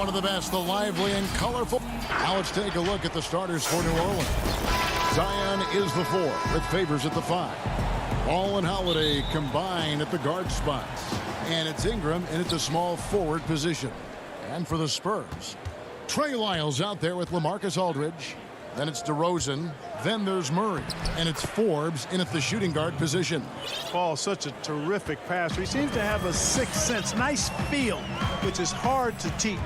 one of the best, the lively and colorful. Now let's take a look at the starters for New Orleans. Zion is the 4 with Favors at the 5. Ball and Holiday combine at the guard spots. And it's Ingram in at the small forward position. And for the Spurs, Trey Lyles out there with LaMarcus Aldridge. Then it's DeRozan. Then there's Murray. And it's Forbes in at the shooting guard position. Paul's such a terrific passer. He seems to have a sixth sense, nice feel, which is hard to teach.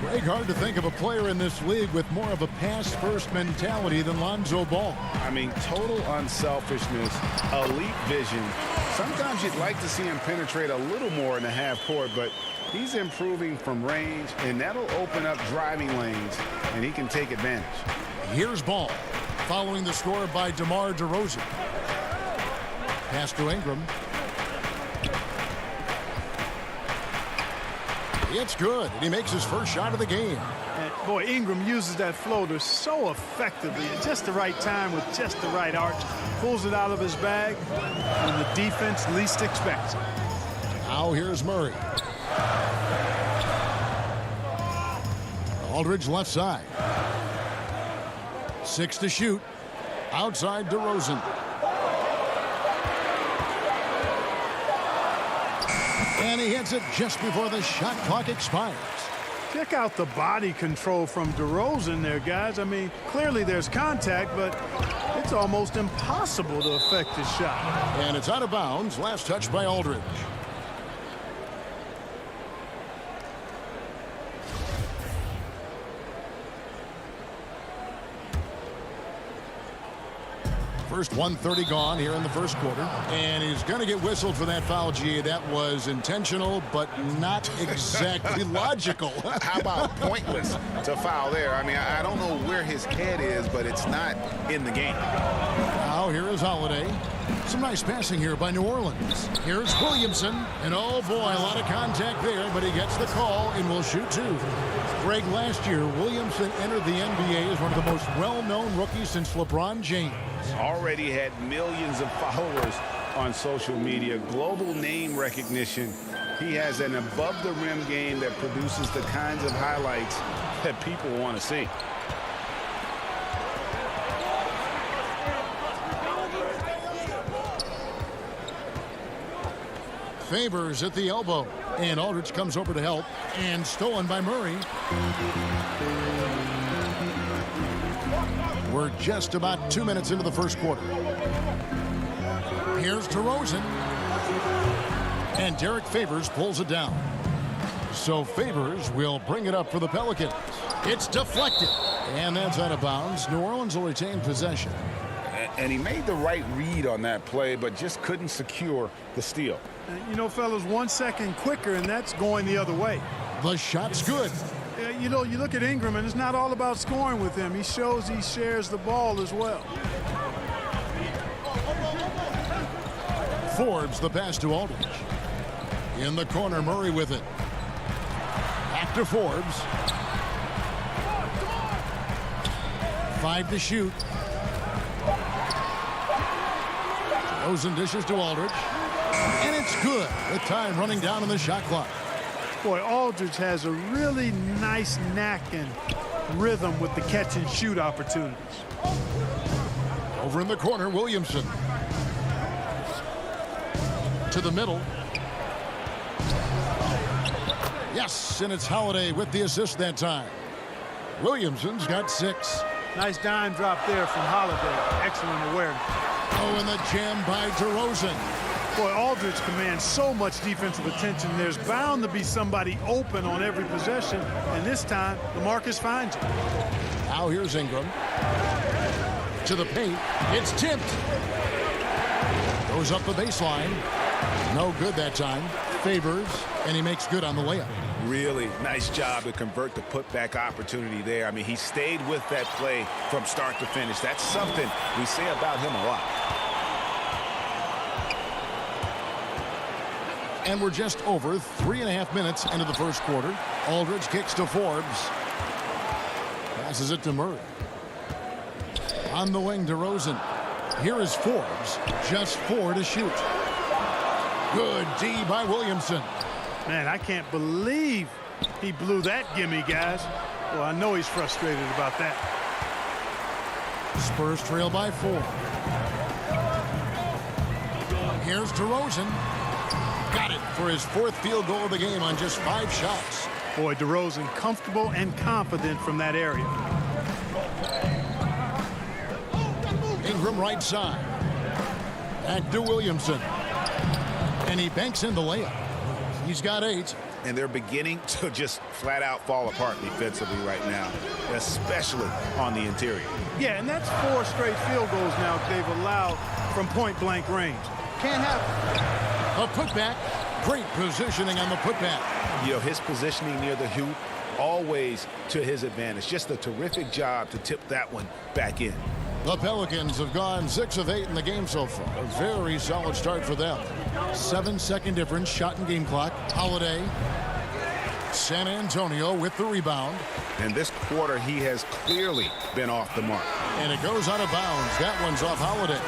Greg, hard to think of a player in this league with more of a pass-first mentality than Lonzo Ball. I mean, total unselfishness, elite vision. Sometimes you'd like to see him penetrate a little more in the half court, but he's improving from range, and that'll open up driving lanes, and he can take advantage. Here's Ball, following the score by DeMar DeRozan. Pass to Ingram. It's good, and he makes his first shot of the game. And boy, Ingram uses that floater so effectively at just the right time with just the right arch. Pulls it out of his bag when the defense least expects it. Now here's Murray. Aldridge left side. 6 to shoot. Outside DeRozan. And he hits it just before the shot clock expires. Check out the body control from DeRozan there, guys. I mean, clearly there's contact, but it's almost impossible to affect his shot. And it's out of bounds. Last touch by Aldridge. First 1:30 gone here in the first quarter. And he's going to get whistled for that foul, G. That was intentional, but not exactly logical. How about pointless to foul there? I mean, I don't know where his head is, but it's not in the game. Now here is Holiday. Some nice passing here by New Orleans. Here's Williamson. And oh boy, a lot of contact there, but he gets the call and will shoot 2. Greg, last year, Williamson entered the NBA as one of the most well-known rookies since LeBron James. Already had millions of followers on social media, global name recognition. He has an above-the-rim game that produces the kinds of highlights that people want to see. Favors at the elbow. And Aldridge comes over to help. And stolen by Murray. We're just about 2 minutes into the first quarter. Here's DeRozan. And Derek Favors pulls it down. So Favors will bring it up for the Pelicans. It's deflected. And that's out of bounds. New Orleans will retain possession. And he made the right read on that play, but just couldn't secure the steal. You know, fellas, 1 second quicker, and that's going the other way. The shot's good. You know, you look at Ingram, and it's not all about scoring with him. He shows he shares the ball as well. Forbes, the pass to Aldridge. In the corner, Murray with it. Back to Forbes. 5 to shoot. DeRozan dishes to Aldridge. And it's good with time running down on the shot clock. Boy, Aldridge has a really nice knack and rhythm with the catch and shoot opportunities. Over in the corner, Williamson. To the middle. Yes, and it's Holiday with the assist that time. Williamson's got 6. Nice dime drop there from Holiday. Excellent awareness. Oh, and the jam by DeRozan. Boy, Aldridge commands so much defensive attention. There's bound to be somebody open on every possession, and this time, LaMarcus finds him. Now here's Ingram. To the paint. It's tipped. Goes up the baseline. No good that time. Favors, and he makes good on the layup. Really nice job to convert the putback opportunity there. I mean, he stayed with that play from start to finish. That's something we say about him a lot. And we're just over 3.5 minutes into the first quarter. Aldridge kicks to Forbes. Passes it to Murray. On the wing, DeRozan. Here is Forbes. Just 4 to shoot. Good D by Williamson. Man, I can't believe He blew that gimme, guys. Well, I know he's frustrated about that. Spurs trail by 4. Here's DeRozan. Got it for his 4th field goal of the game on just 5 shots. Boy, DeRozan comfortable and confident from that area. Ingram right side. Back to Williamson. And he banks in the layup. He's got 8. And they're beginning to just flat out fall apart defensively right now, especially on the interior. Yeah, and that's 4 straight field goals now they've allowed from point-blank range. Can't have A putback. Great positioning on the putback. You know, his positioning near the hoop, always to his advantage. Just a terrific job to tip that one back in. The Pelicans have gone 6 of 8 in the game so far. A very solid start for them. 7-second difference, shot and game clock. Holiday. San Antonio with the rebound. And this quarter, he has clearly been off the mark. And it goes out of bounds. That one's off Holiday.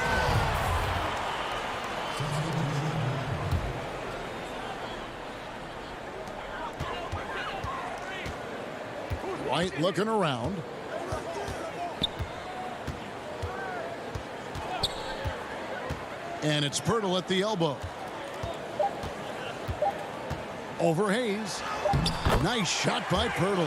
White looking around. And it's Pirtle at the elbow. Over Hayes. Nice shot by Pirtle.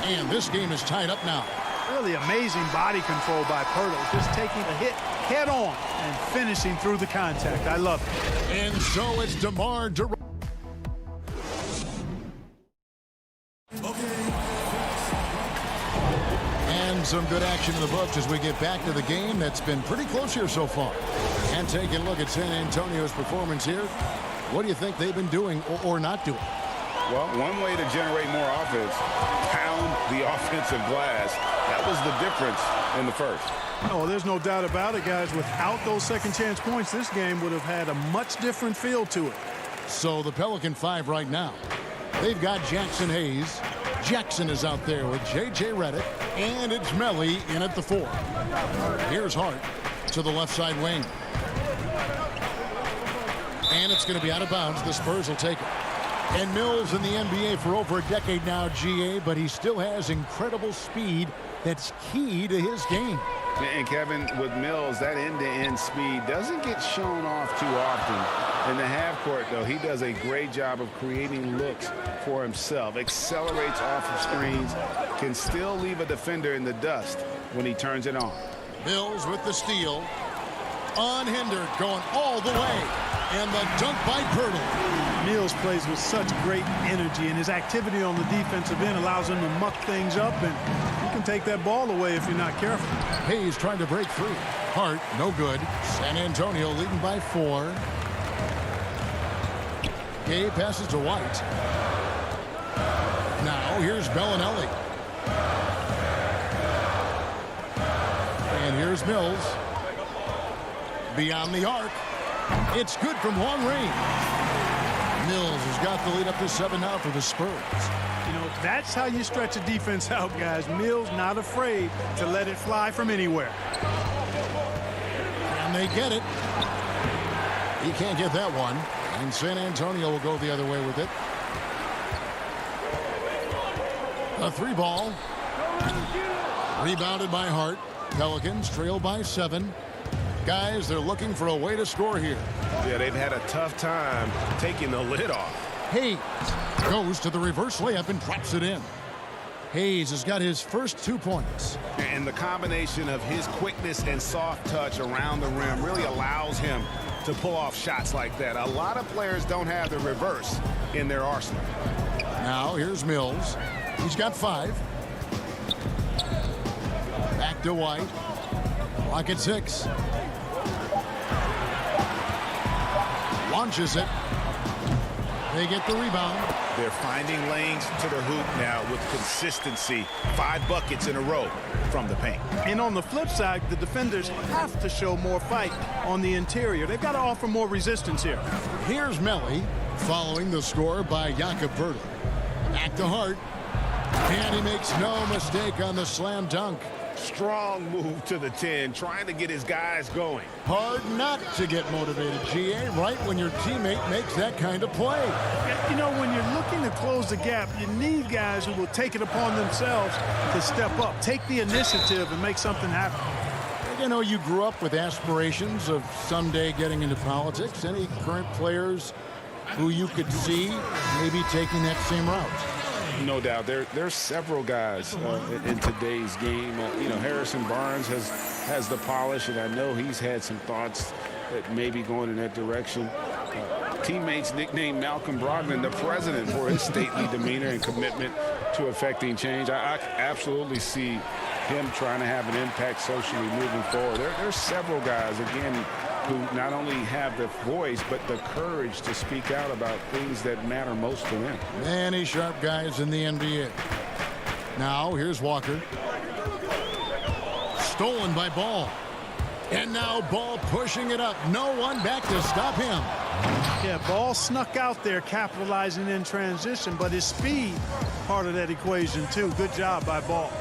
And this game is tied up now. really amazing body control by Pirtle. Just taking a hit head on and finishing through the contact. I love it. And so it's DeMar DeRozan. And some good action in the books as we get back to the game that's been pretty close here so far. And taking a look at San Antonio's performance here. What do you think they've been doing or not doing? Well, one way to generate more offense, pound the offensive glass. That was the difference in the first. Oh, there's no doubt about it, guys. Without those second chance points, this game would have had a much different feel to it. So the Pelican 5 right now. They've got Jackson Hayes. Jackson is out there with J.J. Redick. And it's Melly in at the 4. Here's Hart to the left side wing. And it's going to be out of bounds. The Spurs will take it. And Mills in the NBA for over a decade now, GA, but he still has incredible speed that's key to his game. And Kevin, with Mills, that end-to-end speed doesn't get shown off too often. In the half court, though, he does a great job of creating looks for himself, accelerates off of screens, can still leave a defender in the dust when he turns it on. Mills with the steal. Unhindered, going all the way. And the dunk by Pirtle. Mills plays with such great energy, and his activity on the defensive end allows him to muck things up, and you can take that ball away if you're not careful. Hayes trying to break free. Hart, no good. San Antonio leading by 4. Gay passes to White. Now here's Bellinelli. And here's Mills. Beyond the arc. It's good from long range. Mills has got the lead up to 7 now for the Spurs. You know, that's how you stretch a defense out, guys. Mills not afraid to let it fly from anywhere. And they get it. He can't get that one. And San Antonio will go the other way with it. A 3 ball. Rebounded by Hart. Pelicans trail by 7. Guys, they're looking for a way to score here. Yeah, they've had a tough time taking the lid off. Hayes goes to the reverse layup and drops it in. Hayes has got his first 2 points. And the combination of his quickness and soft touch around the rim really allows him to pull off shots like that. A lot of players don't have the reverse in their arsenal. Now here's Mills. He's got 5. Back to White. Clock at 6. Launches it. They get the rebound. They're finding lanes to the hoop now with consistency. 5 buckets in a row from the paint. And on the flip side, the defenders have to show more fight on the interior. They've got to offer more resistance here. Here's Melly following the score by Jakob Poeltl. Back to Hart. And he makes no mistake on the slam dunk. Strong move to the 10, trying to get his guys going. Hard not to get motivated, GA, right when your teammate makes that kind of play. You know, when you're looking to close the gap, you need guys who will take it upon themselves to step up, take the initiative, and make something happen. You know, you grew up with aspirations of someday getting into politics. Any current players who you could see maybe taking that same route? No doubt. There's several guys in today's game. You know, Harrison Barnes has the polish, and I know he's had some thoughts that maybe going in that direction. Teammates nicknamed Malcolm Brogdon the president for his stately demeanor and commitment to affecting change. I absolutely see him trying to have an impact socially moving forward. There's several guys, again, who not only have the voice but the courage to speak out about things that matter most to them. Many sharp guys in the NBA. Now here's Walker. Stolen by Ball. And now Ball pushing it up. No one back to stop him. Yeah, Ball snuck out there capitalizing in transition, but his speed part of that equation too. Good job by Ball.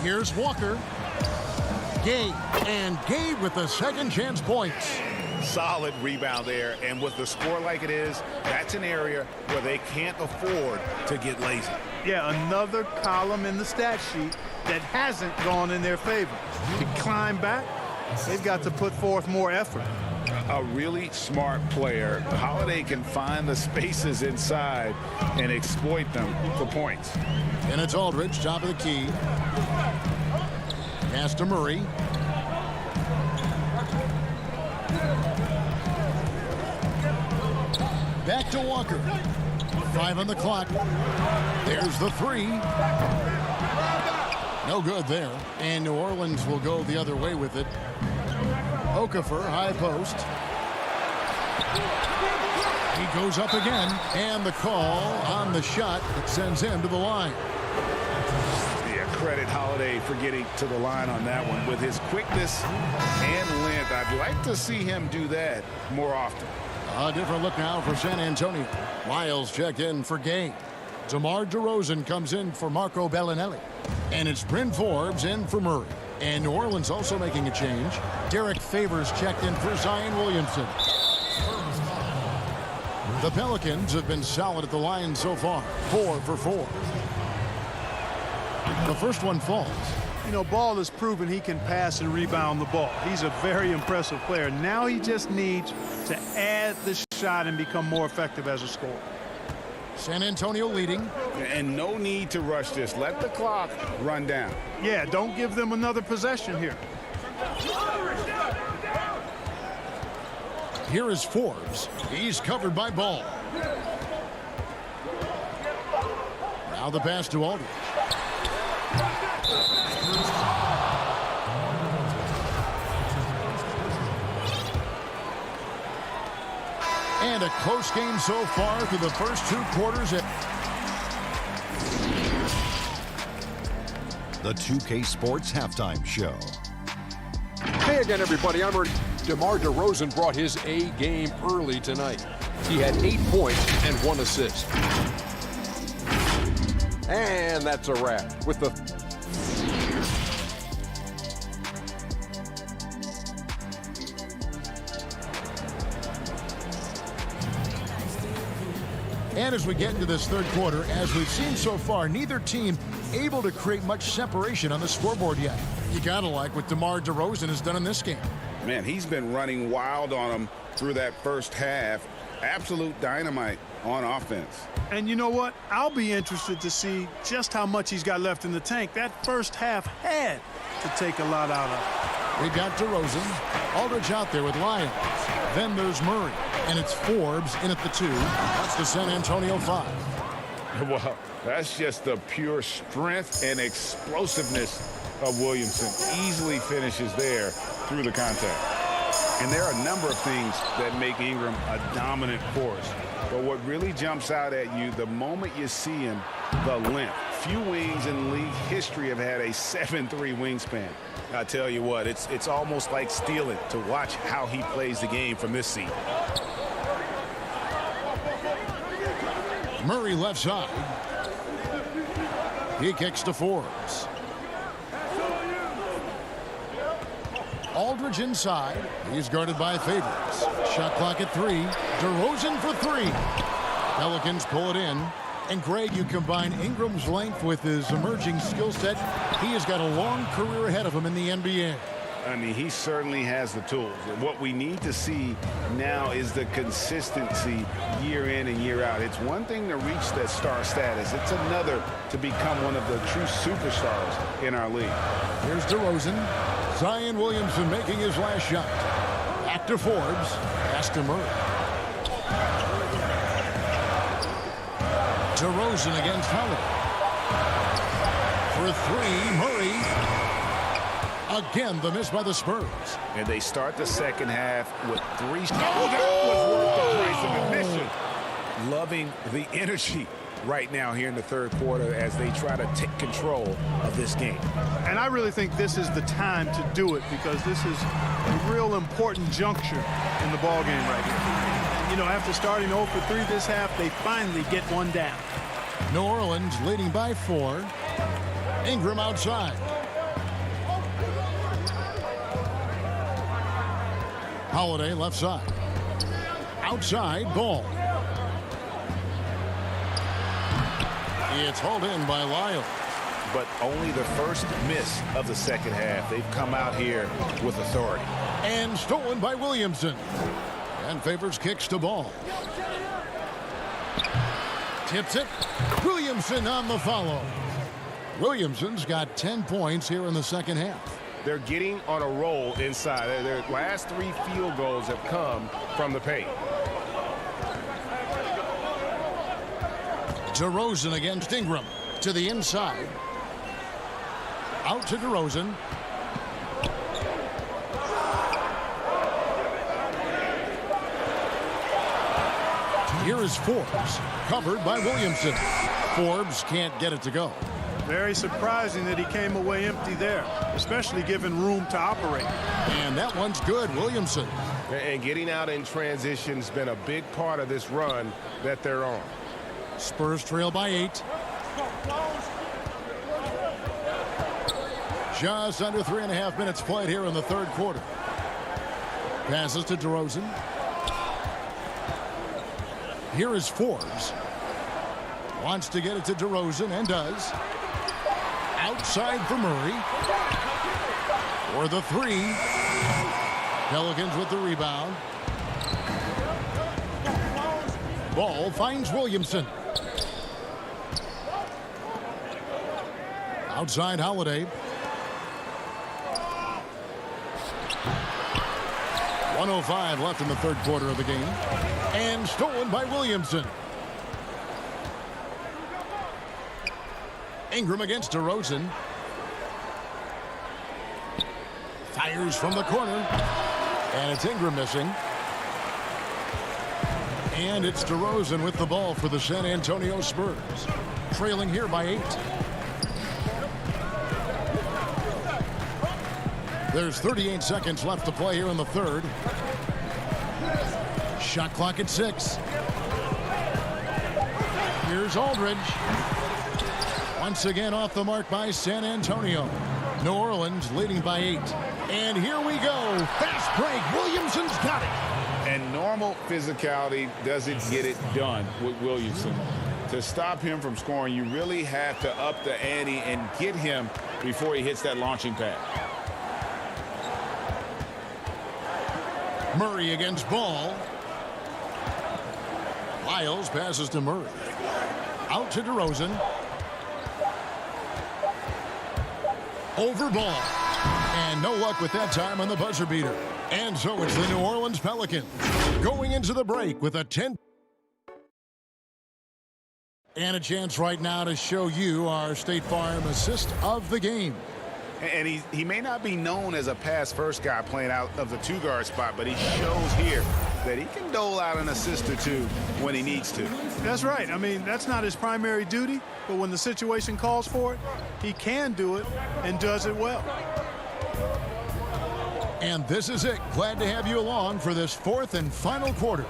Here's Walker. Gabe, and Gabe with the second chance points. Solid rebound there, and with the score like it is, that's an area where they can't afford to get lazy. Yeah, another column in the stat sheet that hasn't gone in their favor. To climb back, they've got to put forth more effort. A really smart player. Holiday can find the spaces inside and exploit them for points. And it's Aldridge, top of the key. Pass to Murray. Back to Walker. 5 on the clock. There's the 3. No good there. And New Orleans will go the other way with it. Okafor, high post. He goes up again. And the call on the shot that sends him to the line. Credit Holiday for getting to the line on that one. With his quickness and length, I'd like to see him do that more often. A different look now for San Antonio. Lyles checked in for Gay. DeMar DeRozan comes in for Marco Bellinelli. And it's Bryn Forbes in for Murray. And New Orleans also making a change. Derek Favors checked in for Zion Williamson. The Pelicans have been solid at the line so far. 4 for 4. The first one falls. You know, Ball has proven he can pass and rebound the ball. He's a very impressive player. Now he just needs to add the shot and become more effective as a scorer. San Antonio leading. And no need to rush this. Let the clock run down. Yeah, don't give them another possession here. Here is Forbes. He's covered by Ball. Now the pass to Aldridge. And a close game so far through the first 2 quarters. The 2K Sports Halftime Show. Hey again, everybody. I'm ready. DeMar DeRozan brought his A game early tonight. He had 8 points and 1 assist. And that's a wrap with the... And as we get into this third quarter, as we've seen so far, neither team able to create much separation on the scoreboard yet. You gotta like what DeMar DeRozan has done in this game. Man, he's been running wild on them through that first half. Absolute dynamite on offense. And you know what? I'll be interested to see just how much he's got left in the tank. That first half had to take a lot out of it. We've got DeRozan. Aldridge out there with Lyons. Then there's Murray. And it's Forbes in at the 2. That's the San Antonio 5. Well, that's just the pure strength and explosiveness of Williamson. Easily finishes there through the contact. And there are a number of things that make Ingram a dominant force. But what really jumps out at you, the moment you see him, the length. Few wings in league history have had a 7'3" wingspan. I tell you what, it's almost like stealing to watch how he plays the game from this seat. Murray left side. He kicks to Forbes. Aldridge inside. He's guarded by Favors. Shot clock at 3. DeRozan for 3. Pelicans pull it in. And Greg, you combine Ingram's length with his emerging skill set. He has got a long career ahead of him in the NBA. I mean, he certainly has the tools. And what we need to see now is the consistency year in and year out. It's one thing to reach that star status. It's another to become one of the true superstars in our league. Here's DeRozan. Zion Williamson making his last shot. Back to Forbes. Pass to Murray. DeRozan against Holiday. For 3, Murray. Again, the miss by the Spurs. And they start the second half with 3. Oh, that was worth the price of admission. Loving the energy right now here in the third quarter as they try to take control of this game. And I really think this is the time to do it because this is a real important juncture in the ball game right here. And, you know, after starting 0 for 3 this half, they finally get one down. New Orleans leading by 4. Ingram outside. Holiday left side. Outside, Ball. It's hauled in by Lyles. But only the first miss of the second half. They've come out here with authority. And stolen by Williamson. And Favors kicks to Ball. Tips it. Williamson on the follow. Williamson's got 10 points here in the second half. They're getting on a roll inside. Their last 3 field goals have come from the paint. DeRozan against Ingram. To the inside. Out to DeRozan. Here is Forbes. Covered by Williamson. Forbes can't get it to go. Very surprising that he came away empty there, especially given room to operate. And that one's good, Williamson. And getting out in transition has been a big part of this run that they're on. Spurs trail by 8. Just under 3.5 minutes played here in the third quarter. Passes to DeRozan. Here is Forbes. Wants to get it to DeRozan and does. Outside for Murray. For the 3. Pelicans with the rebound. Ball finds Williamson. Outside Holiday. 1:05 left in the third quarter of the game. And stolen by Williamson. Ingram against DeRozan. Fires from the corner. And it's Ingram missing. And it's DeRozan with the ball for the San Antonio Spurs. Trailing here by 8. There's 38 seconds left to play here in the third. Shot clock at 6. Here's Aldridge. Once again off the mark by San Antonio. New Orleans leading by 8. And here we go. Fast break. Williamson's got it. And normal physicality doesn't get it done with Williamson. To stop him from scoring, you really have to up the ante and get him before he hits that launching pad. Murray against Ball. Lyles passes to Murray. Out to DeRozan. Over Ball. And no luck with that time on the buzzer beater. And so it's the New Orleans Pelicans going into the break with a 10. And a chance right now to show you our State Farm assist of the game. And he may not be known as a pass-first guy playing out of the 2-guard spot, but he shows here that he can dole out an assist or 2 when he needs to. That's right. I mean, that's not his primary duty, but when the situation calls for it, he can do it and does it well. And this is it. Glad to have you along for this fourth and final quarter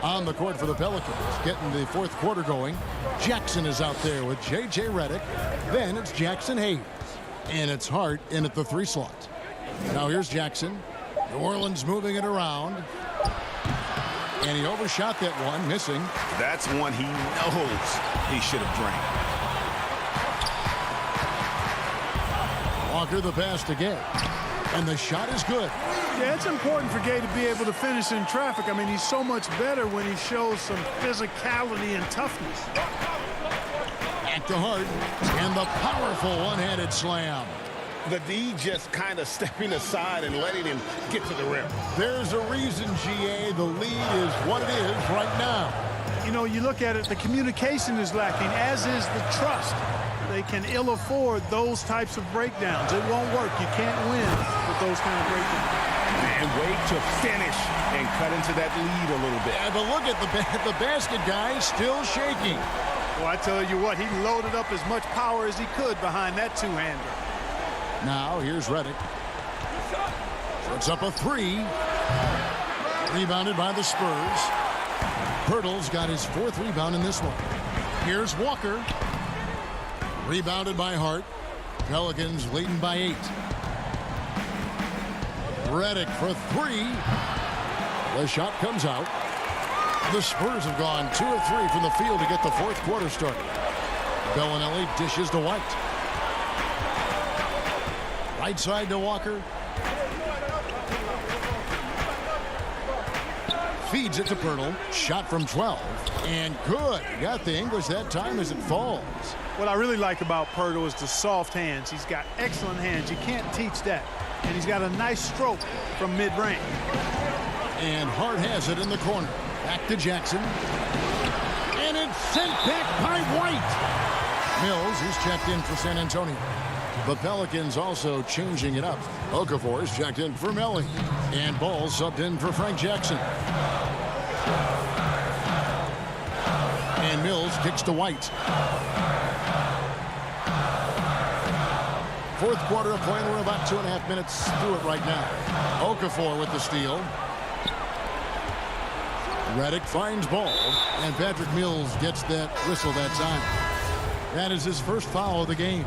On the court for the Pelicans, getting the fourth quarter going. Jackson is out there with J.J. Redick. Then it's Jackson Hayes. And it's Hart in at the 3 slot. Now here's Jackson. New Orleans moving it around. And he overshot that one, missing. That's one he knows he should have drained. Walker the pass to Gay. And the shot is good. Yeah, it's important for Gay to be able to finish in traffic. I mean, he's so much better when he shows some physicality and toughness. Back to Hart. And the powerful one-handed slam. The D just kind of stepping aside and letting him get to the rim. There's a reason, GA, the lead is what it is right now. You know, you look at it, the communication is lacking, as is the trust. They can ill afford those types of breakdowns. It won't work. You can't win with those kind of breakdowns. And wait to finish and cut into that lead a little bit. Yeah, but look at the basket guy still shaking. Well, I tell you what, he loaded up as much power as he could behind that two-hander. Now here's Redick. Puts up a 3. Rebounded by the Spurs. Pirtle's got his 4th rebound in this one. Here's Walker. Rebounded by Hart. Pelicans leading by 8. Redick for 3. The shot comes out. The Spurs have gone 2 of 3 from the field to get the 4th quarter started. Bellinelli dishes to White. Right side to Walker. Feeds it to Pirtle. Shot from 12. And good. Got the English that time as it falls. What I really like about Pirtle is the soft hands. He's got excellent hands. You can't teach that. And he's got a nice stroke from mid-range. And Hart has it in the corner. Back to Jackson. And it's sent back by White. Mills is checked in for San Antonio. The Pelicans also changing it up. Okafor is checked in for Melly. And Ball subbed in for Frank Jackson. And Mills kicks to White. 4th quarter of play. We're about 2.5 minutes through it right now. Okafor with the steal. Redick finds Ball. And Patrick Mills gets that whistle that time. That is his first foul of the game.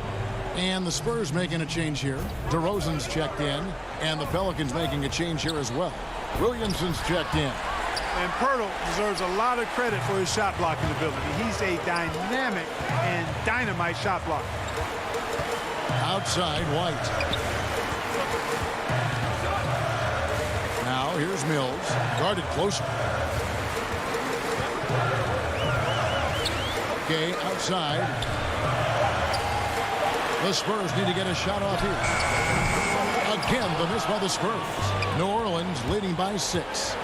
And the Spurs making a change here. DeRozan's checked in. And the Pelicans making a change here as well. Williamson's checked in. And Pirtle deserves a lot of credit for his shot blocking ability. He's a dynamic and dynamite shot blocker. Outside, White. Now here's Mills. Guarded closer. Okay, outside. The Spurs need to get a shot off here. Again, the miss by the Spurs. New Orleans leading by 6.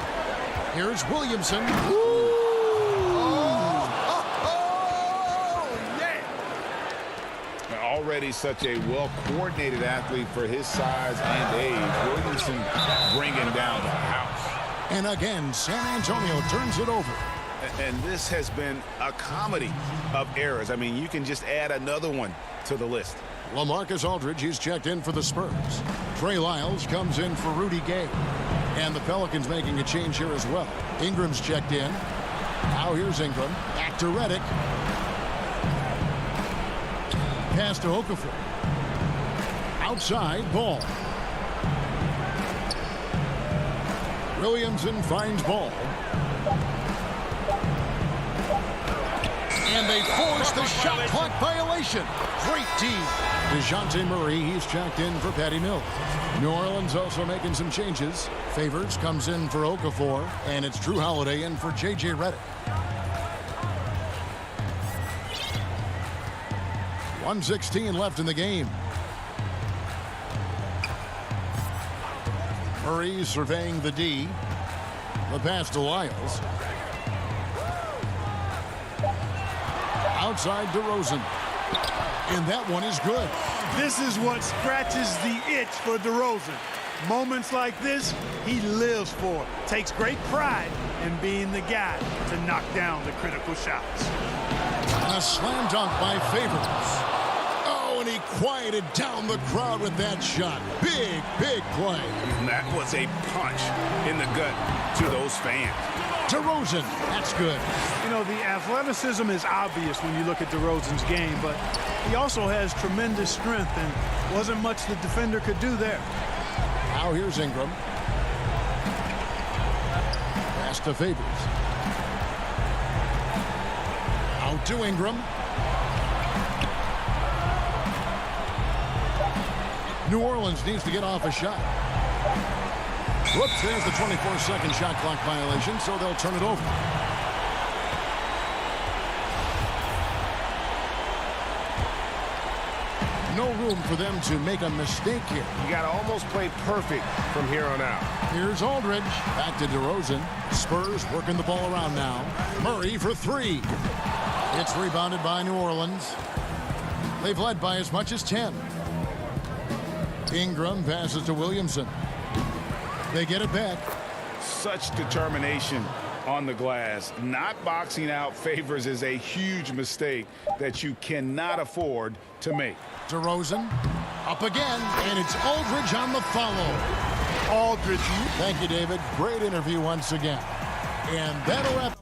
Here's Williamson. Already such a well-coordinated athlete for his size and age. Williamson bringing down the house. And again, San Antonio turns it over. And this has been a comedy of errors. I mean, you can just add another one to the list. LaMarcus Aldridge, he's checked in for the Spurs. Trey Lyles comes in for Rudy Gay. And the Pelicans making a change here as well. Ingram's checked in. Now here's Ingram. Back to Redick. Pass to Okafor. Outside, Ball. Williamson finds Ball. And they force the shot clock violation. Great D. DeJounte Murray, he's checked in for Patty Mills. New Orleans also making some changes. Favors comes in for Okafor, and it's Drew Holiday in for J.J. Redick. 1:16 left in the game. Murray surveying the D. The pass to Lyles. Outside DeRozan. And that one is good. This is what scratches the itch for DeRozan. Moments like this, he lives for. Takes great pride in being the guy to knock down the critical shots. And a slam dunk by Favors. Oh, and he quieted down the crowd with that shot. Big, big play. That was a punch in the gut to those fans. DeRozan, that's good. You know, the athleticism is obvious when you look at DeRozan's game, but he also has tremendous strength, and wasn't much the defender could do there. Now here's Ingram. Pass to Favors. Out to Ingram. New Orleans needs to get off a shot. Whoops, there's the 24-second shot clock violation, so they'll turn it over. No room for them to make a mistake here. You got to almost play perfect from here on out. Here's Aldridge. Back to DeRozan. Spurs working the ball around now. Murray for three. It's rebounded by New Orleans. They've led by as much as 10. Ingram passes to Williamson. They get it back. Such determination on the glass. Not boxing out Favors is a huge mistake that you cannot afford to make. DeRozan up again, and it's Aldridge on the follow. Aldridge. Thank you, David. Great interview once again. And that'll wrap.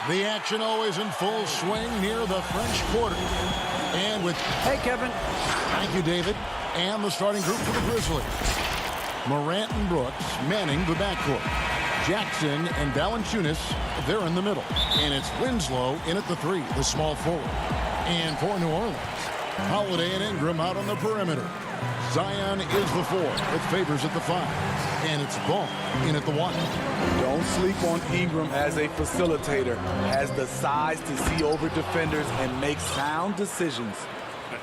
The action always in full swing near the French Quarter. And with... Hey, Kevin. Thank you, David. And the starting group for the Grizzlies. Morant and Brooks manning the backcourt. Jackson and Valanciunas, they're in the middle. And it's Winslow in at the 3, the small forward. And for New Orleans, Holiday and Ingram out on the perimeter. Zion is the 4 with Favors at the 5. And it's Ball in at the 1. Don't sleep on Ingram as a facilitator. Has the size to see over defenders and make sound decisions.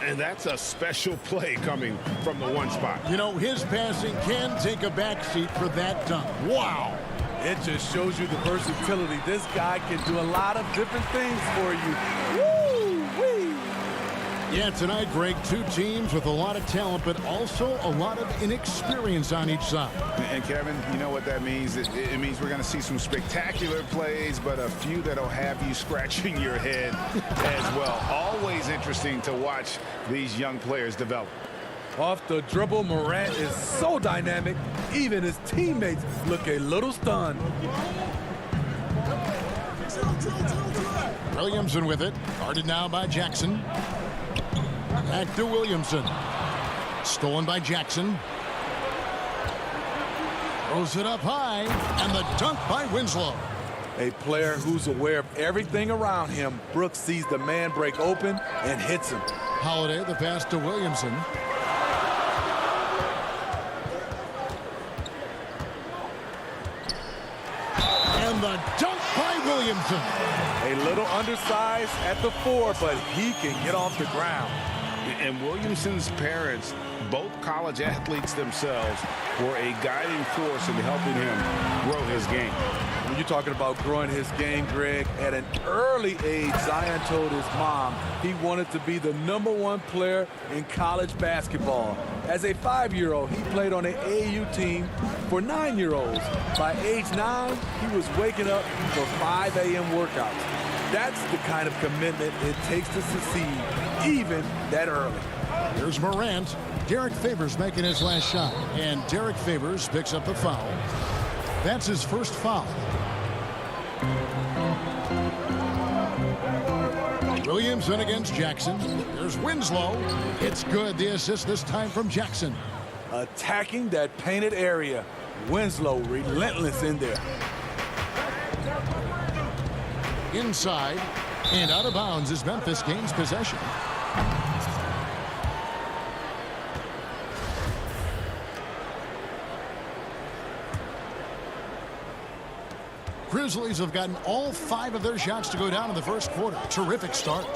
And that's a special play coming from the 1 spot. You know, his passing can take a backseat for that dunk. Wow. It just shows you the versatility. This guy can do a lot of different things for you. Woo-wee! Yeah, tonight, Greg, 2 teams with a lot of talent, but also a lot of inexperience on each side. And Kevin, you know what that means? It means we're going to see some spectacular plays, but a few that'll have you scratching your head as well. Always interesting to watch these young players develop. Off the dribble, Morant is so dynamic. Even his teammates look a little stunned. Williamson with it. Guarded now by Jackson. Back to Williamson. Stolen by Jackson. Throws it up high. And the dunk by Winslow. A player who's aware of everything around him. Brooks sees the man break open and hits him. Holiday, the pass to Williamson. And the dunk by Williamson. A little undersized at the 4, but he can get off the ground. And Williamson's parents, both college athletes themselves, were a guiding force in helping him grow his game. When you're talking about growing his game, Greg, at an early age, Zion told his mom he wanted to be the #1 player in college basketball. As a 5-year-old, he played on an AAU team for 9-year-olds. By age 9, he was waking up for 5 a.m. workouts. That's the kind of commitment it takes to succeed, even that early. Here's Morant. Derek Favors making his last shot. And Derek Favors picks up the foul. That's his first foul. Williamson against Jackson. There's Winslow. It's good. The assist this time from Jackson. Attacking that painted area. Winslow relentless in there. Inside and out of bounds as Memphis gains possession. Grizzlies have gotten all 5 of their shots to go down in the first quarter. Terrific start.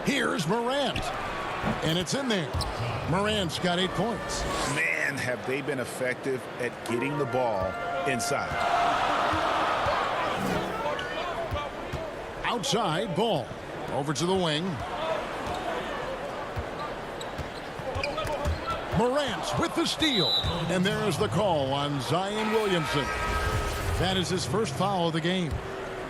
Here's Morant. And it's in there. Morant's got 8 points. Man, have they been effective at getting the ball inside. Outside, Ball. Over to the wing. Morant with the steal. And there's the call on Zion Williamson. That is his first foul of the game.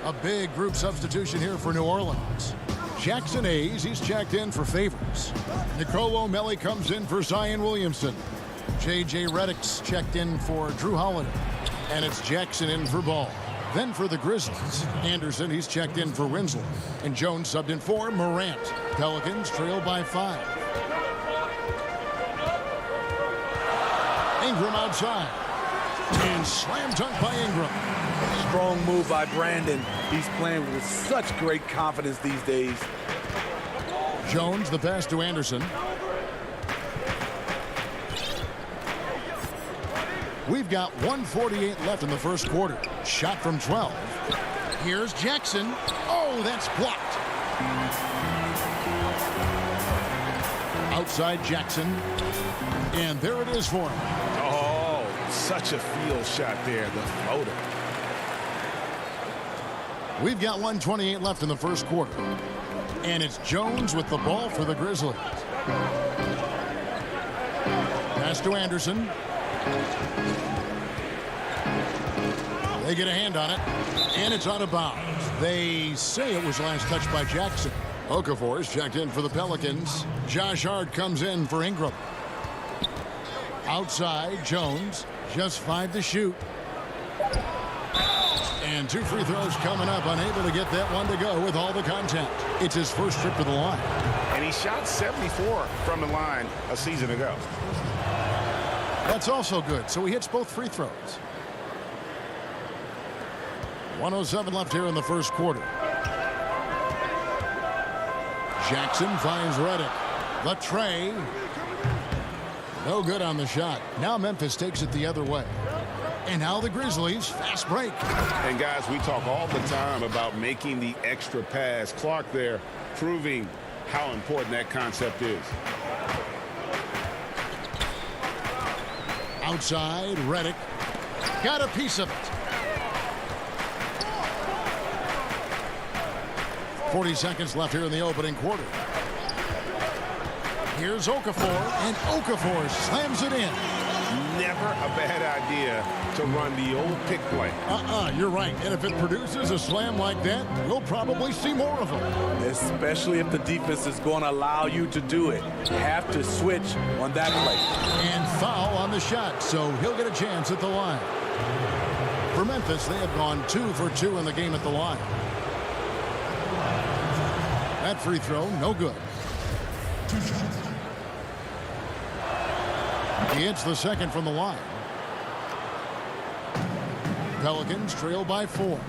A big group substitution here for New Orleans. Jackson Hayes, he's checked in for Favors. Nicolo O'Malley comes in for Zion Williamson. J.J. Redick's checked in for Drew Holiday. And it's Jackson in for Ball. Then for the Grizzlies, Anderson, he's checked in for Winslow. And Jones subbed in for Morant. Pelicans trail by 5. Ingram outside. And slam dunk by Ingram. Strong move by Brandon. He's playing with such great confidence these days. Jones, the pass to Anderson. We've got 1:48 left in the first quarter. Shot from 12. Here's Jackson. Oh, that's blocked. Outside Jackson. And there it is for him. Oh, such a field shot there, the floater. We've got 1:28 left in the first quarter. And it's Jones with the ball for the Grizzlies. Pass to Anderson. They get a hand on it, and it's out of bounds. They say it was last touched by Jackson. Okafor is checked in for the Pelicans. Josh Hart comes in for Ingram. Outside, Jones, just 5 to shoot. And 2 free throws coming up, unable to get that one to go with all the contact. It's his first trip to the line. And he shot 74 from the line a season ago. That's also good, so he hits both free throws. 1:07 left here in the first quarter. Jackson finds Reddick. The tray. No good on the shot. Now Memphis takes it the other way. And now the Grizzlies, fast break. And guys, we talk all the time about making the extra pass. Clark there proving how important that concept is. Outside, Reddick. Got a piece of it. 40 seconds left here in the opening quarter. Here's Okafor, and Okafor slams it in. Never a bad idea to run the old pick play. You're right. And if it produces a slam like that, we'll probably see more of them. Especially if the defense is going to allow you to do it. You have to switch on that play. And foul on the shot, so he'll get a chance at the line. For Memphis, they have gone 2 for 2 in the game at the line. That free throw, no good. He hits the second from the line. Pelicans trail by 4.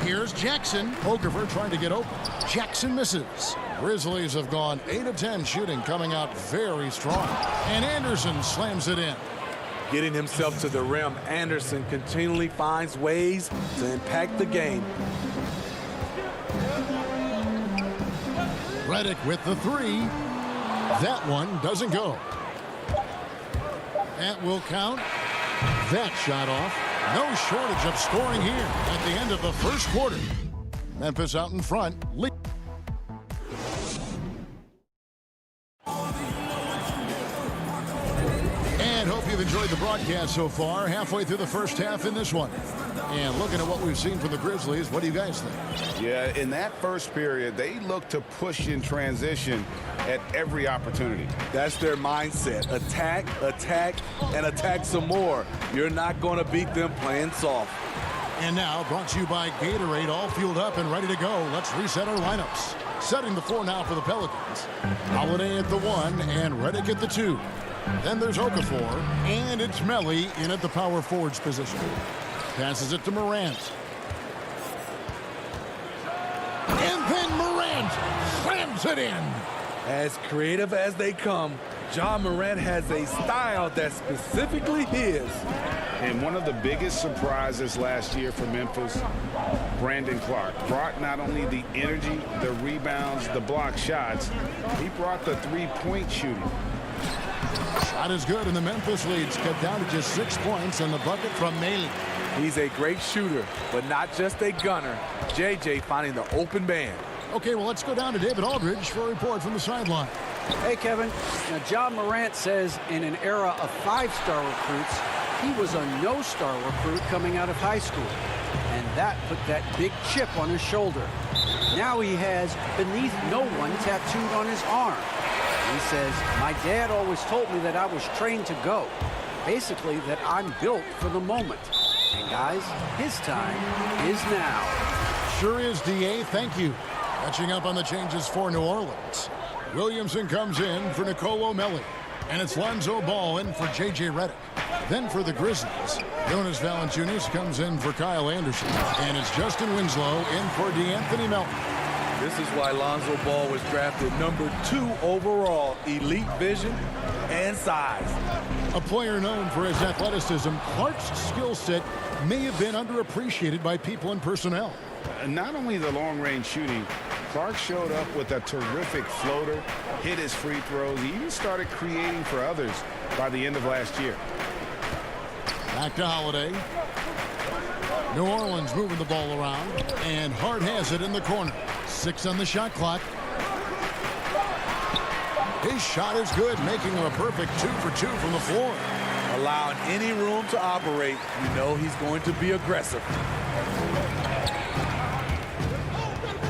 Here's Jackson. Okafor trying to get open. Jackson misses. Grizzlies have gone 8 of 10 shooting, coming out very strong. And Anderson slams it in. Getting himself to the rim, Anderson continually finds ways to impact the game. Reddick with the 3. That one doesn't go. That will count. That shot off. No shortage of scoring here at the end of the first quarter. Memphis out in front. And hope you've enjoyed the broadcast so far. Halfway through the first half in this one. And looking at what we've seen from the Grizzlies, what do you guys think? Yeah, in that first period, they look to push in transition at every opportunity. That's their mindset. Attack, attack, and attack some more. You're not going to beat them playing soft. And now, brought to you by Gatorade, all fueled up and ready to go. Let's reset our lineups. Setting the floor now for the Pelicans. Holiday at the 1 and Reddick at the 2. Then there's Okafor, and it's Melly in at the power forwards position. Passes it to Morant. And then Morant slams it in. As creative as they come, Ja Morant has a style that's specifically his. And one of the biggest surprises last year for Memphis, Brandon Clark, brought not only the energy, the rebounds, the block shots, he brought the three-point shooting. Shot is good, and the Memphis lead's cut down to just 6 points on the bucket from Maley. He's a great shooter, but not just a gunner. JJ finding the open man. Okay, well, let's go down to David Aldridge for a report from the sideline. Hey, Kevin. Now, Ja Morant says in an era of 5-star recruits, he was a no-star recruit coming out of high school. And that put that big chip on his shoulder. Now he has beneath no one tattooed on his arm. He says, my dad always told me that I was trained to go. Basically, that I'm built for the moment. And guys, his time is now. Sure is, D.A. Thank you. Catching up on the changes for New Orleans. Williamson comes in for Nicolo Melli. And it's Lonzo Ball in for J.J. Redick. Then for the Grizzlies, Jonas Valanciunas comes in for Kyle Anderson. And it's Justin Winslow in for DeAnthony Melton. This is why Lonzo Ball was drafted number 2 overall. Elite vision and size. A player known for his athleticism, Clark's skill set may have been underappreciated by people and personnel. Not only the long-range shooting, Clark showed up with a terrific floater, hit his free throws. He even started creating for others by the end of last year. Back to Holiday. New Orleans moving the ball around, and Hart has it in the corner. 6 on the shot clock. His shot is good, making him a perfect 2 for 2 from the floor. Allowing any room to operate, you know he's going to be aggressive.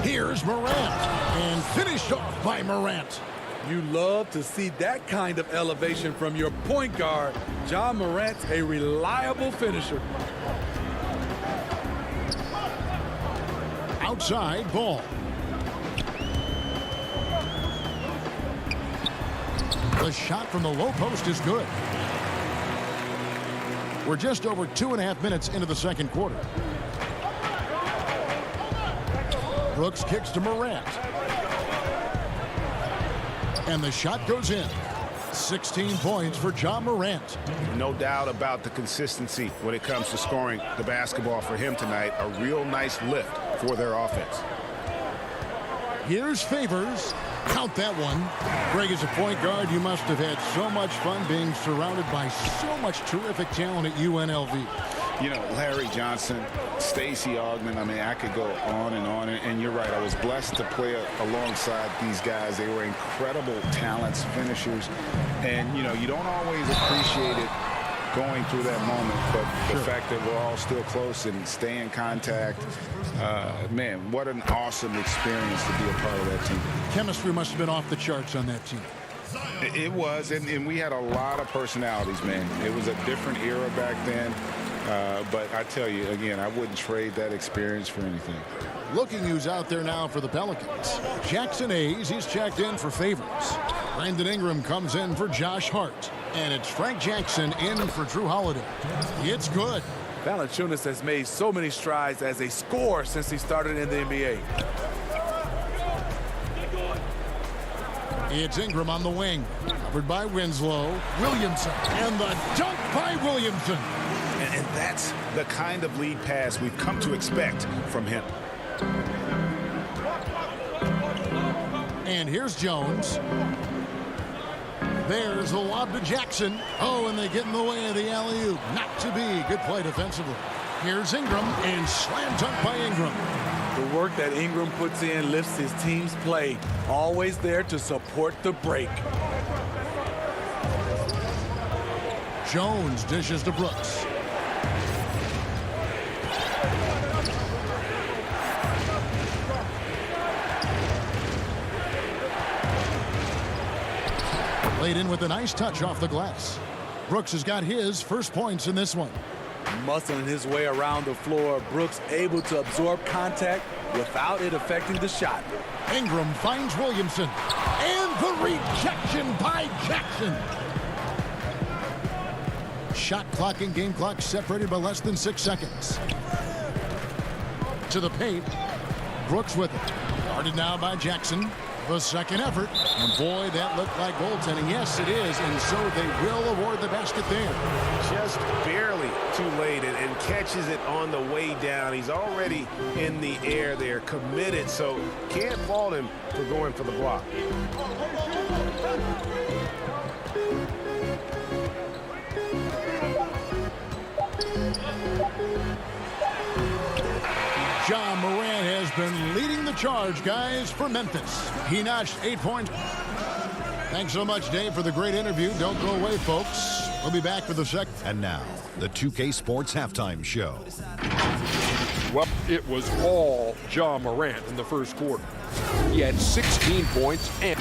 Here's Morant, and finished off by Morant. You love to see that kind of elevation from your point guard. Ja Morant's a reliable finisher. Outside ball. The shot from the low post is good. We're just over 2.5 minutes into the second quarter. Brooks kicks to Morant. And the shot goes in. 16 points for Ja Morant. No doubt about the consistency when it comes to scoring the basketball for him tonight. A real nice lift for their offense. Here's Favors. Count that one. Greg, as a point guard, you must have had so much fun being surrounded by so much terrific talent at UNLV. You know, Larry Johnson, Stacey Augmon, I mean, I could go on. And you're right, I was blessed to play alongside these guys. They were incredible talents, finishers. And, you know, you don't always appreciate it going through that moment, but the fact that we're all still close and stay in contact, man, what an awesome experience to be a part of that team. Chemistry must have been off the charts on that team. It was, and we had a lot of personalities, man. It was a different era back then, but I tell you, again, I wouldn't trade that experience for anything. Looking who's out there now for the Pelicans. Jackson Hayes, he's checked in for Favors. Brandon Ingram comes in for Josh Hart. And it's Frank Jackson in for Drew Holiday. It's good. Valanciunas has made so many strides as a scorer since he started in the NBA. It's Ingram on the wing. Covered by Winslow. Williamson. And the dunk by Williamson. And that's the kind of lead pass we've come to expect from him. And here's Jones. There's the lob to Jackson. Oh, and they get in the way of the alley-oop. Not to be. Good play defensively. Here's Ingram, and slam dunk by Ingram. The work that Ingram puts in lifts his team's play. Always there to support the break. Jones dishes to Brooks. Laid in with a nice touch off the glass. Brooks has got his first points in this one. Muscling his way around the floor, Brooks able to absorb contact without it affecting the shot. Ingram finds Williamson. And the rejection by Jackson. Shot clock and game clock separated by less than 6 seconds. To the paint. Brooks with it. Guarded now by Jackson. The second effort, and boy, that looked like goaltending. Yes, it is, and so they will award the basket there. Just barely too late and catches it on the way down. He's already in the air there, committed, so can't fault him for going for the block. Ja Morant has been leading the charge, guys, for Memphis. He notched 8 points. Thanks so much, Dave, for the great interview. Don't go away, folks. We'll be back for the second. And now, the 2K Sports Halftime Show. Well, it was all Ja Morant in the first quarter. He had 16 points and...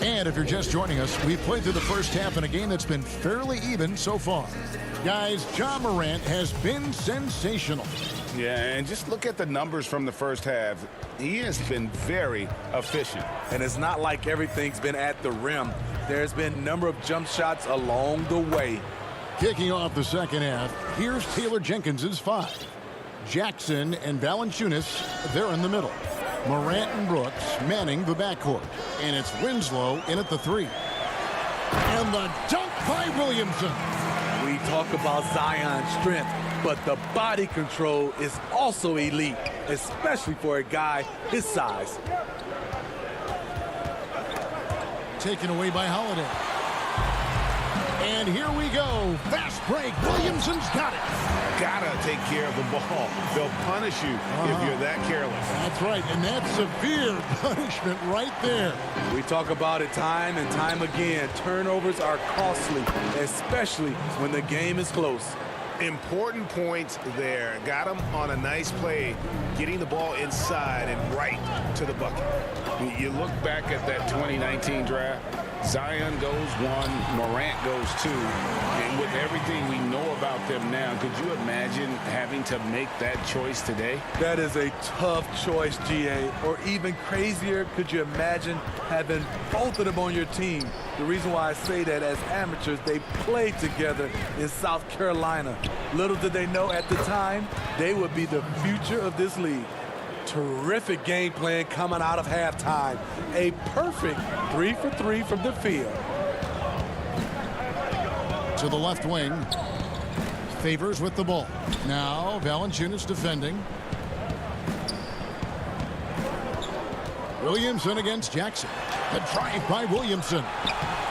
And if you're just joining us, we've played through the first half in a game that's been fairly even so far. Guys, Ja Morant has been sensational. Yeah, and just look at the numbers from the first half. He has been very efficient. And it's not like everything's been at the rim. There's been a number of jump shots along the way. Kicking off the second half, here's Taylor Jenkins's 5. Jackson and Valanciunas, they're in the middle. Morant and Brooks manning the backcourt. And it's Winslow in at the 3. And the dunk by Williamson. We talk about Zion's strength, but the body control is also elite, especially for a guy his size. Taken away by Holiday. And here we go. Fast break. Williamson's got it. gotta take care of the ball. They'll punish you if you're that careless. That's right, and that's severe punishment right there. We talk about it time and time again. Turnovers are costly, especially when the game is close. Important points there. Got him on a nice play, getting the ball inside and right to the bucket. You look back at that 2019 draft, Zion goes 1, Morant goes 2, and with everything we know about them now, could you imagine having to make that choice today? That is a tough choice, GA. Or even crazier, could you imagine having both of them on your team? The reason why I say that, as amateurs, they played together in South Carolina. Little did they know at the time, they would be the future of this league. Terrific game plan coming out of halftime. A perfect 3 for 3 from the field. To the left wing. Favors with the ball. Now Valanciunas defending. Williamson against Jackson. The drive by Williamson.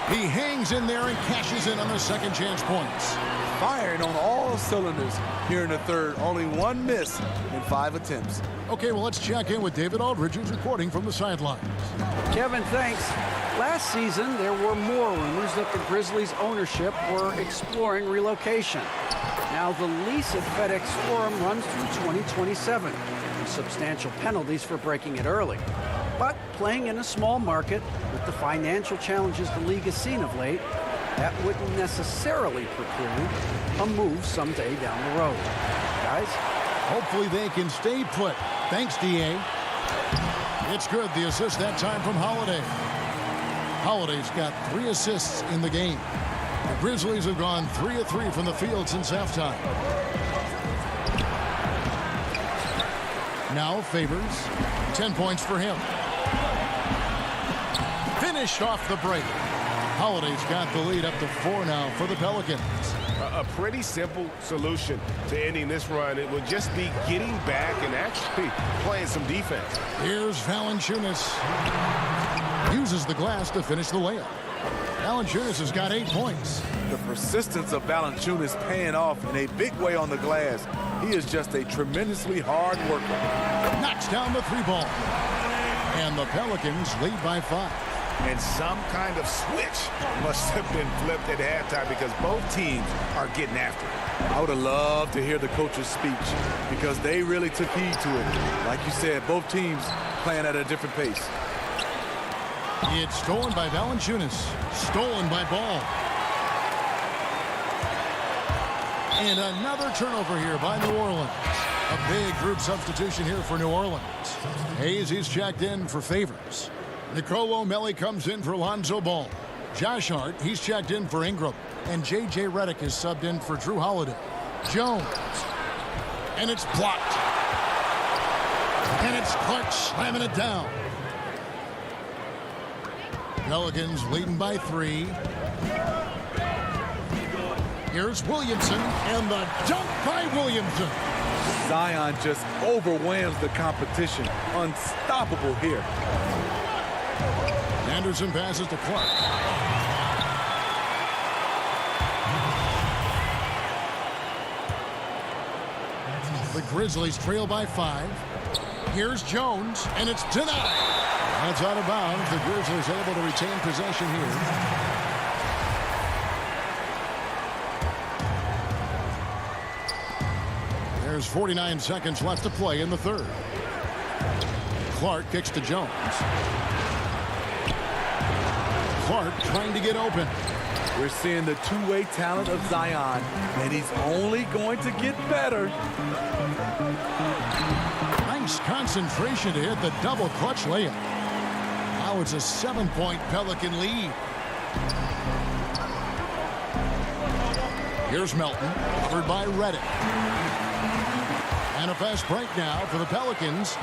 He hangs in there and cashes in on the second chance points. Firing on all cylinders here in the third. Only one miss in 5 attempts. Okay, well, let's check in with David Aldridge, who's reporting from the sidelines. Kevin, thanks. Last season, there were more rumors that the Grizzlies' ownership were exploring relocation. Now, the lease at FedEx Forum runs through 2027, with substantial penalties for breaking it early. But playing in a small market with the financial challenges the league has seen of late, that wouldn't necessarily preclude a move someday down the road. Guys? Hopefully they can stay put. Thanks, D.A. It's good. The assist that time from Holiday. Holiday's got 3 assists in the game. The Grizzlies have gone 3 of 3 from the field since halftime. Now Favors. 10 points for him. Finished off the break. Holiday's got the lead up to 4 now for the Pelicans. A pretty simple solution to ending this run. It would just be getting back and actually playing some defense. Here's Valanciunas. Uses the glass to finish the layup. Valanciunas has got 8 points. The persistence of Valanciunas paying off in a big way on the glass. He is just a tremendously hard worker. Knocks down the 3-ball. And the Pelicans lead by 5. And some kind of switch must have been flipped at halftime because both teams are getting after it. I would have loved to hear the coach's speech because they really took heed to it. Like you said, both teams playing at a different pace. It's stolen by Valanciunas. Stolen by Ball. And another turnover here by New Orleans. A big group substitution here for New Orleans. Hayes, he's checked in for Favors. Nicolo Melli comes in for Lonzo Ball. Josh Hart, he's checked in for Ingram. And J.J. Redick is subbed in for Drew Holiday. Jones. And it's blocked. And it's Clark slamming it down. Pelicans leading by 3. Here's Williamson, and the dunk by Williamson. Zion just overwhelms the competition. Unstoppable here. Anderson passes to Clark. The Grizzlies trail by 5. Here's Jones, and it's denied. That's out of bounds. The Grizzlies able to retain possession here. There's 49 seconds left to play in the third. Clark kicks to Jones. Clark trying to get open. We're seeing the two-way talent of Zion, and he's only going to get better. Nice concentration to hit the double clutch layup. Now it's a 7-point Pelican lead. Here's Melton, covered by Redick. And a fast break now for the Pelicans.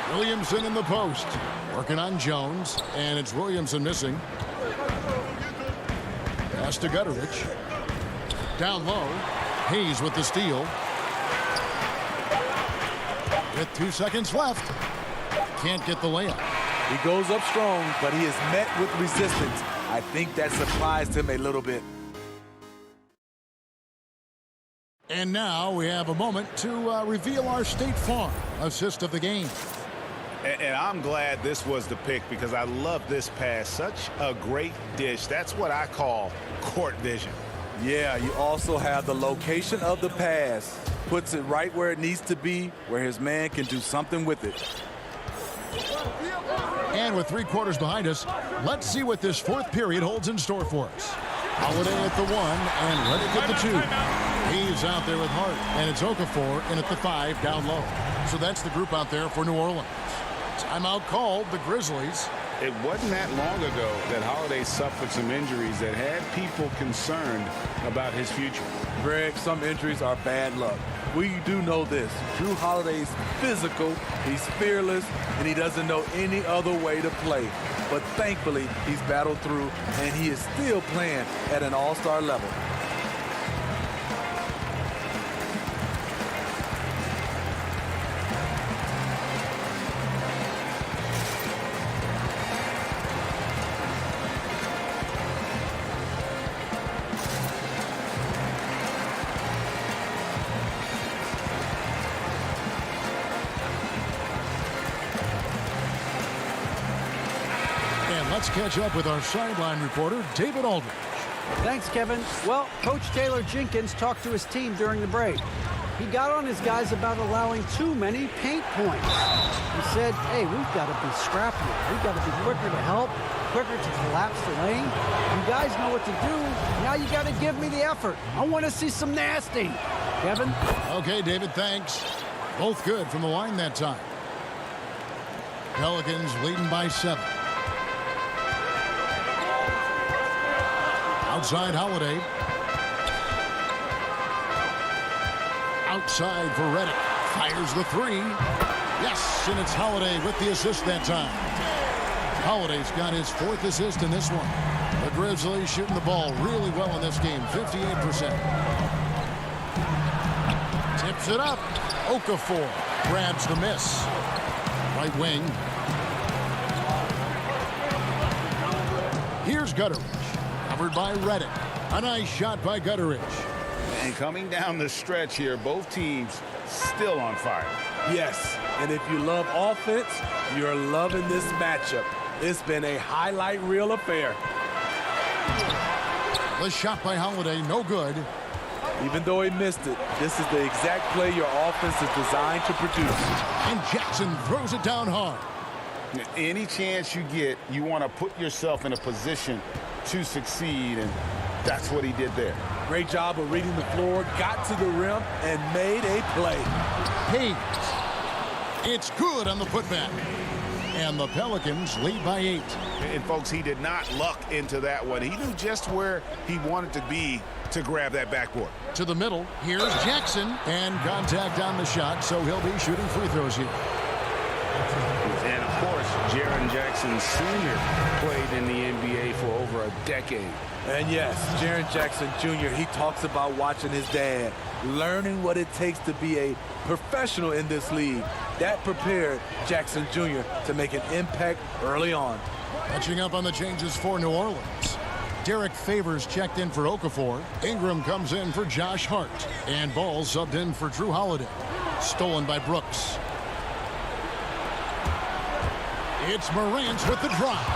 Williamson in the post. Working on Jones. And it's Williamson missing. Pass to Gutteridge. Down low. Hayes with the steal. With 2 seconds left. Can't get the layup. He goes up strong, but he is met with resistance. I think that surprised him a little bit. And now we have a moment to reveal our State Farm assist of the game. And I'm glad this was the pick because I love this pass. Such a great dish. That's what I call court vision. Yeah, you also have the location of the pass. Puts it right where it needs to be, where his man can do something with it. And with 3 quarters behind us, let's see what this 4th period holds in store for us. Holiday at the 1 and Reddick at the 2. He's out there with Hart, and it's Okafor in at the 5 down low. So that's the group out there for New Orleans. Timeout called, the Grizzlies. It wasn't that long ago that Holiday suffered some injuries that had people concerned about his future. Greg, some injuries are bad luck. We do know this. Drew Holiday's physical, he's fearless, and he doesn't know any other way to play. But thankfully, he's battled through, and he is still playing at an all-star level. Let's catch up with our sideline reporter, David Aldridge. Thanks, Kevin. Well, Coach Taylor Jenkins talked to his team during the break. He got on his guys about allowing too many paint points. He said, hey, we've got to be scrappier. We've got to be quicker to help, quicker to collapse the lane. You guys know what to do. Now you got to give me the effort. I want to see some nasty. Kevin? Okay, David, thanks. Both good from the line that time. Pelicans leading by 7. Outside Holiday. Outside for Reddick. Fires the 3. Yes, and it's Holiday with the assist that time. Holiday's got his 4th assist in this one. The Grizzlies shooting the ball really well in this game, 58%. Tips it up. Okafor grabs the miss. Right wing. Here's Gutteridge. Covered by Reddick. A nice shot by Gutteridge. And coming down the stretch here, both teams still on fire. Yes, and if you love offense, you're loving this matchup. It's been a highlight reel affair. The shot by Holiday, no good. Even though he missed it, this is the exact play your offense is designed to produce. And Jackson throws it down hard. Any chance you get, you want to put yourself in a position to succeed, and that's what he did there. Great job of reading the floor, got to the rim, and made a play. Hayes. It's good on the putback. And the Pelicans lead by 8. And, folks, he did not luck into that one. He knew just where he wanted to be to grab that backboard. To the middle. Here's Jackson. And contact on the shot, so he'll be shooting free throws here. And, of course, Jaren Jackson Sr. played in the NBA for over a decade. And, yes, Jaren Jackson Jr., he talks about watching his dad, learning what it takes to be a professional in this league. That prepared Jackson Jr. to make an impact early on. Catching up on the changes for New Orleans. Derek Favors checked in for Okafor. Ingram comes in for Josh Hart. And Ball subbed in for Drew Holiday. Stolen by Brooks. It's Morant with the drop.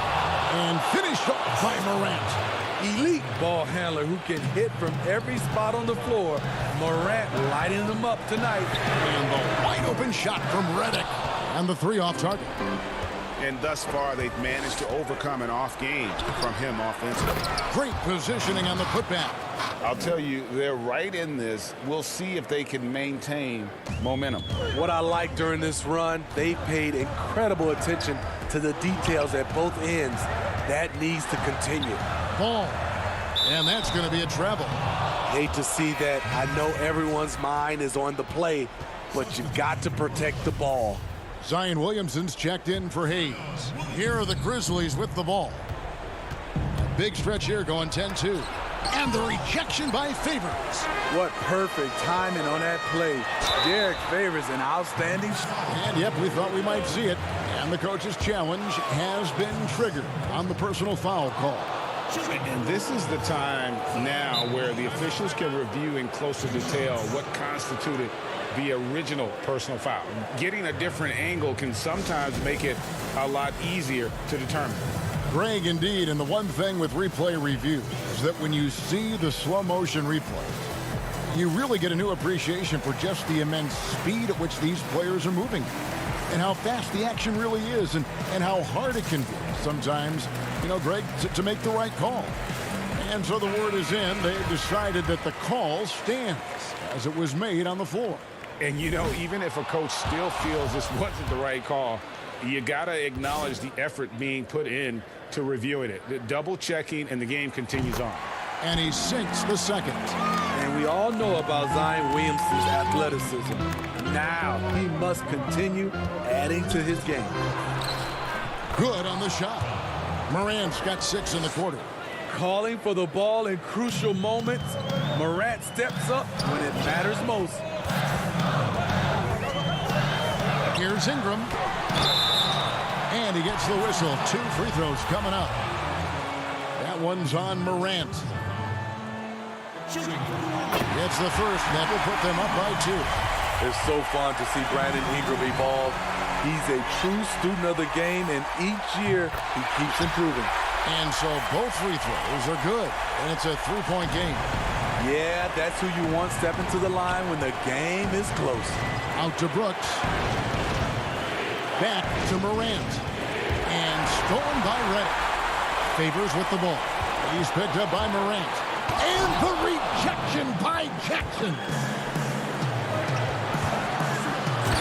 And finished off by Morant. Elite ball handler who can hit from every spot on the floor. Morant lighting them up tonight. And the wide open shot from Reddick. And the 3 off target. And thus far, they've managed to overcome an off game from him offensively. Great positioning on the putback. I'll tell you, they're right in this. We'll see if they can maintain momentum. What I like during this run, they paid incredible attention to the details at both ends. That needs to continue. Ball. And that's going to be a travel. Hate to see that. I know everyone's mind is on the play, but you've got to protect the ball. Zion Williamson's checked in for Hayes. Here are the Grizzlies with the ball. Big stretch here going 10-2. And the rejection by Favors. What perfect timing on that play. Derek Favors, an outstanding shot. And yep, we thought we might see it. And the coach's challenge has been triggered on the personal foul call. And this is the time now where the officials can review in closer detail what constituted the original personal foul. Getting a different angle can sometimes make it a lot easier to determine. Greg, indeed, and the one thing with replay review is that when you see the slow motion replays, you really get a new appreciation for just the immense speed at which these players are moving and how fast the action really is and how hard it can be sometimes, you know, Greg, to make the right call. And so the word is in. They decided that the call stands as it was made on the floor. And, you know, even if a coach still feels this wasn't the right call, you got to acknowledge the effort being put in to reviewing it. The double checking, and the game continues on. And he sinks the second. And we all know about Zion Williamson's athleticism. Now he must continue adding to his game. Good on the shot. Morant's got 6 in the quarter. Calling for the ball in crucial moments. Morant steps up when it matters most. Here's Ingram. And he gets the whistle. 2 free throws coming up. That one's on Morant. Gets the first. That will put them up by 2. It's so fun to see Brandon Ingram evolve. He's a true student of the game, and each year he keeps improving. And so both free throws are good, and it's a 3-point game. Yeah, that's who you want stepping to the line when the game is close. Out to Brooks. Back to Morant. And stolen by Reddick. Favors with the ball. He's picked up by Morant. And the rejection by Jackson.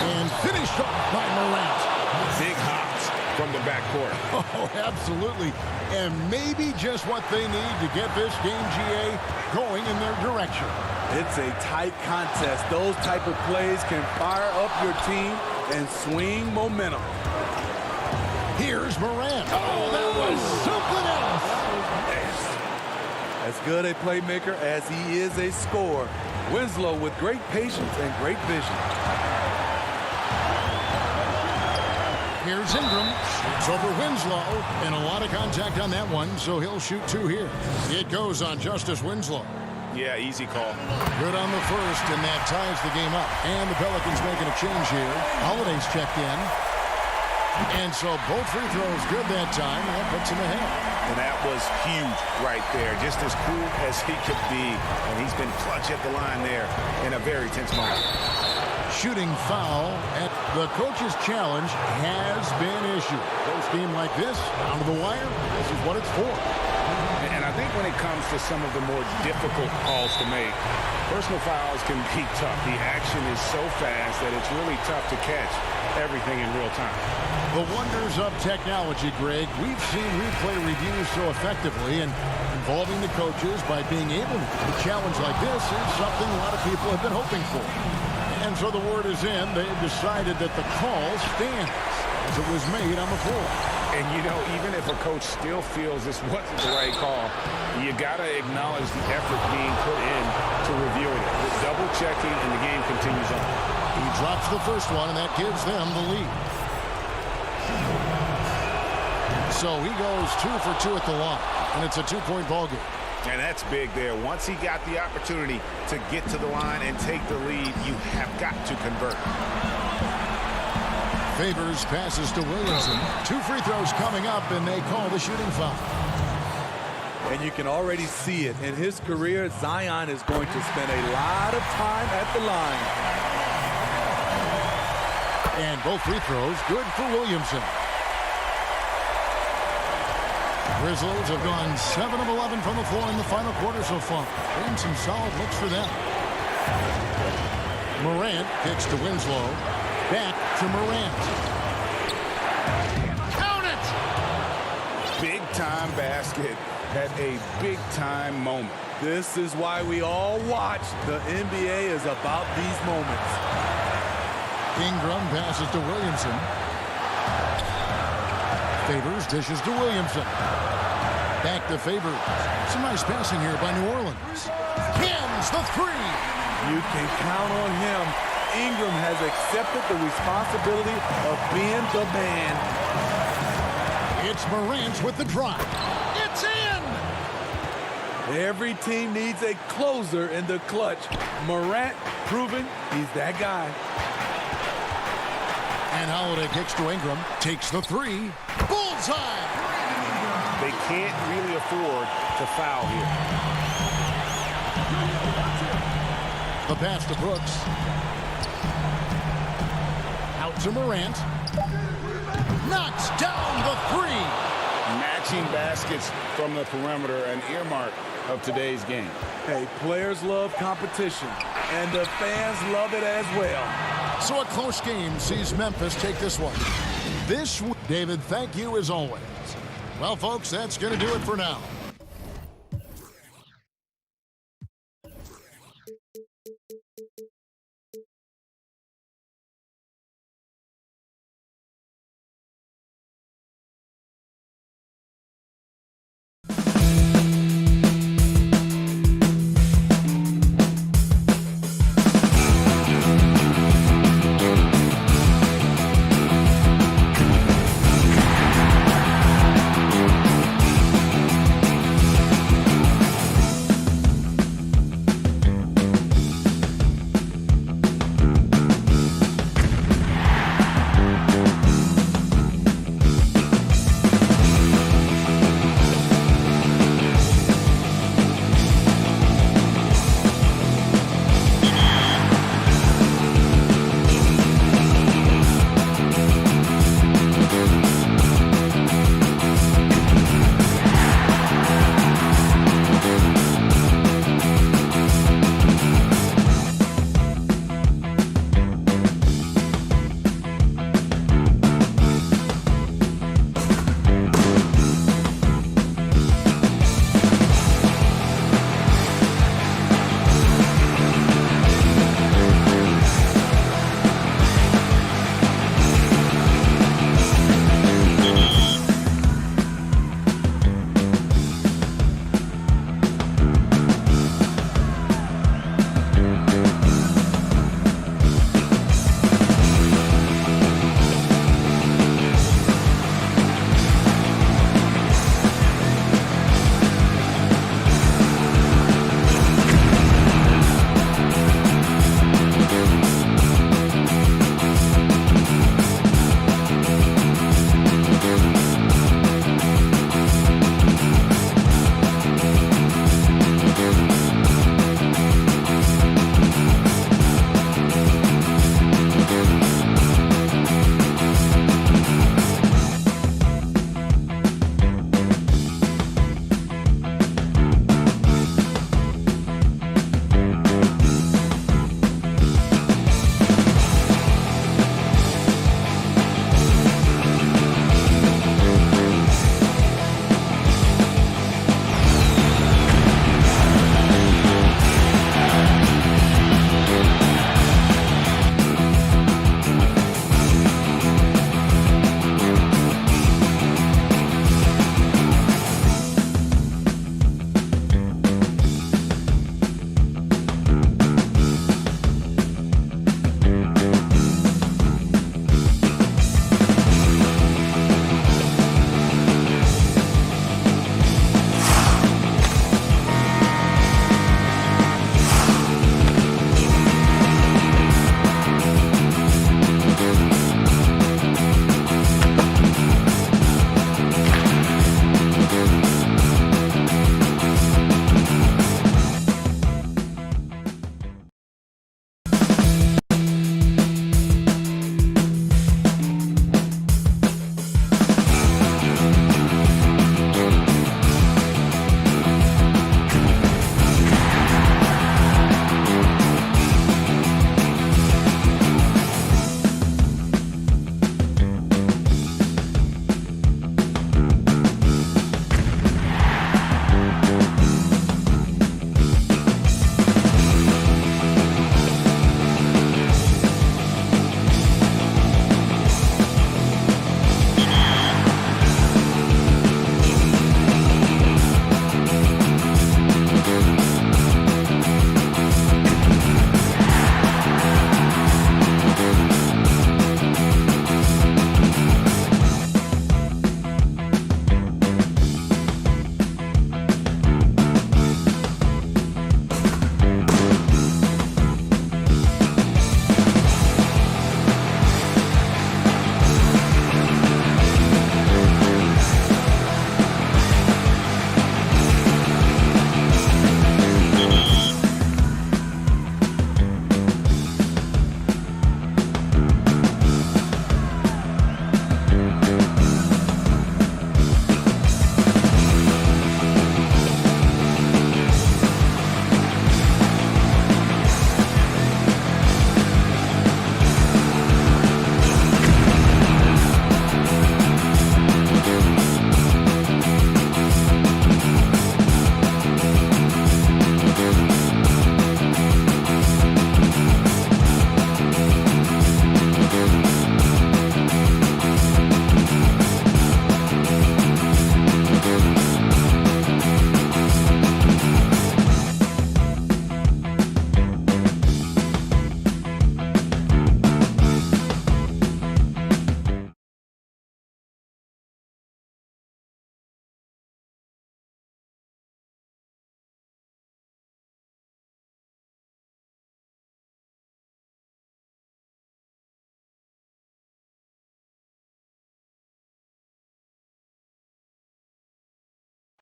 And finished off by Morant. Big hops from the backcourt. Oh, absolutely. And maybe just what they need to get this game, GA, going in their direction. It's a tight contest. Those type of plays can fire up your team and swing momentum. Here's Morant. Oh, that was something else. As good a playmaker as he is a scorer. Winslow with great patience and great vision. Here's Ingram. Shoots over Winslow. And a lot of contact on that one, so he'll shoot 2 here. It goes on Justice Winslow. Yeah, easy call. Good on the first, and that ties the game up. And the Pelicans making a change here. Holiday's checked in. And so both free throws good that time, and that puts him ahead. And that was huge right there. Just as cool as he could be. And he's been clutch at the line there in a very tense moment. Shooting foul at the coach's challenge has been issued. Close game like this, down to the wire, this is what it's for. And I think when it comes to some of the more difficult calls to make, personal fouls can be tough. The action is so fast that it's really tough to catch everything in real time. The wonders of technology, Greg. We've seen replay reviews so effectively, and involving the coaches by being able to do a challenge like this is something a lot of people have been hoping for. And so the word is in. They've decided that the call stands as it was made on the floor. And, you know, even if a coach still feels this wasn't the right call, you got to acknowledge the effort being put in to reviewing it. The double checking, and the game continues on. He drops the first one, and that gives them the lead. So he goes 2 for 2 at the line, and it's a 2-point ball game. And that's big there. Once he got the opportunity to get to the line and take the lead, you have got to convert. Favors passes to Williamson. 2 free throws coming up, and they call the shooting foul. And you can already see it. In his career, Zion is going to spend a lot of time at the line. And both free throws good for Williamson. Grizzlies have gone 7 of 11 from the floor in the final quarter so far. Been some solid looks for them. Morant kicks to Winslow. Back to Morant. Count it! Big-time basket at a big-time moment. This is why we all watch. The NBA is about these moments. Ingram passes to Williamson. Favors dishes to Williamson. Back to Favors. Some nice passing here by New Orleans. Hams the 3. You can count on him. Ingram has accepted the responsibility of being the man. It's Morant with the drive. It's in! Every team needs a closer in the clutch. Morant proving he's that guy. And Holiday kicks to Ingram, takes the three. Bullseye! They can't really afford to foul here. The pass to Brooks. Out to Morant. Knocks down the three. Matching baskets from the perimeter, an earmark of today's game. Hey, players love competition, and the fans love it as well. So a close game sees Memphis take this one. David, thank you as always. Well, folks, that's going to do it for now.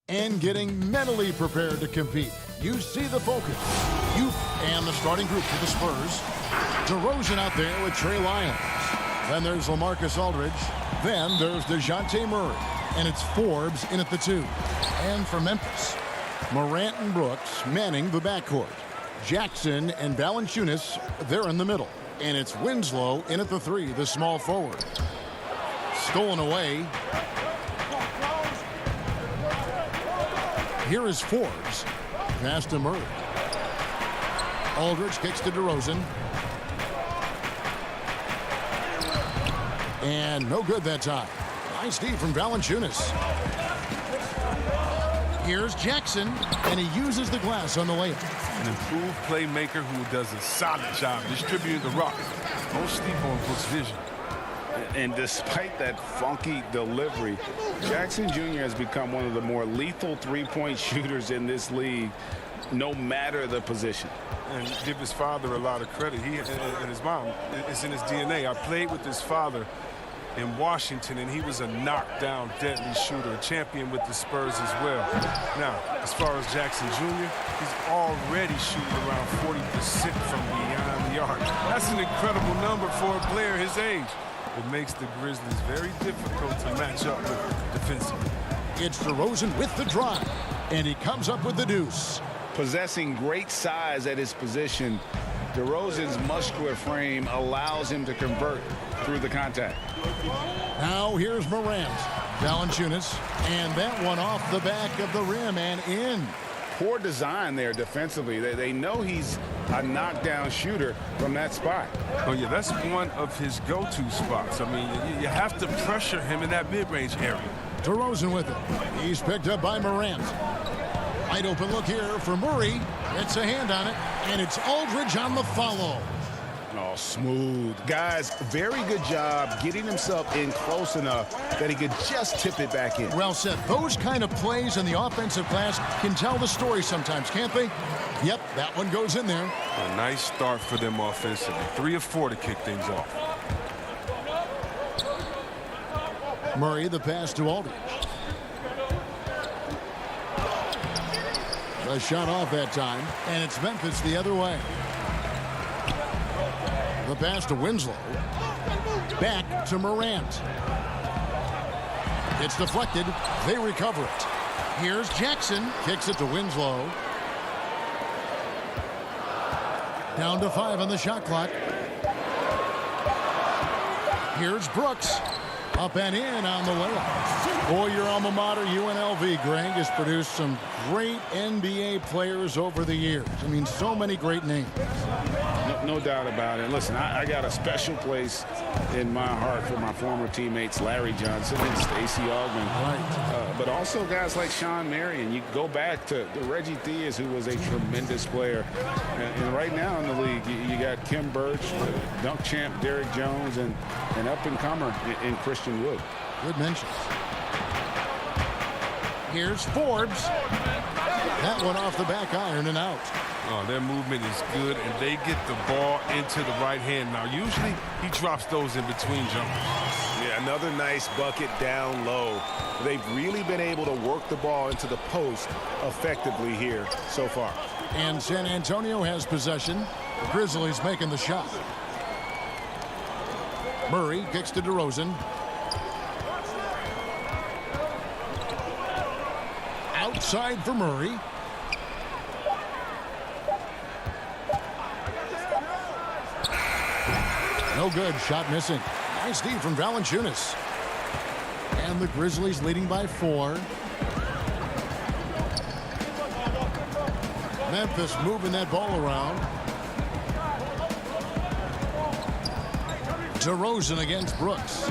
and getting mentally prepared to compete. You see the focus. And the starting group for the Spurs. DeRozan out there with Trey Lyons. Then there's LaMarcus Aldridge. Then there's DeJounte Murray. And it's Forbes in at the 2. And for Memphis, Morant and Brooks manning the backcourt. Jackson and Valanciunas, they're in the middle. And it's Winslow in at the 3, the small forward. Stolen away. Here is Forbes. Pass to Murray. Aldridge kicks to DeRozan. And no good that time. Nice D from Valanciunas. Here's Jackson, and he uses the glass on the layup. An improved playmaker who does a solid job distributing the rock. Don't sleep on Brooks' vision. And despite that funky delivery, Jackson Jr. has become one of the more lethal three-point shooters in this league, no matter the position. And give his father a lot of credit. He and his mom, it's in his DNA. I played with his father in Washington, and he was a knockdown, deadly shooter, a champion with the Spurs as well. Now, as far as Jackson Jr., he's already shooting around 40% from beyond the arc. That's an incredible number for a player his age. It makes the Grizzlies very difficult to match up with defensively. It's DeRozan with the drive, and he comes up with the deuce. Possessing great size at his position, DeRozan's muscular frame allows him to convert through the contact. Now here's Morant. Valanciunas, and that one off the back of the rim and in. Poor design there defensively. They know he's a knockdown shooter from that spot. Oh, yeah, that's one of his go-to spots. I mean, you have to pressure him in that mid-range area. DeRozan with it. He's picked up by Morant. Wide open look here for Murray. Gets a hand on it, and it's Aldridge on the follow. Oh, smooth. Guys, very good job getting himself in close enough that he could just tip it back in. Well said. Those kind of plays in the offensive glass can tell the story sometimes, can't they? Yep, that one goes in there. A nice start for them offensively. 3 of 4 to kick things off. Murray, the pass to Aldridge. A shot off that time, and it's Memphis the other way. The pass to Winslow. Back to Morant. It's deflected. They recover it. Here's Jackson. Kicks it to Winslow. Down to 5 on the shot clock. Here's Brooks. Up and in on the layup. Boy, your alma mater, UNLV, Greg, has produced some great NBA players over the years. I mean, so many great names. No doubt about it. Listen, I got a special place in my heart for my former teammates Larry Johnson and Stacey Augmon. Right. But also guys like Sean Marion. You go back to Reggie Theus, who was a tremendous player. And right now in the league, you got Kim Birch, dunk champ Derrick Jones, and an up-and-comer in Christian Wood. Good mentions. Here's Forbes. That one off the back iron and out. Oh, their movement is good, and they get the ball into the right hand. Now, usually he drops those in between jumpers. Yeah, another nice bucket down low. They've really been able to work the ball into the post effectively here so far. And San Antonio has possession. The Grizzlies making the shot. Murray kicks to DeRozan. Outside for Murray. No good. Shot missing. Nice D from Valanciunas. And the Grizzlies leading by 4. Memphis moving that ball around. DeRozan against Brooks.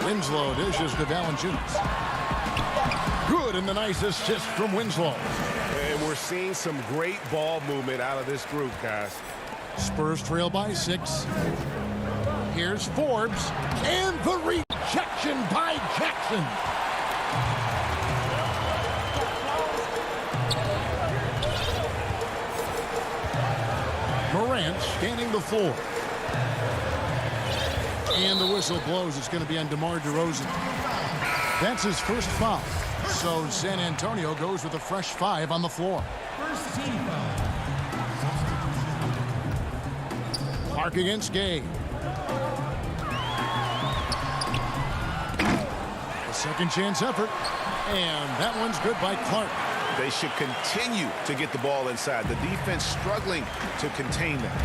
Winslow dishes to Valanciunas. Good, and the nice assist from Winslow. And we're seeing some great ball movement out of this group, guys. Spurs trail by 6. Here's Forbes, and the rejection by Jackson. Morant scanning the floor. And the whistle blows. It's going to be on DeMar DeRozan. That's his first foul. So San Antonio goes with a fresh 5 on the floor. First team foul. Clark against Gay. A second chance effort. And that one's good by Clark. They should continue to get the ball inside. The defense struggling to contain them.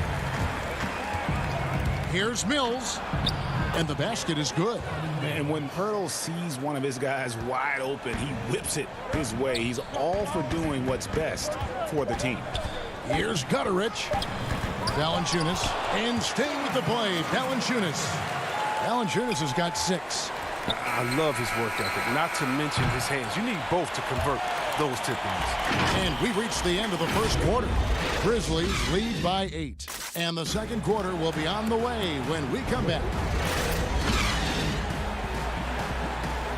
Here's Mills. And the basket is good. And when Pirtle sees one of his guys wide open, he whips it his way. He's all for doing what's best for the team. Here's Gutterich. Valanciunas. And staying with the play, Valanciunas. Valanciunas has got 6. I love his work ethic, not to mention his hands. You need both to convert those tip-ins. And we reached the end of the first quarter. Grizzlies lead by 8. And the second quarter will be on the way when we come back.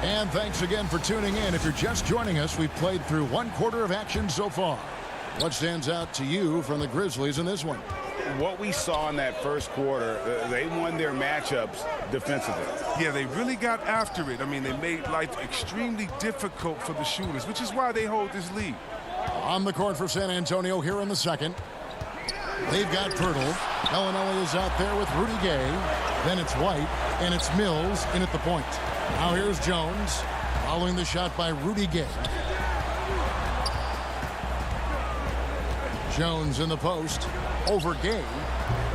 And thanks again for tuning in. If you're just joining us, we've played through 1 quarter of action so far. What stands out to you from the Grizzlies in this one? What we saw in that first quarter, they won their matchups defensively. Yeah, they really got after it. I mean, they made life extremely difficult for the shooters, which is why they hold this lead. On the court for San Antonio here in the second. They've got Pirtle. Bellinelli is out there with Rudy Gay. Then it's White, and it's Mills in at the point. Now here's Jones, following the shot by Rudy Gay. Jones in the post, over Gay.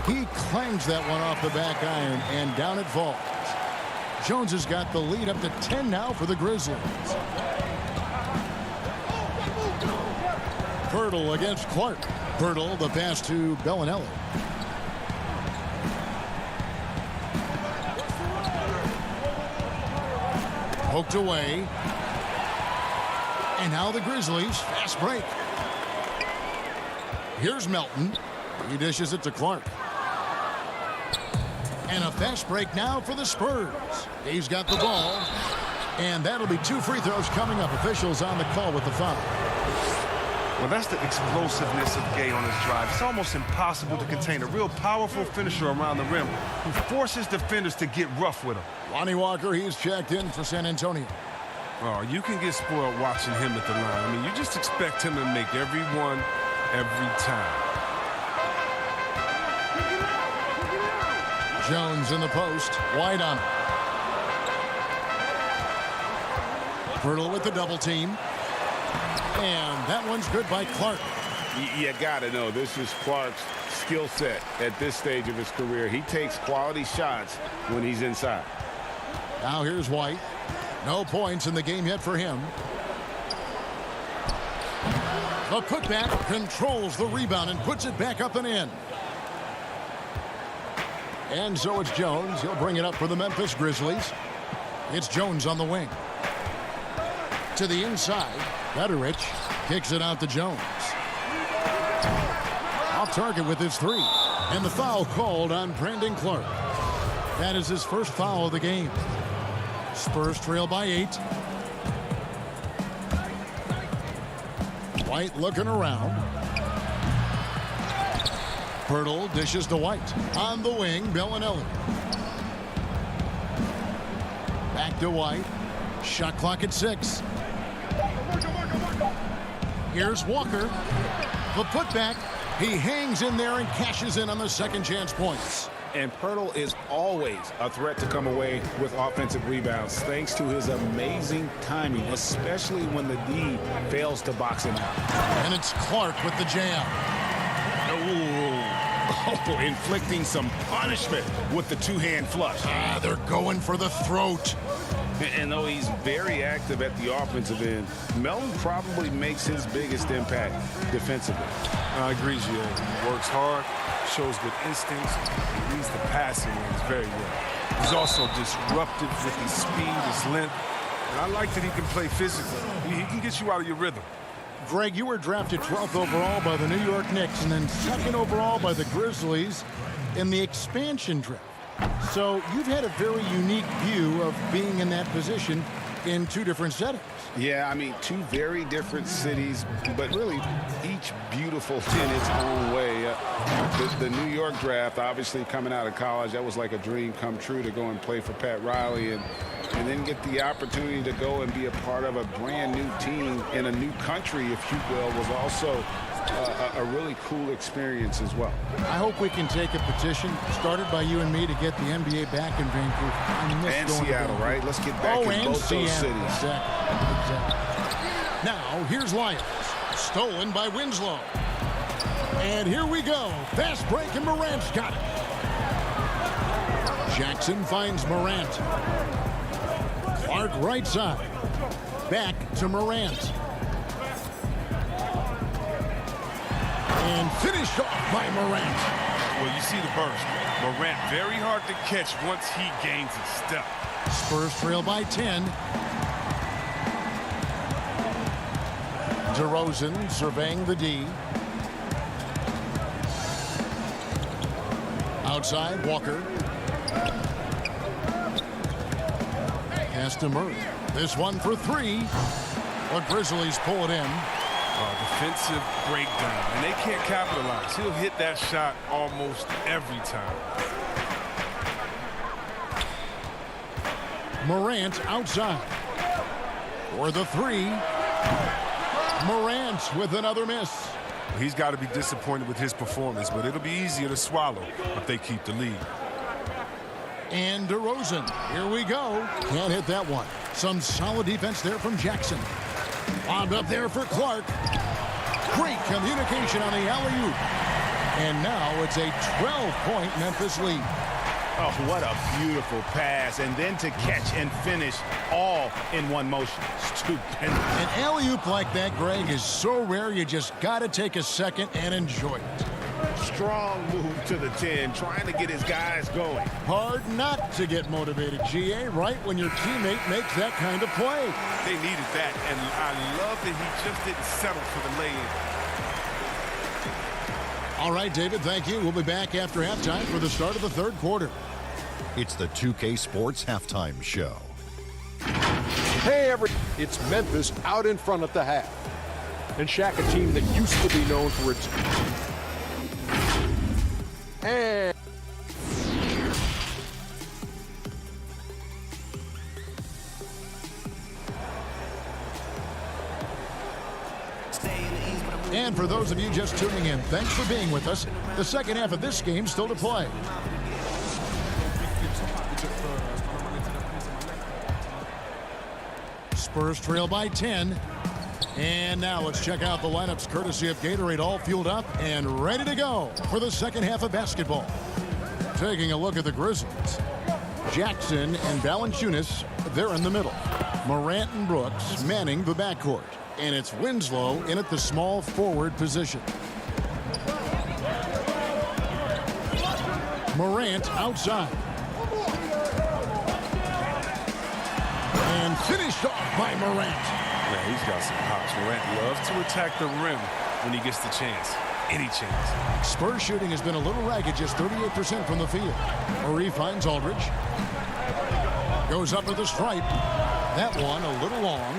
He clangs that one off the back iron, and down it falls. Jones has got the lead up to 10 now for the Grizzlies. Pirtle against Clark. Pirtle, the pass to Bellinelli. Poked away. And now the Grizzlies, fast break. Here's Melton. He dishes it to Clark. And a fast break now for the Spurs. He's got the ball. And that'll be 2 free throws coming up. Officials on the call with the foul. Well, that's the explosiveness of Gay on his drive. It's almost impossible to contain a real powerful finisher around the rim who forces defenders to get rough with him. Lonnie Walker, he's checked in for San Antonio. Oh, you can get spoiled watching him at the line. I mean, you just expect him to make every one, every time. Jones in the post. White on it. Pirtle with the double team. And that one's good by Clark. You got to know, this is Clark's skill set at this stage of his career. He takes quality shots when he's inside. Now here's White. No points in the game yet for him. The putback controls the rebound and puts it back up and in. And so it's Jones. He'll bring it up for the Memphis Grizzlies. It's Jones on the wing. To the inside. Gutterich kicks it out to Jones. Off target with his 3. And the foul called on Brandon Clark. That is his first foul of the game. Spurs trail by 8. White looking around. Pirtle dishes to White. On the wing, Bellinelli. Back to White. Shot clock at 6. Here's Walker. The putback. He hangs in there and cashes in on the second chance points. And Pirtle is always a threat to come away with offensive rebounds thanks to his amazing timing, especially when the D fails to box him out. And it's Clark with the jam. Oh, inflicting some punishment with the 2-hand flush. They're going for the throat. And though he's very active at the offensive end, Melton probably makes his biggest impact defensively. I agree, Gio. He works hard, shows good instincts, and reads the passing lanes very well. He's also disruptive with his speed, his length, and I like that he can play physically. He can get you out of your rhythm. Greg, you were drafted 12th overall by the New York Knicks and then 2nd overall by the Grizzlies in the expansion draft. So you've had a very unique view of being in that position in 2 different settings. Yeah, I mean, 2 very different cities, but really each beautiful in its own way. The New York draft, obviously coming out of college, that was like a dream come true to go and play for Pat Riley. And and then get the opportunity to go and be a part of a brand new team in a new country, if you will, was also a really cool experience as well. I hope we can take a petition started by you and me to get the NBA back in Vancouver. And Seattle, right? Let's get back in both those cities. Exactly. Now, here's Lyons. Stolen by Winslow. And here we go. Fast break, and Morant's got it. Jackson finds Morant. Clark right side. Back to Morant. And finished off by Morant. Well, you see the burst. Morant very hard to catch once he gains his step. Spurs trail by 10. DeRozan surveying the D. Outside, Walker. Pass to Murray. This one for three. The Grizzlies pull it in. Defensive breakdown, and they can't capitalize. He'll hit that shot almost every time. Morant outside. For the three. Morant with another miss. He's got to be disappointed with his performance, but it'll be easier to swallow if they keep the lead. And DeRozan, here we go. Can't hit that one. Some solid defense there from Jackson. Lobbed up there for Clark. Great communication on the alley-oop. And now it's a 12-point Memphis lead. Oh, what a beautiful pass. And then to catch and finish all in one motion. Stupendous. An alley-oop like that, Greg, is so rare you just got to take a second and enjoy it. Strong move to the 10, trying to get his guys going. Hard not to get motivated, GA, right when your teammate makes that kind of play. They needed that, and I love that he just didn't settle for the lay-in. All right, David, thank you. We'll be back after halftime for the start of the third quarter. It's the 2K Sports Halftime Show. Hey, it's Memphis out in front at the half. And Shaq, a team that used to be known for its... And... And for those of you just tuning in, thanks for being with us. The second half of this game still to play. Spurs trail by 10. And now let's check out the lineups courtesy of Gatorade, all fueled up and ready to go for the second half of basketball. Taking a look at the Grizzlies. Jackson and Valanciunas, they're in the middle. Morant and Brooks manning the backcourt. And it's Winslow in at the small forward position. Morant outside. And finished off by Morant. Yeah, he's got some pops. Morant loves to attack the rim when he gets the chance. Any chance. Spurs shooting has been a little ragged, just 38% from the field. Murray finds Aldridge. Goes up to the stripe. That one a little long.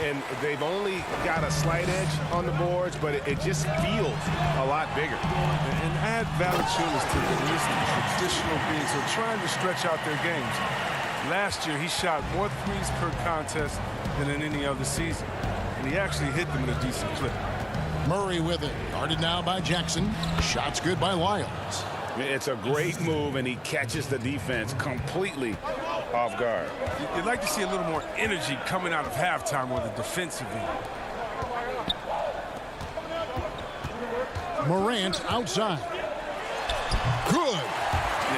And they've only got a slight edge on the boards, but it just feels a lot bigger. And add Valanciunas to the list of traditional bigs who are trying to stretch out their games. Last year, he shot more threes per contest than in any other season. And he actually hit them at a decent clip. Murray with it. Guarded now by Jackson. Shots good by Lyons. It's a great move, and he catches the defense completely off guard. You'd like to see a little more energy coming out of halftime on the defensive end. Morant outside. Good.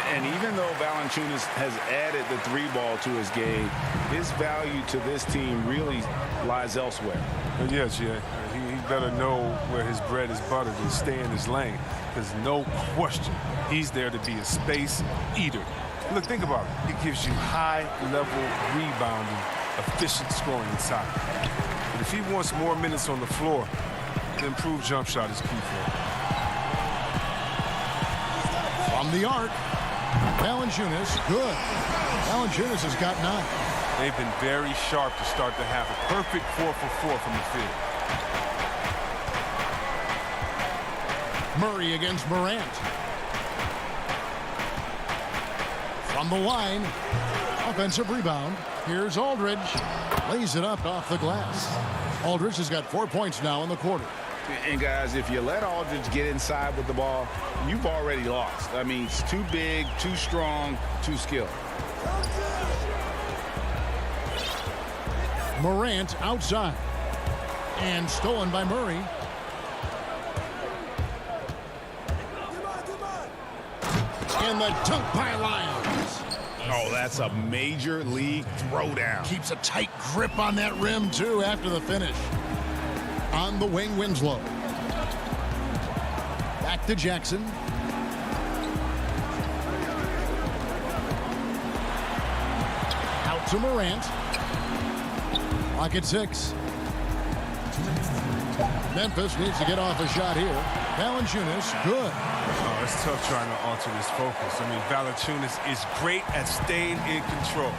And even though Valanciunas has added the three ball to his game, his value to this team really lies elsewhere. Yes, yeah. He better know where his bread is buttered and stay in his lane. There's no question he's there to be a space eater. Look, think about it. He gives you high-level rebounding, efficient scoring inside. But if he wants more minutes on the floor, the improved jump shot is key for him. From the arc, Valanciunas, good. Valanciunas has got 9. They've been very sharp to start the half. A perfect 4 for 4 from the field. Murray against Morant. From the line, offensive rebound. Here's Aldridge. Lays it up off the glass. Aldridge has got 4 points now in the quarter. And guys, if you let Aldridge get inside with the ball, you've already lost. I mean, it's too big, too strong, too skilled. Morant outside. And stolen by Murray. And the dunk by Lyons. Oh, that's a major league throwdown. Keeps a tight grip on that rim, too, after the finish. On the wing, Winslow. Back to Jackson. Out to Morant. Clock at 6. Memphis needs to get off a shot here. Valanciunas, good. Oh, it's tough trying to alter this focus. I mean, Valanciunas is great at staying in control.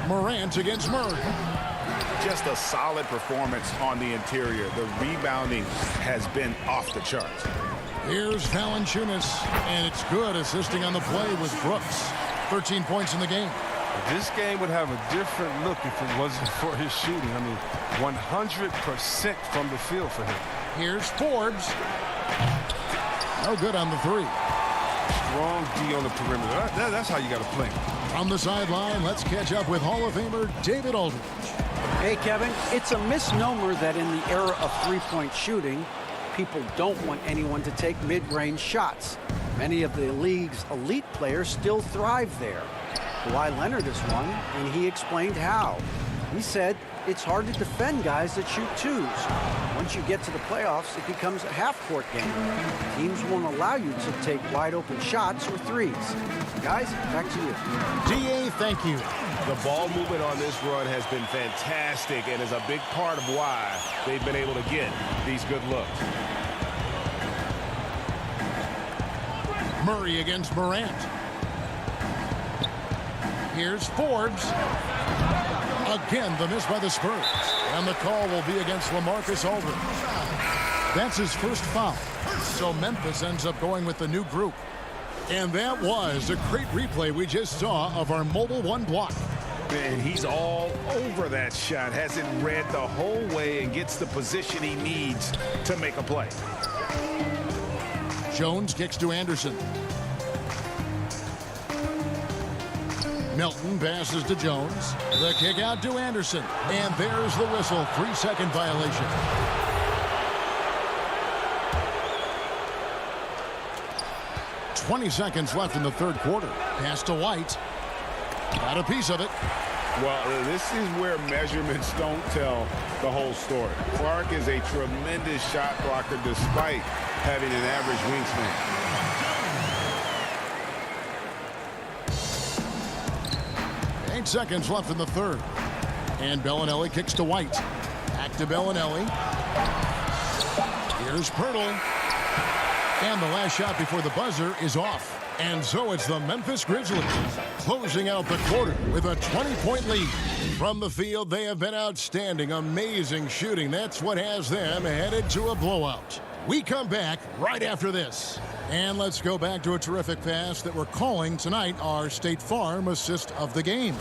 Morant against Murray. Just a solid performance on the interior. The rebounding has been off the charts. Here's Valanciunas, and it's good, assisting on the play with Brooks. 13 points in the game. This game would have a different look if it wasn't for his shooting. I mean, 100% from the field for him. Here's Forbes. No good on the 3. Strong D on the perimeter. That's how you got to play. From the sideline, let's catch up with Hall of Famer David Aldridge. Hey, Kevin, it's a misnomer that in the era of three-point shooting, people don't want anyone to take mid-range shots. Many of the league's elite players still thrive there. Kawhi Leonard is one, and he explained how. He said it's hard to defend guys that shoot twos. Once you get to the playoffs, it becomes a half-court game. Teams won't allow you to take wide-open shots or threes. Guys, back to you. D.A., thank you. The ball movement on this run has been fantastic and is a big part of why they've been able to get these good looks. Murray against Morant. Here's Forbes. Again, the miss by the Spurs. And the call will be against LaMarcus Aldridge. That's his first foul. So Memphis ends up going with the new group. And that was a great replay we just saw of our Mobile One block. And he's all over that shot. Has it read the whole way and gets the position he needs to make a play. Jones kicks to Anderson. Milton passes to Jones. The kick out to Anderson. And there's the whistle. 3-second violation. "20 seconds left in the third quarter. Pass to White. Got a piece of it. Well, this is where measurements don't tell the whole story. Clark is a tremendous shot blocker despite having an average wingspan. 8 seconds left in the third. And Bellinelli kicks to White. Back to Bellinelli. Here's Pirtle. And the last shot before the buzzer is off. And so it's the Memphis Grizzlies closing out the quarter with a 20-point lead. From the field, they have been outstanding. Amazing shooting. That's what has them headed to a blowout. We come back right after this. And let's go back to a terrific pass that we're calling tonight our State Farm assist of the game.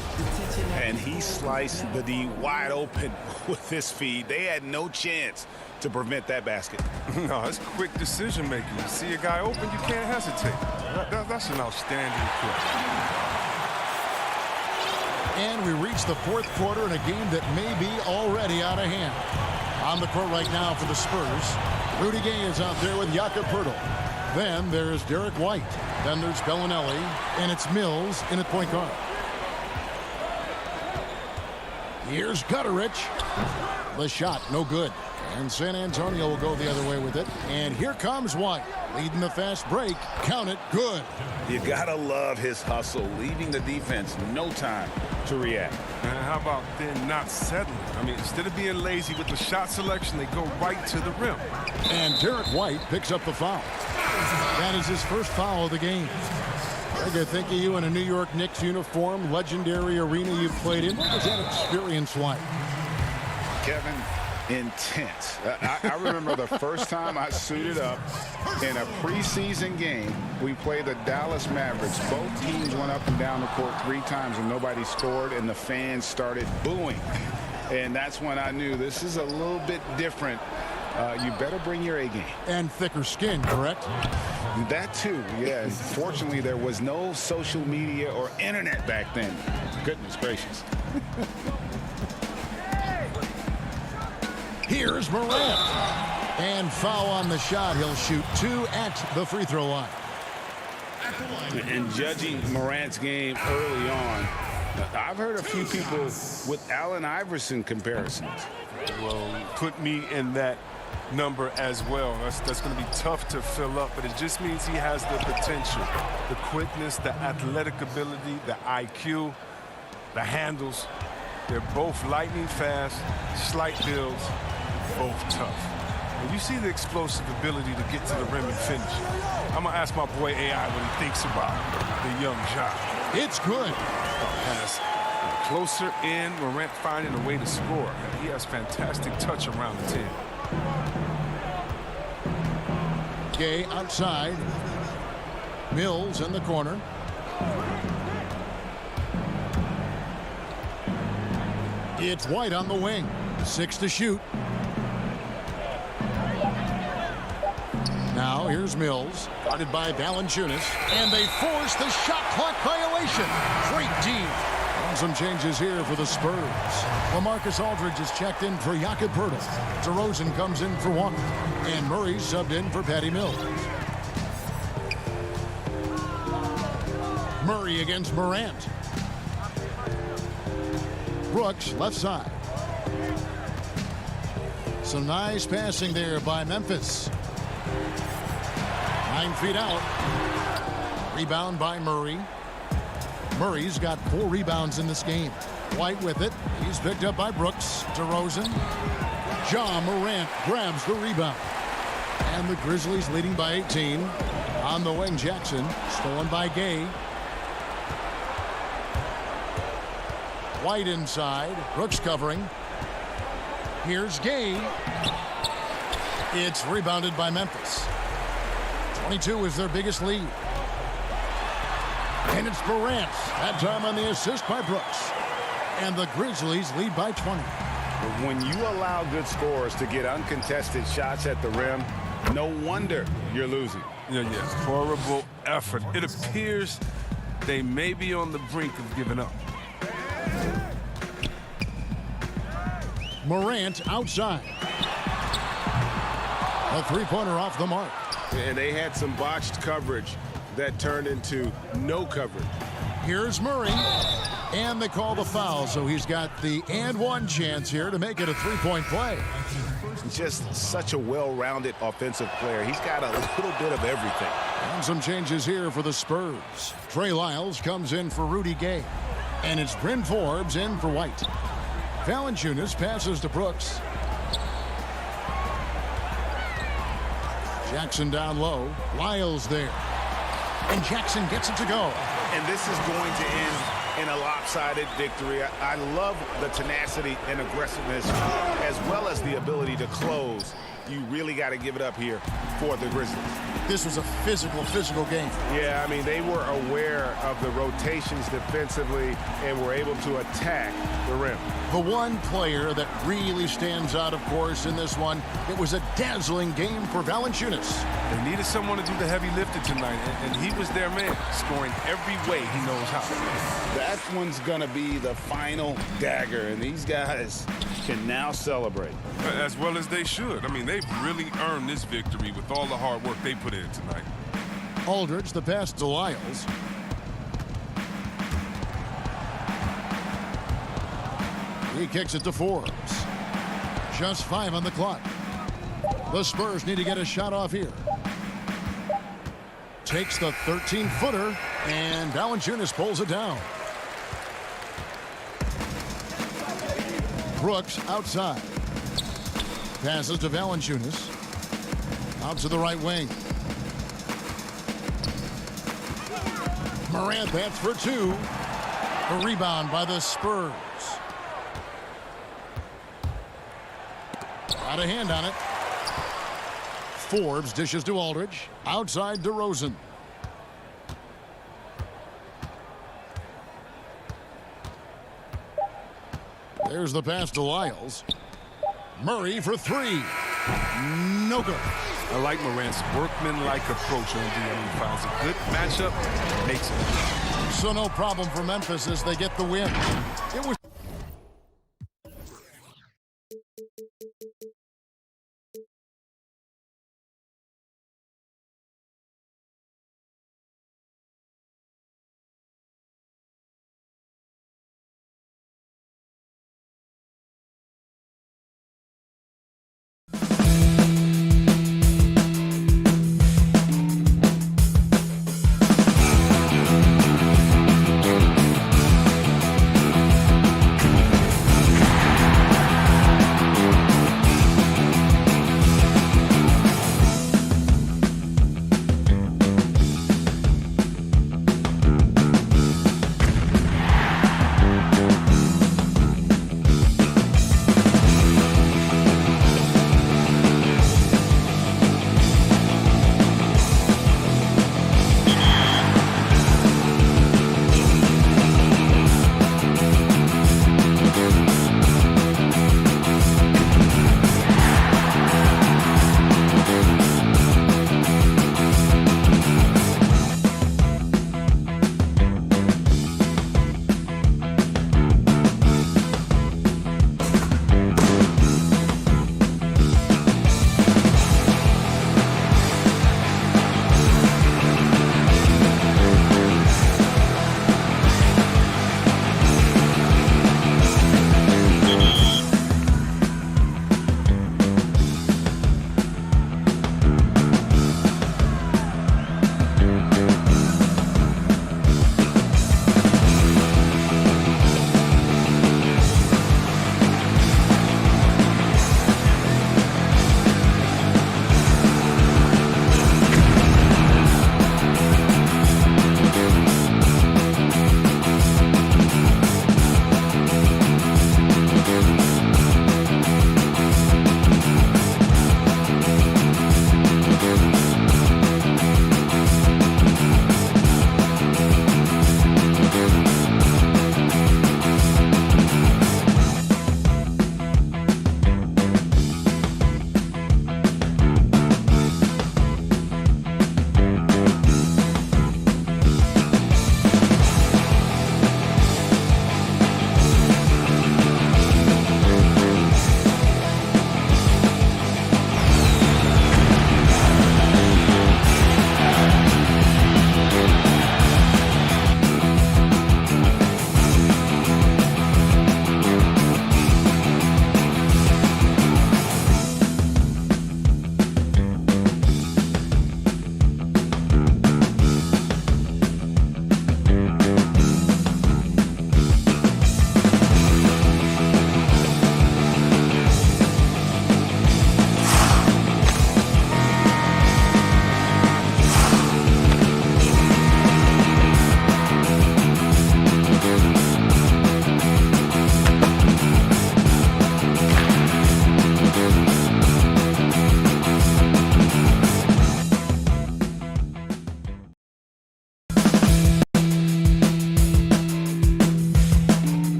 And he sliced the D wide open with this feed. They had no chance to prevent that basket. No, it's quick decision making. You see a guy open, you can't hesitate. That's an outstanding play. And we reach the fourth quarter in a game that may be already out of hand. On the court right now for the Spurs, Rudy Gay is out there with Jakob Poeltl. Then there's Derek White. Then there's Bellinelli. And it's Mills in at point guard. Here's Gutterich. The shot, no good. And San Antonio will go the other way with it. And here comes White, leading the fast break. Count it, good. You gotta love his hustle, leaving the defense no time to react. And how about then not settling? I mean, instead of being lazy with the shot selection, they go right to the rim. And Derek White picks up the foul. That is his first foul of the game. I think of you in a New York Knicks uniform, legendary arena you've played in. What was that experience like? Kevin, intense. I remember the first time I suited up in a preseason game. We played the Dallas Mavericks. Both teams went up and down the court 3 times and nobody scored, and the fans started booing. And that's when I knew this is a little bit different. You better bring your A game. And thicker skin, correct? That too, yeah. And fortunately, there was no social media or internet back then. Goodness gracious. Here's Morant. And foul on the shot. He'll shoot 2 at the free throw line. And judging Morant's game early on, I've heard a few people with Allen Iverson comparisons. Well, put me in that number as well. That's going to be tough to fill up, but it just means he has the potential, the quickness, the athletic ability, the IQ, the handles. They're both lightning fast, slight builds, both tough. And you see the explosive ability to get to the rim and finish. I'm going to ask my boy AI what he thinks about the young Ja. It's good. Pass closer in, Morant finding a way to score. He has fantastic touch around the 10. Gay outside. Mills in the corner. It's White on the wing. 6 to shoot. Now here's Mills, guarded by Valanciunas, and they force the shot clock violation. Great D. And some changes here for the Spurs. LaMarcus Aldridge is checked in for Jakob Poeltl. DeRozan comes in for Walker, and Murray subbed in for Patty Mills. Murray against Morant. Brooks left side. Some nice passing there by Memphis. 9 feet out. Rebound by Murray. Murray's got 4 rebounds in this game. White with it. He's picked up by Brooks. DeRozan. Ja Morant grabs the rebound. And the Grizzlies leading by 18. On the wing, Jackson. Stolen by Gay. White inside. Brooks covering. Here's Gay. It's rebounded by Memphis. 22 is their biggest lead. And it's Morant. That time on the assist by Brooks. And the Grizzlies lead by 20. When you allow good scorers to get uncontested shots at the rim, no wonder you're losing. Yeah. Horrible effort. It appears they may be on the brink of giving up. Morant outside. A three-pointer off the mark. And they had some botched coverage that turned into no coverage. Here's Murray. And they call the foul, so he's got the and one chance here to make it a three-point play. Just such a well-rounded offensive player. He's got a little bit of everything. And some changes here for the Spurs. Trey Lyles comes in for Rudy Gay. And it's Bryn Forbes in for White. Valanciunas passes to Brooks. Jackson down low. Lyles there. And Jackson gets it to go. And this is going to end in a lopsided victory. I love the tenacity and aggressiveness as well as the ability to close. You really got to give it up here for the Grizzlies. This was a physical game. Yeah, I mean, they were aware of the rotations defensively and were able to attack the rim. The one player that really stands out, of course, in this one, it was a dazzling game for Valanciunas. They needed someone to do the heavy lifting tonight, and he was their man, scoring every way he knows how. That one's going to be the final dagger, and these guys can now celebrate. As well as they should. I mean, they've really earned this victory with all the hard work they put in tonight. Aldridge, the pass to Lyles. He kicks it to Forbes. Just 5 on the clock. The Spurs need to get a shot off here. Takes the 13-footer, and Valanciunas pulls it down. Brooks outside. Passes to Valanciunas. Out to the right wing. Morant, that's for 2. A rebound by the Spurs. Got a hand on it. Forbes dishes to Aldridge. Outside DeRozan. There's the pass to Lyles. Murray for three. No good. I like Morant's workman-like approach on D. He finds a good matchup, makes it. So no problem for Memphis as they get the win. It was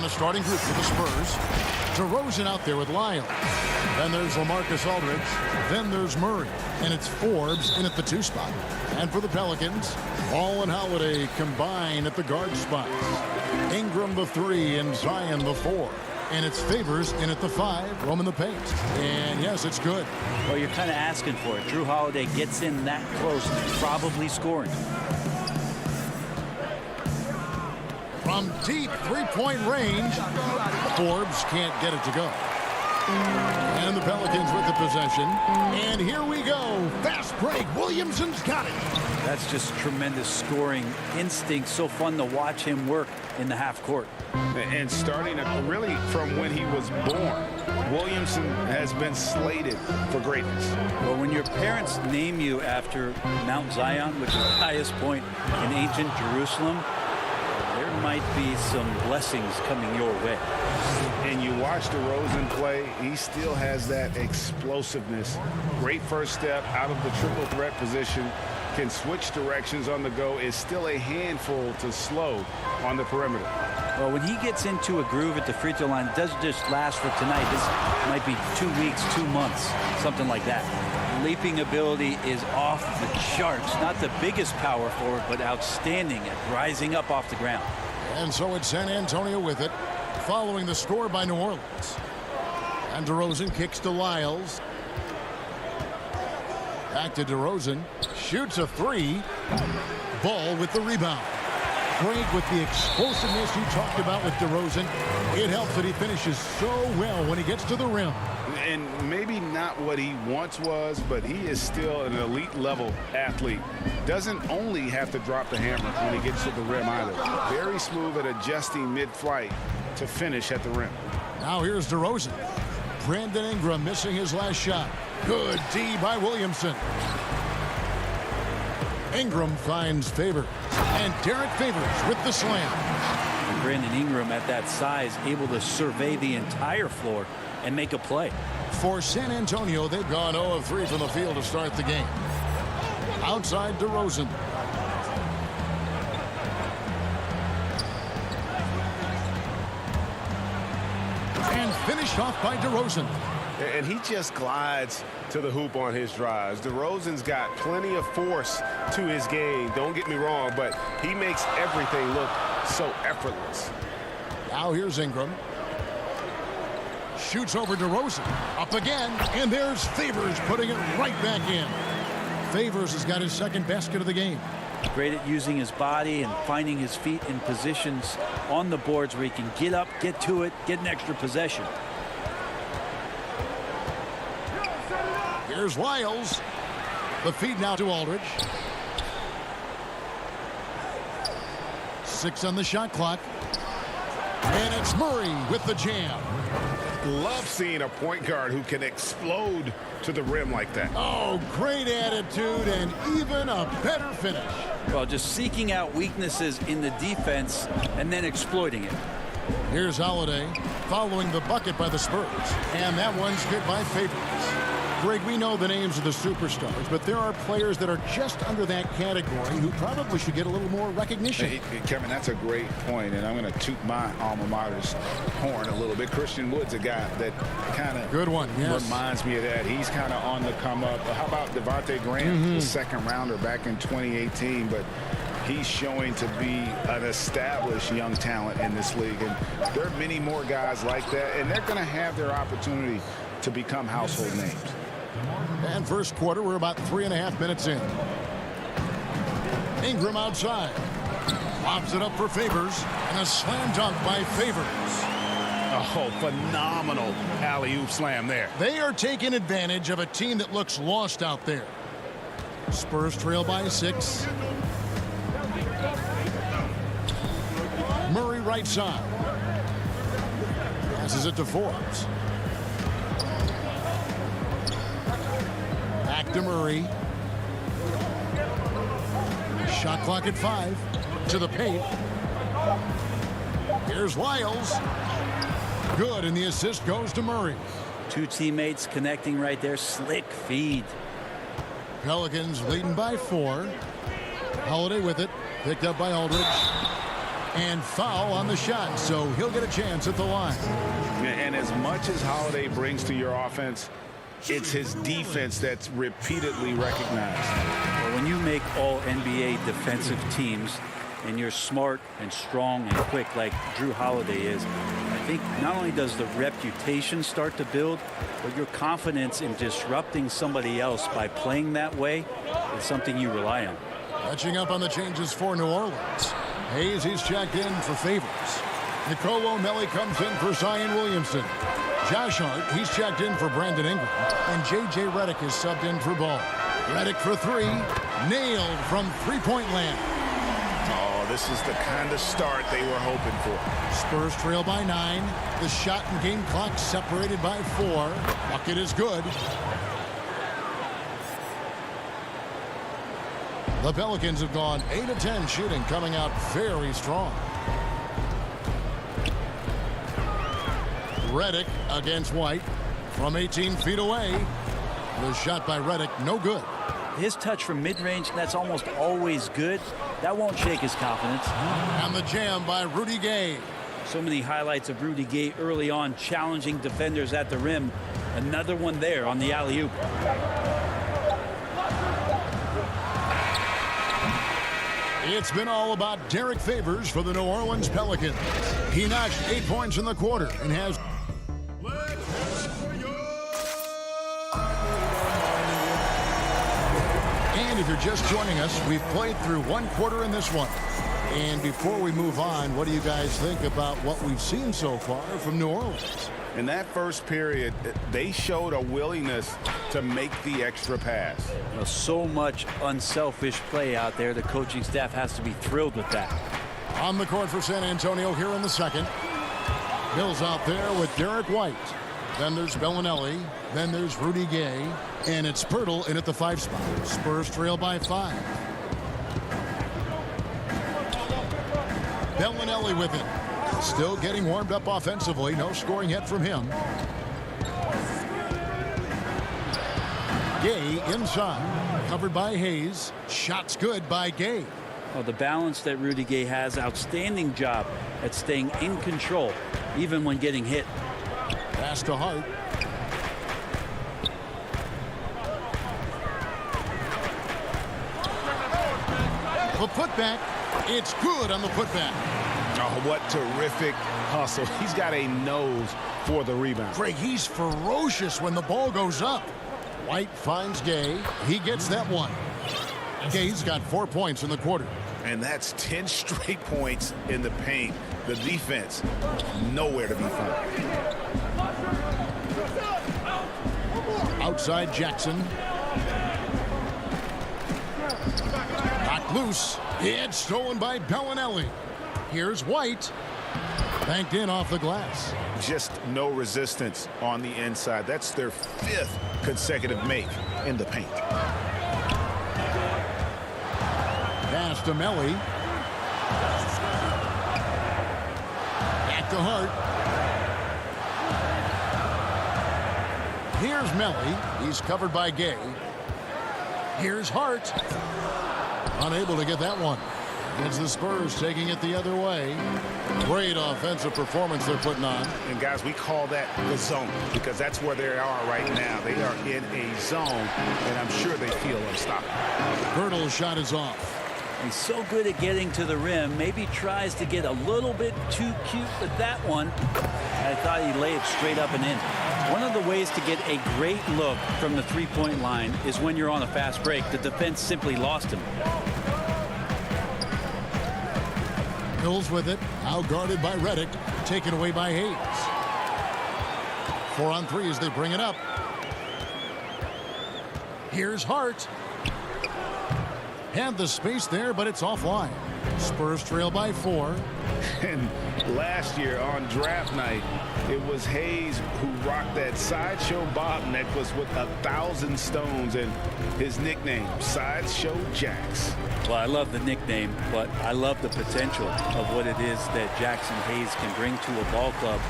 the starting group for the Spurs. DeRozan out there with Lyles. Then there's LaMarcus Aldridge. Then there's Murray. And it's Forbes in at the 2 spot. And for the Pelicans, Ball and Holiday combine at the guard spots. Ingram the 3 and Zion the 4. And it's Favors in at the 5, roaming the paint. And yes, it's good. Well, you're kind of asking for it. Drew Holiday gets in that close, probably scoring. From deep three-point range, Forbes can't get it to go. And the Pelicans with the possession. And here we go. Fast break. Williamson's got it. That's just tremendous scoring instinct. So fun to watch him work in the half court. And starting really from when he was born, Williamson has been slated for greatness. Well, when your parents name you after Mount Zion, which is the highest point in ancient Jerusalem, there might be some blessings coming your way. And you watch DeRozan play, he still has that explosiveness. Great first step out of the triple threat position. Can switch directions on the go. Is still a handful to slow on the perimeter. Well, when he gets into a groove at the free throw line, it doesn't just last for tonight. This might be 2 weeks, 2 months, something like that. Leaping ability is off the charts. Not the biggest power forward, but outstanding at rising up off the ground. And so it's San Antonio with it, following the score by New Orleans. And DeRozan kicks to Lyles. Back to DeRozan. Shoots a 3. Ball with the rebound. Craig, with the explosiveness you talked about with DeRozan, it helps that he finishes so well when he gets to the rim. And maybe not what he once was, but he is still an elite level athlete. Doesn't only have to drop the hammer when he gets to the rim either. Very smooth at adjusting mid-flight to finish at the rim. Now here's DeRozan. Brandon Ingram missing his last shot. Good D by Williamson. Ingram finds Favors. And Derek Favors with the slam. And Brandon Ingram at that size able to survey the entire floor and make a play. For San Antonio, they've gone 0 of 3 from the field to start the game. Outside DeRozan. And finished off by DeRozan. And he just glides to the hoop on his drives. DeRozan's got plenty of force to his game. Don't get me wrong, but he makes everything look so effortless. Now here's Ingram. Shoots over DeRozan. Up again. And there's Favors putting it right back in. Favors has got his second basket of the game. Great at using his body and finding his feet in positions on the boards where he can get up, get to it, get an extra possession. Here's Lyles. The feed now to Aldridge. 6 on the shot clock. And it's Murray with the jam. Love seeing a point guard who can explode to the rim like that. Oh, great attitude and even a better finish. Well, just seeking out weaknesses in the defense and then exploiting it. Here's Holiday following the bucket by the Spurs. And that one's good by Favors. Greg, we know the names of the superstars, but there are players that are just under that category who probably should get a little more recognition. Hey, Kevin, that's a great point, and I'm going to toot my alma mater's horn a little bit. Christian Wood's a guy that kind of good one, yes, reminds me of that. He's kind of on the come up. How about Devontae Graham, the second rounder back in 2018, but he's showing to be an established young talent in this league, and there are many more guys like that, and they're going to have their opportunity to become household names. And first quarter, we're about 3.5 minutes in. Ingram outside. Lobs it up for Favors. And a slam dunk by Favors. Oh, phenomenal alley-oop slam there. They are taking advantage of a team that looks lost out there. Spurs trail by 6. Murray right side. Passes it to Forbes. Back to Murray. Shot clock at 5. To the paint. Here's Lyles. Good, and the assist goes to Murray. Two teammates connecting right there. Slick feed. Pelicans leading by 4. Holiday with it. Picked up by Aldridge. And foul on the shot, so he'll get a chance at the line. And as much as Holiday brings to your offense, it's his defense that's repeatedly recognized. Well, when you make all NBA defensive teams and you're smart and strong and quick like Drew Holiday is, I think not only does the reputation start to build, but your confidence in disrupting somebody else by playing that way is something you rely on. Catching up on the changes for New Orleans. Hayes, he's checked in for Favors. Nicolo Melli comes in for Zion Williamson. Josh Hart, he's checked in for Brandon Ingram. And J.J. Redick is subbed in for Ball. Redick for three. Nailed from three-point land. Oh, this is the kind of start they were hoping for. Spurs trail by 9. The shot and game clock separated by 4. Bucket is good. The Pelicans have gone 8 of 10 shooting, coming out very strong. Redick against White from 18 feet away. The shot by Redick, no good. His touch from mid-range, that's almost always good. That won't shake his confidence. And the jam by Rudy Gay. So many highlights of Rudy Gay early on, challenging defenders at the rim. Another one there on the alley-oop. It's been all about Derek Favors for the New Orleans Pelicans. He notched 8 points in the quarter and has... And if you're just joining us, we've played through one quarter in this one. And before we move on, what do you guys think about what we've seen so far from New Orleans? In that first period, they showed a willingness to make the extra pass. You know, so much unselfish play out there. The coaching staff has to be thrilled with that. On the court for San Antonio here in the second. Bill's out there with Derek White. Then there's Bellinelli. Then there's Rudy Gay. And it's Pirtle in at the 5 spot. Spurs trail by 5. Bellinelli with it. Still getting warmed up offensively. No scoring yet from him. Gay inside. Covered by Hayes. Shots good by Gay. Well, the balance that Rudy Gay has, outstanding job at staying in control, even when getting hit. Pass to Hart. The putback. It's good on the putback. Oh, what terrific hustle. He's got a nose for the rebound. Greg, he's ferocious when the ball goes up. White finds Gay. He gets that one. Gay's got 4 points in the quarter. And that's 10 straight points in the paint. The defense, nowhere to be found. Outside Jackson. Knocked loose. It's stolen by Bellinelli. Here's White. Banked in off the glass. Just no resistance on the inside. That's their 5th consecutive make in the paint. Pass to Melli. Back to Hart. Here's Melli. He's covered by Gay. Here's Hart. Unable to get that one. It's the Spurs taking it the other way. Great offensive performance they're putting on. And guys, we call that the zone because that's where they are right now. They are in a zone, and I'm sure they feel unstoppable. Pirtle's shot is off. He's so good at getting to the rim. Maybe tries to get a little bit too cute with that one. I thought he'd lay it straight up and in. One of the ways to get a great look from the three-point line is when you're on a fast break. The defense simply lost him. Hills with it. Now guarded by Redick. Taken away by Hayes. 4 on 3 as they bring it up. Here's Hart. Had the space there, but it's offline. Spurs trail by 4. And last year on draft night, it was Hayes who rocked that Sideshow Bob necklace with 1,000 stones and his nickname, Sideshow Jax. Well, I love the nickname, but I love the potential of what it is that Jackson Hayes can bring to a ball club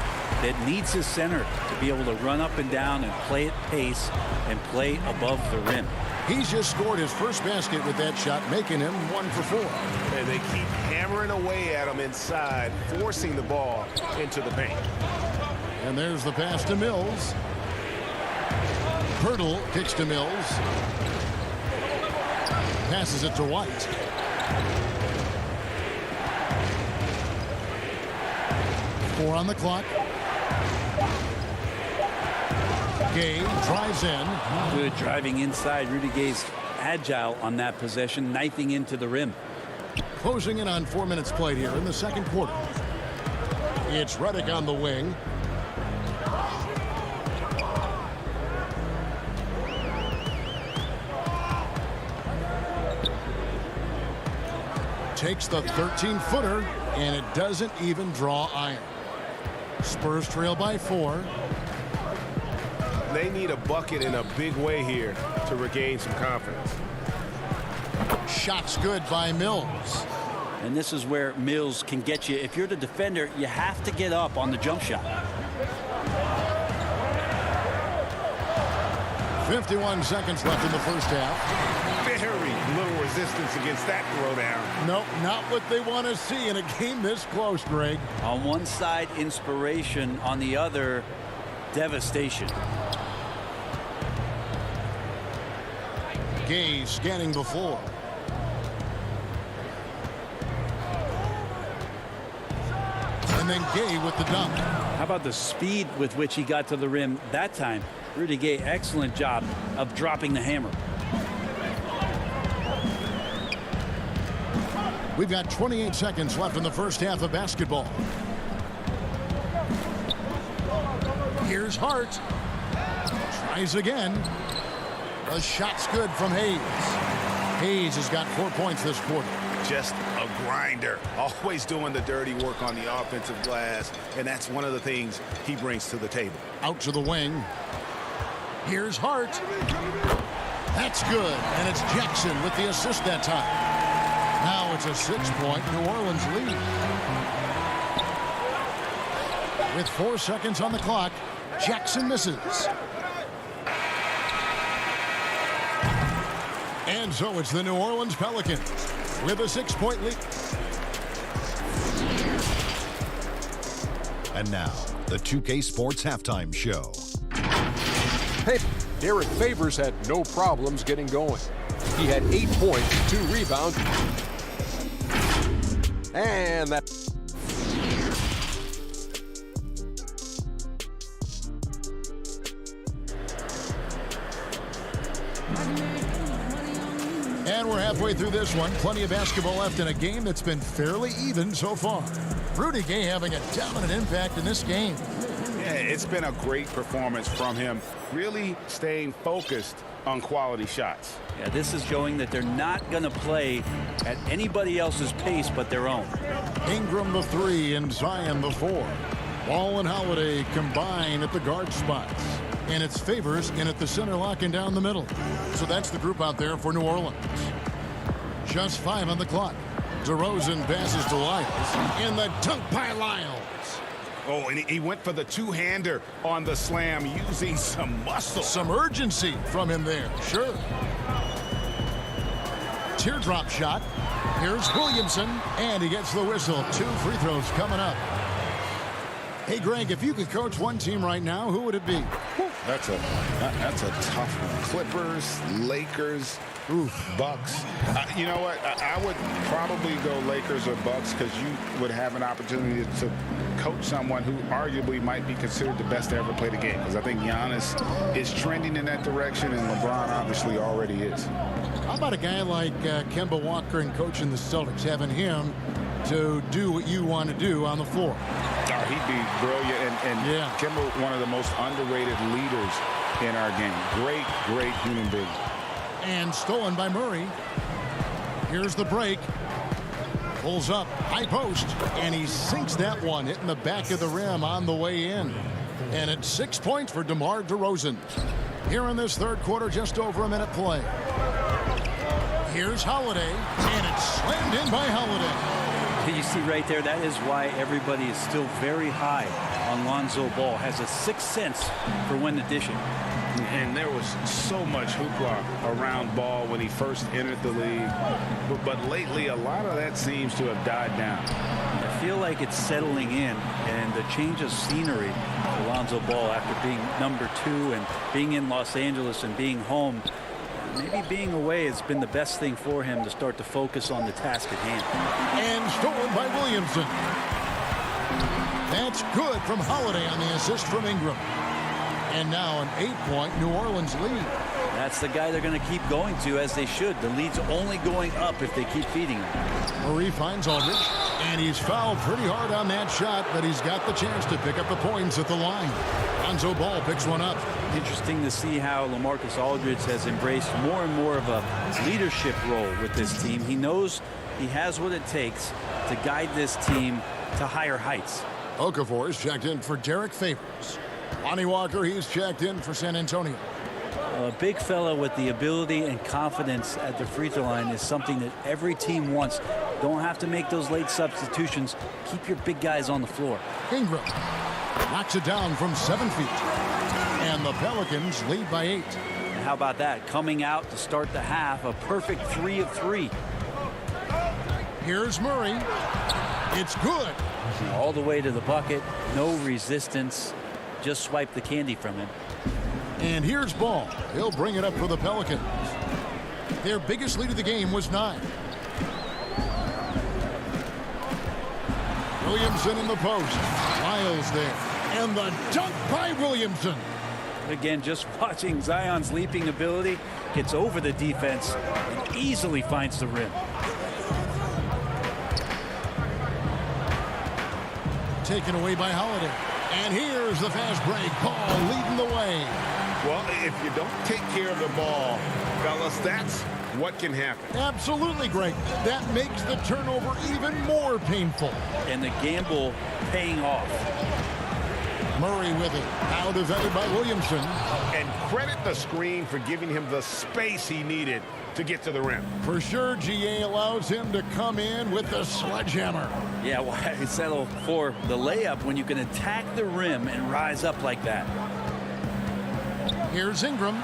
that needs his center to be able to run up and down and play at pace and play above the rim. He's just scored his first basket with that shot, making him 1 for 4. And they keep hammering away at him inside, forcing the ball into the paint. And there's the pass to Mills. Hurdle kicks to Mills. Passes it to White. Four on the clock. Gay drives in. Good driving inside. Rudy Gay's agile on that possession, knifing into the rim. Closing in on 4 minutes played here in the second quarter. It's Redick on the wing. Takes the 13-footer, and it doesn't even draw iron. Spurs trail by 4. They need a bucket in a big way here to regain some confidence. Shot's good by Mills. And this is where Mills can get you. If you're the defender, you have to get up on the jump shot. 51 seconds left in the first half. Very little resistance against that throwdown. Nope, not what they want to see in a game this close, Greg. On one side, inspiration. On the other, devastation. Gay scanning the floor. And then Gay with the dunk. How about the speed with which he got to the rim that time? Rudy Gay, excellent job of dropping the hammer. We've got 28 seconds left in the first half of basketball. Here's Hart. Tries again. The shot's good from Hayes. Hayes has got 4 points this quarter. Just a grinder. Always doing the dirty work on the offensive glass. And that's one of the things he brings to the table. Out to the wing. Here's Hart. That's good. And it's Jackson with the assist that time. Now it's a 6-point New Orleans lead. With 4 seconds on the clock, Jackson misses. And so it's the New Orleans Pelicans with a 6-point lead. And now, the 2K Sports Halftime Show. Hey, Derek Favors had no problems getting going. He had 8 points, 2 rebounds, and that. And we're halfway through this one. Plenty of basketball left in a game that's been fairly even so far. Rudy Gay having a dominant impact in this game. Yeah, it's been a great performance from him. Really staying focused on quality shots. Yeah, this is showing that they're not going to play at anybody else's pace but their own. Ingram the 3 and Zion the 4. Wall and Holiday combine at the guard spots. And it's Favors in at the center, locking down the middle. So that's the group out there for New Orleans. Just 5 on the clock. DeRozan passes to Lyles. In the dunk by Lyles. Oh, and he went for the two-hander on the slam, using some muscle. Some urgency from him there, sure. Teardrop shot. Here's Williamson, and he gets the whistle. 2 free throws coming up. Hey, Greg, if you could coach one team right now, who would it be? That's a tough one. Clippers, Lakers, Bucks. You know what? I would probably go Lakers or Bucks because you would have an opportunity to coach someone who arguably might be considered the best to ever play the game. Because I think Giannis is trending in that direction, and LeBron obviously already is. How about a guy like Kemba Walker and coaching the Celtics, having him to do what you want to do on the floor? Oh, he'd be brilliant, and yeah. Kemba, one of the most underrated leaders in our game. Great human being. And stolen by Murray. Here's the break. Pulls up, high post, and he sinks that one, hitting the back of the rim on the way in. And it's 6 points for DeMar DeRozan. Here in this third quarter, just over a minute play. Here's Holiday, and it's slammed in by Holiday. You see right there, that is why everybody is still very high on Lonzo Ball. Has a sixth sense for when to dish it. And there was so much hoopla around Ball when he first entered the league. But lately, a lot of that seems to have died down. I feel like it's settling in, and the change of scenery for Lonzo Ball after being number 2 and being in Los Angeles and being home. Maybe being away has been the best thing for him to start to focus on the task at hand. And stolen by Williamson. That's good from Holiday on the assist from Ingram. And now an 8-point New Orleans lead. That's the guy they're going to keep going to, as they should. The lead's only going up if they keep feeding him. Murray finds Aldridge, and he's fouled pretty hard on that shot, but he's got the chance to pick up the points at the line. Lonzo Ball picks one up. Interesting to see how LaMarcus Aldridge has embraced more and more of a leadership role with this team. He knows he has what it takes to guide this team to higher heights. Okafor is checked in for Derek Favors. Lonnie Walker, he's checked in for San Antonio. A big fella with the ability and confidence at the free throw line is something that every team wants. Don't have to make those late substitutions. Keep your big guys on the floor. Ingram knocks it down from 7 feet. And the Pelicans lead by 8. And how about that? Coming out to start the half, a perfect 3 of 3. Here's Murray. It's good. All the way to the bucket. No resistance. Just swipe the candy from him. And here's Ball. He'll bring it up for the Pelicans. Their biggest lead of the game was 9. Williamson in the post. Lyles there. And the dunk by Williamson. Again, just watching Zion's leaping ability. Gets over the defense and easily finds the rim. Taken away by Holiday. And here's the fast break. Ball leading the way. Well, if you don't take care of the ball, fellas, that's what can happen. Absolutely, Greg. That makes the turnover even more painful. And the gamble paying off. Murray with it. Now defended by Williamson. And credit the screen for giving him the space he needed to get to the rim. For sure, GA allows him to come in with the sledgehammer. Yeah, why settle for the layup when you can attack the rim and rise up like that? Here's Ingram.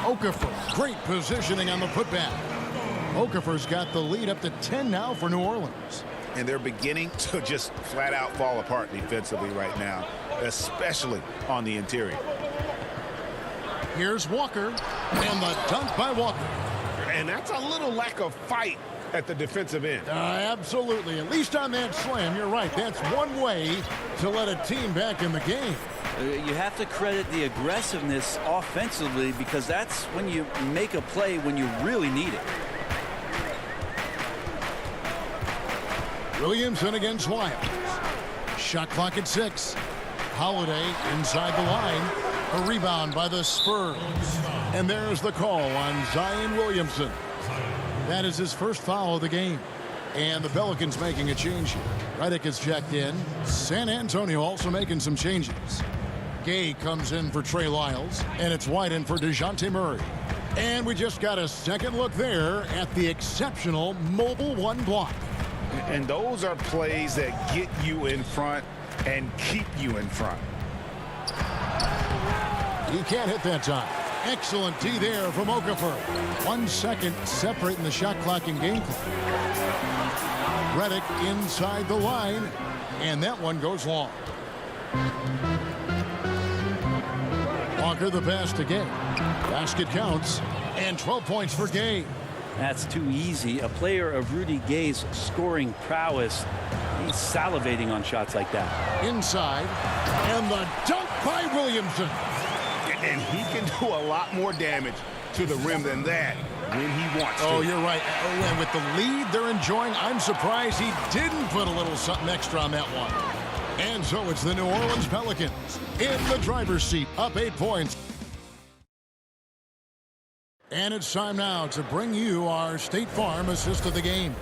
Okafor. Great positioning on the putback. Okafor's got the lead up to 10 now for New Orleans. And they're beginning to just flat out fall apart defensively right now, especially on the interior. Here's Walker. And the dunk by Walker. And that's a little lack of fight at the defensive end. Absolutely. At least on that slam, you're right. That's one way to let a team back in the game. You have to credit the aggressiveness offensively, because that's when you make a play when you really need it. Williamson against Lyles. Shot clock at 6. Holiday inside the line. A rebound by the Spurs. And there's the call on Zion Williamson. That is his first foul of the game. And the Pelicans making a change here. Redick is checked in. San Antonio also making some changes. Gay comes in for Trey Lyles. And it's White in for DeJounte Murray. And we just got a second look there at the exceptional mobile 1 block. And those are plays that get you in front and keep you in front. He can't hit that time. Excellent D there from Okafor. 1 second separating the shot clock and game clock. Redick inside the line, and that one goes long. Walker the pass to Gay. Basket counts, and 12 points for Gay. That's too easy. A player of Rudy Gay's scoring prowess, he's salivating on shots like that. Inside, and the dunk by Williamson. And he can do a lot more damage to the rim than that when he wants to. Oh, you're right. And with the lead they're enjoying, I'm surprised he didn't put a little something extra on that one. And so it's the New Orleans Pelicans in the driver's seat, up 8 points. And it's time now to bring you our State Farm assist of the game.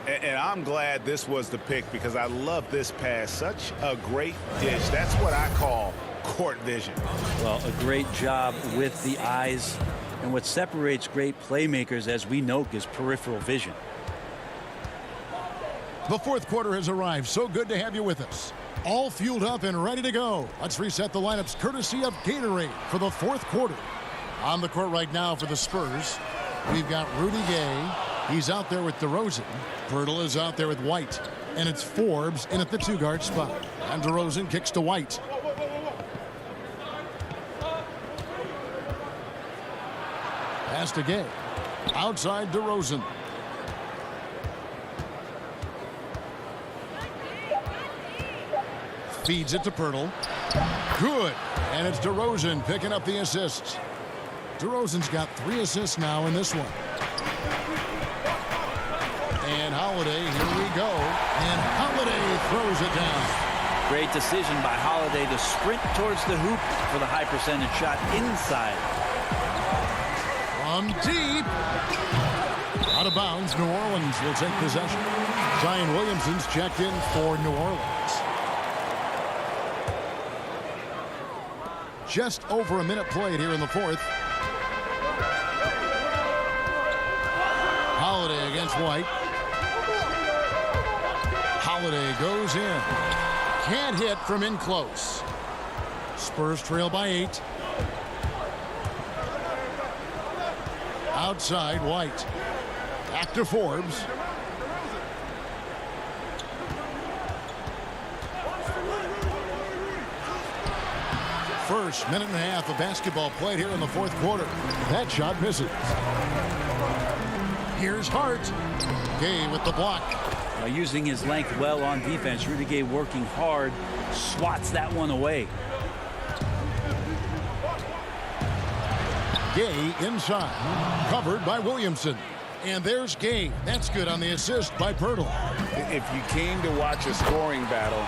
And I'm glad this was the pick, because I love this pass. Such a great dish. That's what I call court vision. Well, a great job with the eyes. And what separates great playmakers, as we know, is peripheral vision. The fourth quarter has arrived. So good to have you with us. All fueled up and ready to go. Let's reset the lineups courtesy of Gatorade for the fourth quarter. On the court right now for the Spurs, we've got Rudy Gay. He's out there with DeRozan. Pirtle is out there with White. And it's Forbes in at the two-guard spot. And DeRozan kicks to White. Pass to Gay. Outside DeRozan. Feeds it to Pirtle. Good. And it's DeRozan picking up the assists. DeRozan's got 3 assists now in this one. And Holiday, here we go. And Holiday throws it down. Great decision by Holiday to sprint towards the hoop for the high percentage shot inside. From deep. Out of bounds, New Orleans will take possession. Zion Williamson's checked in for New Orleans. Just over a minute played here in the fourth. Holiday against White. Holiday goes in. Can't hit from in close. Spurs trail by 8. Outside, White. Back to Forbes. First minute and a half of basketball played here in the fourth quarter. That shot misses. Here's Hart. Gay with the block. Using his length well on defense. Rudy Gay working hard. Swats that one away. Gay inside. Covered by Williamson. And there's Gay. That's good on the assist by Pirtle. If you came to watch a scoring battle,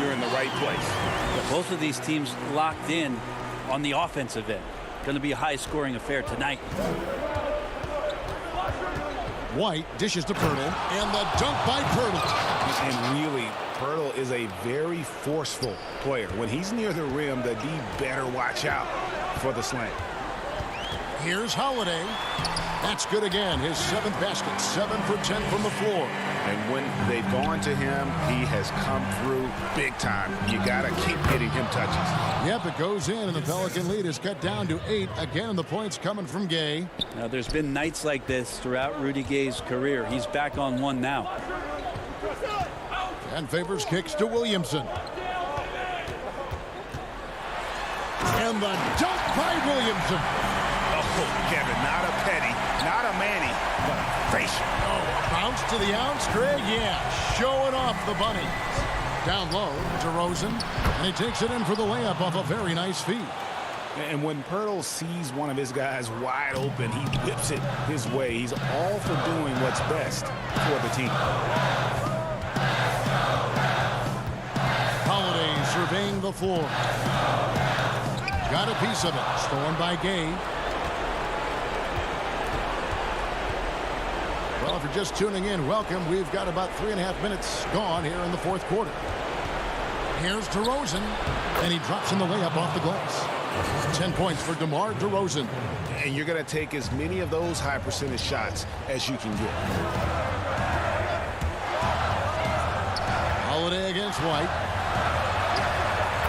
you're in the right place. Both of these teams locked in on the offensive end. Going to be a high-scoring affair tonight. White dishes to Pirtle. And the dunk by Pirtle. And really, Pirtle is a very forceful player. When he's near the rim, the D better watch out for the slam. Here's Holiday. That's good again. His 7th basket. 7 for 10 from the floor. And when they've gone to him, he has come through big time. You got to keep getting him touches. Yep, it goes in, and the Pelican lead is cut down to 8. Again, the points coming from Gay. Now, there's been nights like this throughout Rudy Gay's career. He's back on one now. And favors kicks to Williamson. And the dunk by Williamson. Oh, Kevin, not a Petty, not a Manny, but a facial. Oh, bounce to the ounce, Greg. Yeah, showing off the bunny. Down low, DeRozan, and he takes it in for the layup off a very nice feed. And when Pirtle sees one of his guys wide open, he whips it his way. He's all for doing what's best for the team. Holiday surveying the floor. Got a piece of it. Stolen by Gay. Well, if you're just tuning in, welcome. We've got about 3.5 minutes gone here in the fourth quarter. Here's DeRozan, and he drops in the layup off the glass. 10 points for DeMar DeRozan. And you're going to take as many of those high percentage shots as you can get. Holiday against White.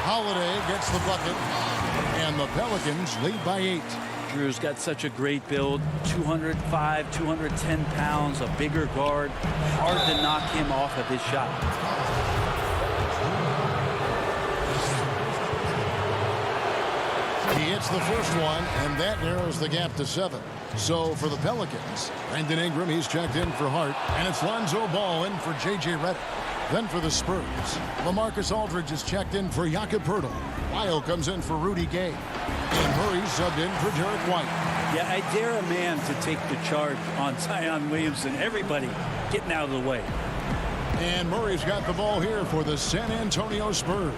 Holiday gets the bucket, and the Pelicans lead by 8. Drew's got such a great build. 205, 210 pounds, a bigger guard. Hard to knock him off of his shot. He hits the first one, and that narrows the gap to 7. So for the Pelicans, Brandon Ingram, he's checked in for Hart, and it's Lonzo Ball in for J.J. Redick. Then for the Spurs, LaMarcus Aldridge is checked in for Jakob Poeltl. Lyle comes in for Rudy Gay. And Murray subbed in for Derek White. Yeah, I dare a man to take the charge on Zion Williamson. Everybody getting out of the way. And Murray's got the ball here for the San Antonio Spurs.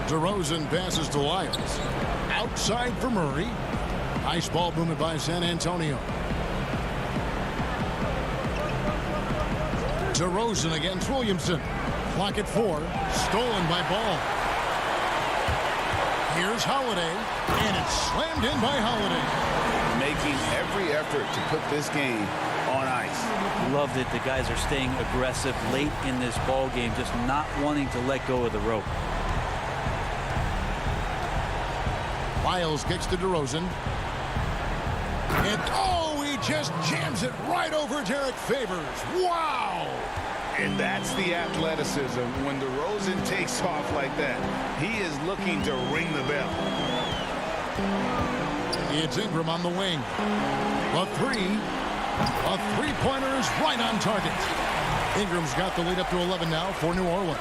DeRozan passes to Lyles. Outside for Murray. Nice ball movement by San Antonio. DeRozan against Williamson. Clock at 4. Stolen by Ball. Here's Holiday, and it's slammed in by Holiday. Making every effort to put this game on ice. Love that the guys are staying aggressive late in this ball game, just not wanting to let go of the rope. Lyles kicks to DeRozan. And oh, he just jams it right over Derek Favors. Wow! And that's the athleticism. When DeRozan takes off like that, he is looking to ring the bell. It's Ingram on the wing. A three-pointer is right on target. Ingram's got the lead up to 11 now for New Orleans.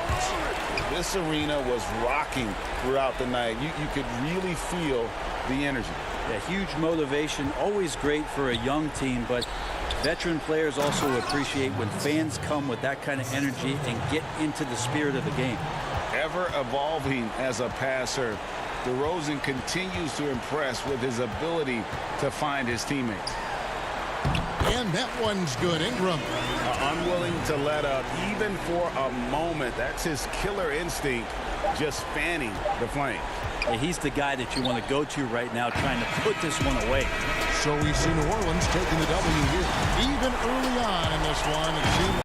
This arena was rocking throughout the night. You could really feel the energy. Yeah, huge motivation, always great for a young team, but veteran players also appreciate when fans come with that kind of energy and get into the spirit of the game. Ever evolving as a passer, DeRozan continues to impress with his ability to find his teammates. And that one's good. Ingram. Unwilling to let up even for a moment. That's his killer instinct, just fanning the flame. Yeah, he's the guy that you want to go to right now, trying to put this one away. So we see New Orleans taking the W here. Even early on in this one, it seemed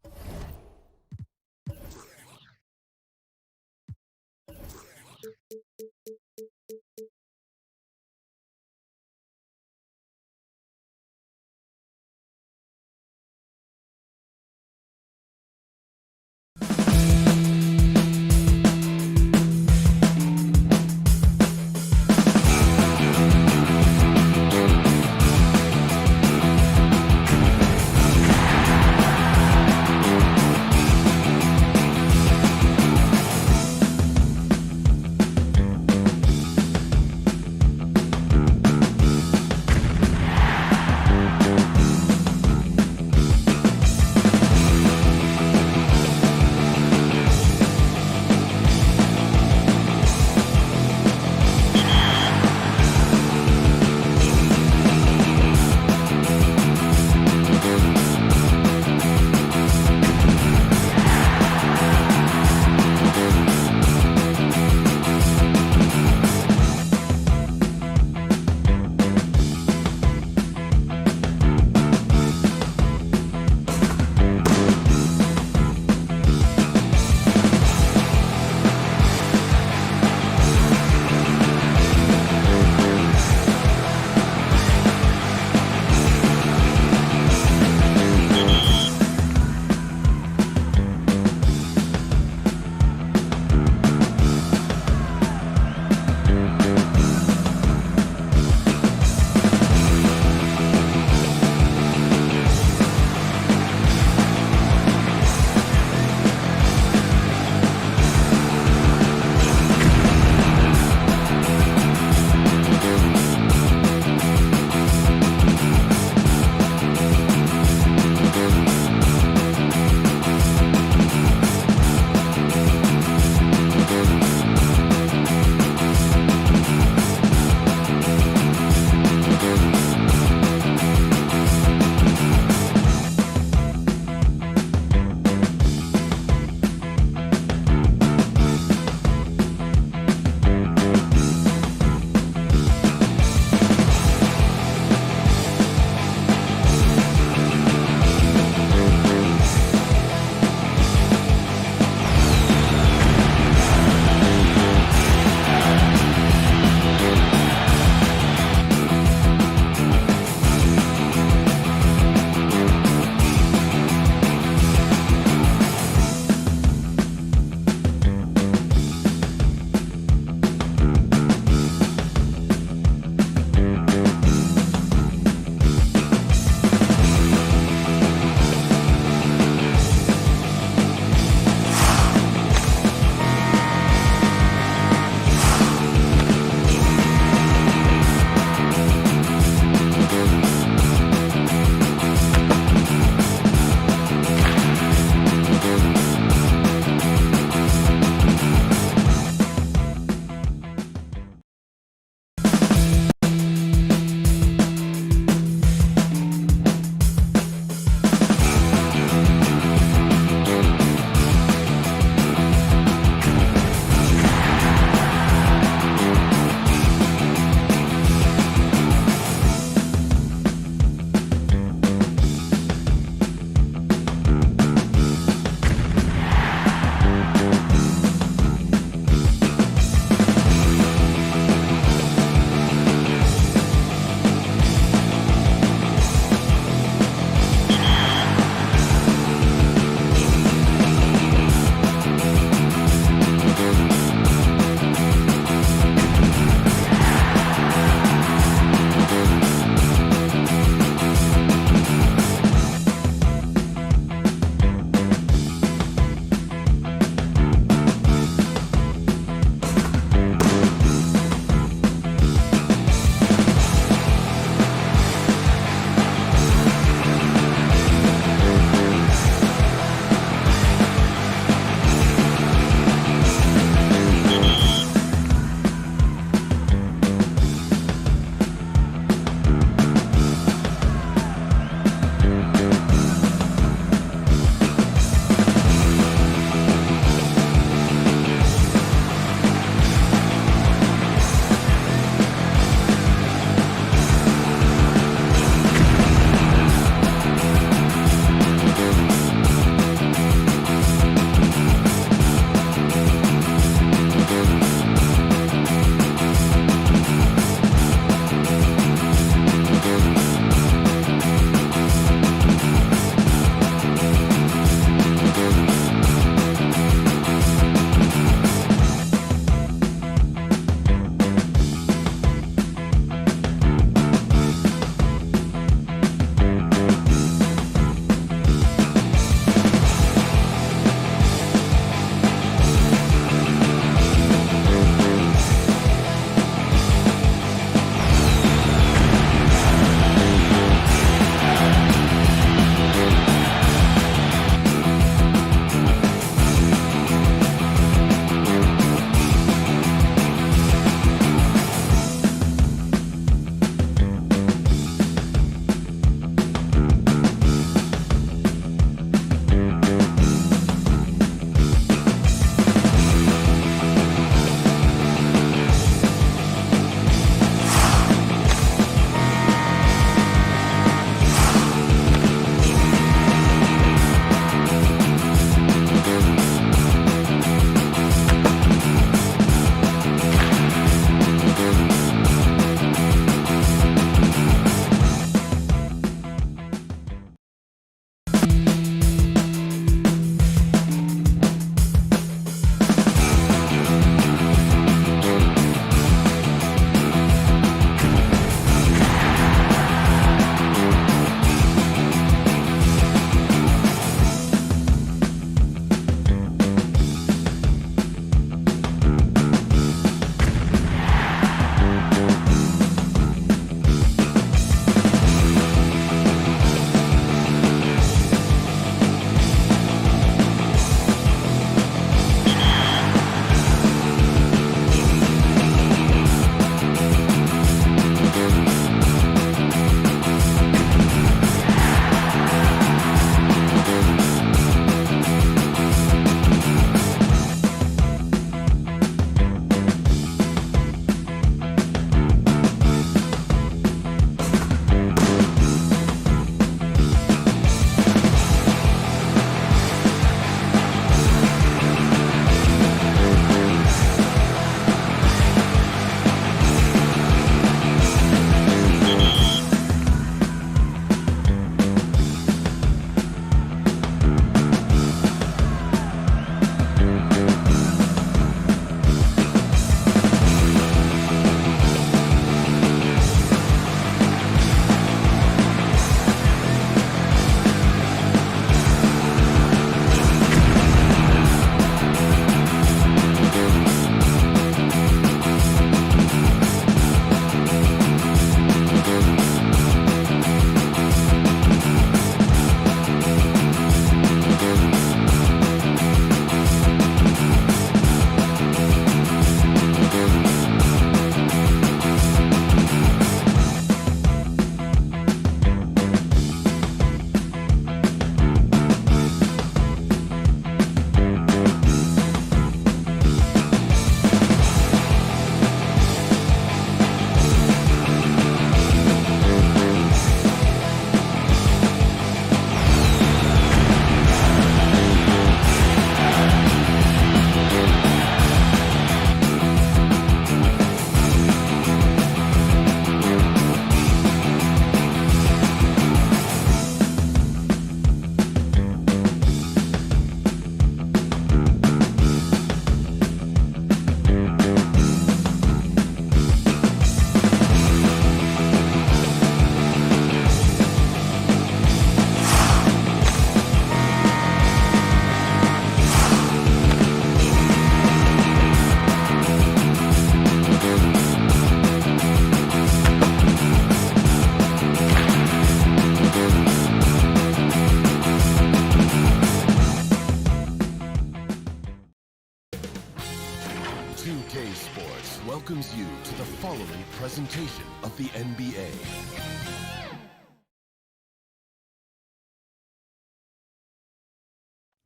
welcomes you to the following presentation of the NBA.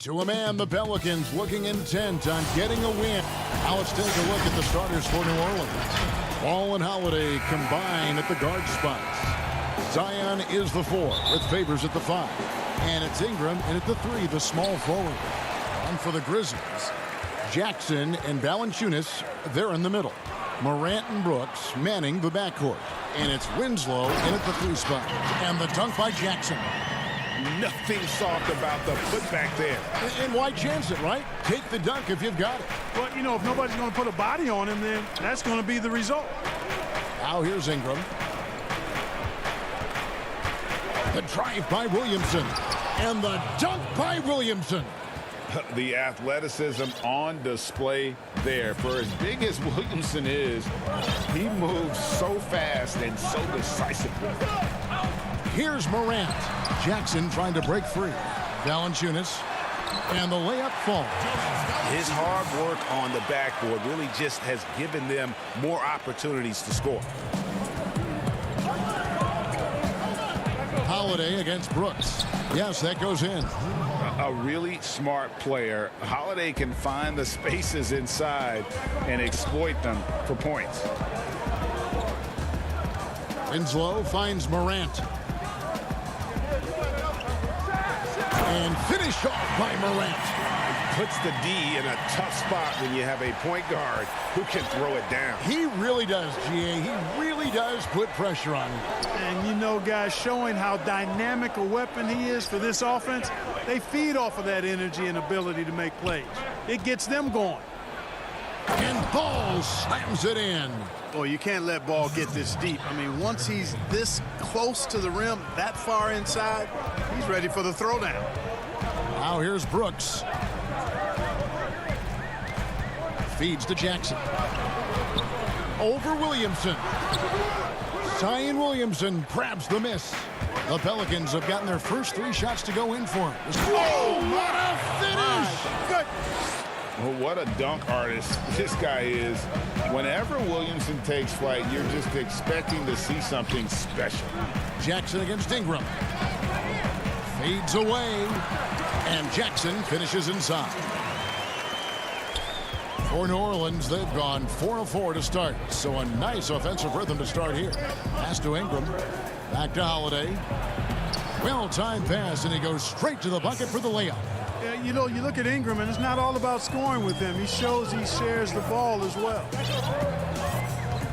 To a man, the Pelicans looking intent on getting a win. Now let's take a look at the starters for New Orleans. Ball and Holiday combine at the guard spots. Zion is the 4 with Favors at the 5. And it's Ingram in at the 3, the small forward. On for the Grizzlies, Jackson and Valanciunas, they're in the middle. Morant and Brooks manning the backcourt. And it's Winslow in at the 3 spot. And the dunk by Jackson. Nothing soft about the putback there. And why chance it, right? Take the dunk if you've got it. But, you know, if nobody's going to put a body on him, then that's going to be the result. Now here's Ingram. The drive by Williamson. And the dunk by Williamson. The athleticism on display there. For as big as Williamson is, he moves so fast and so decisively. Here's Morant. Jackson trying to break free. Valanciunas. And the layup falls. His hard work on the backboard really just has given them more opportunities to score. Holiday against Brooks. Yes, that goes in. A really smart player. Holiday can find the spaces inside and exploit them for points. Winslow finds Morant. And finished off by Morant. Puts the D in a tough spot when you have a point guard who can throw it down. He really does, GA. He really does put pressure on him. And, you know, guys, showing how dynamic a weapon he is for this offense, they feed off of that energy and ability to make plays. It gets them going. And Ball slams it in. Oh, you can't let Ball get this deep. I mean, once he's this close to the rim, that far inside, he's ready for the throwdown. Now here's Brooks. Feeds to Jackson. Over Williamson. Zion Williamson grabs the miss. The Pelicans have gotten their first 3 shots to go in for him. Oh, what a finish! Good. Well, what a dunk artist this guy is. Whenever Williamson takes flight, you're just expecting to see something special. Jackson against Ingram. Fades away. And Jackson finishes inside. For New Orleans, they've gone 4 of 4 to start. So a nice offensive rhythm to start here. Pass to Ingram. Back to Holiday. Well-timed pass, and he goes straight to the bucket for the layup. Yeah, you know, you look at Ingram, and it's not all about scoring with him. He shows he shares the ball as well.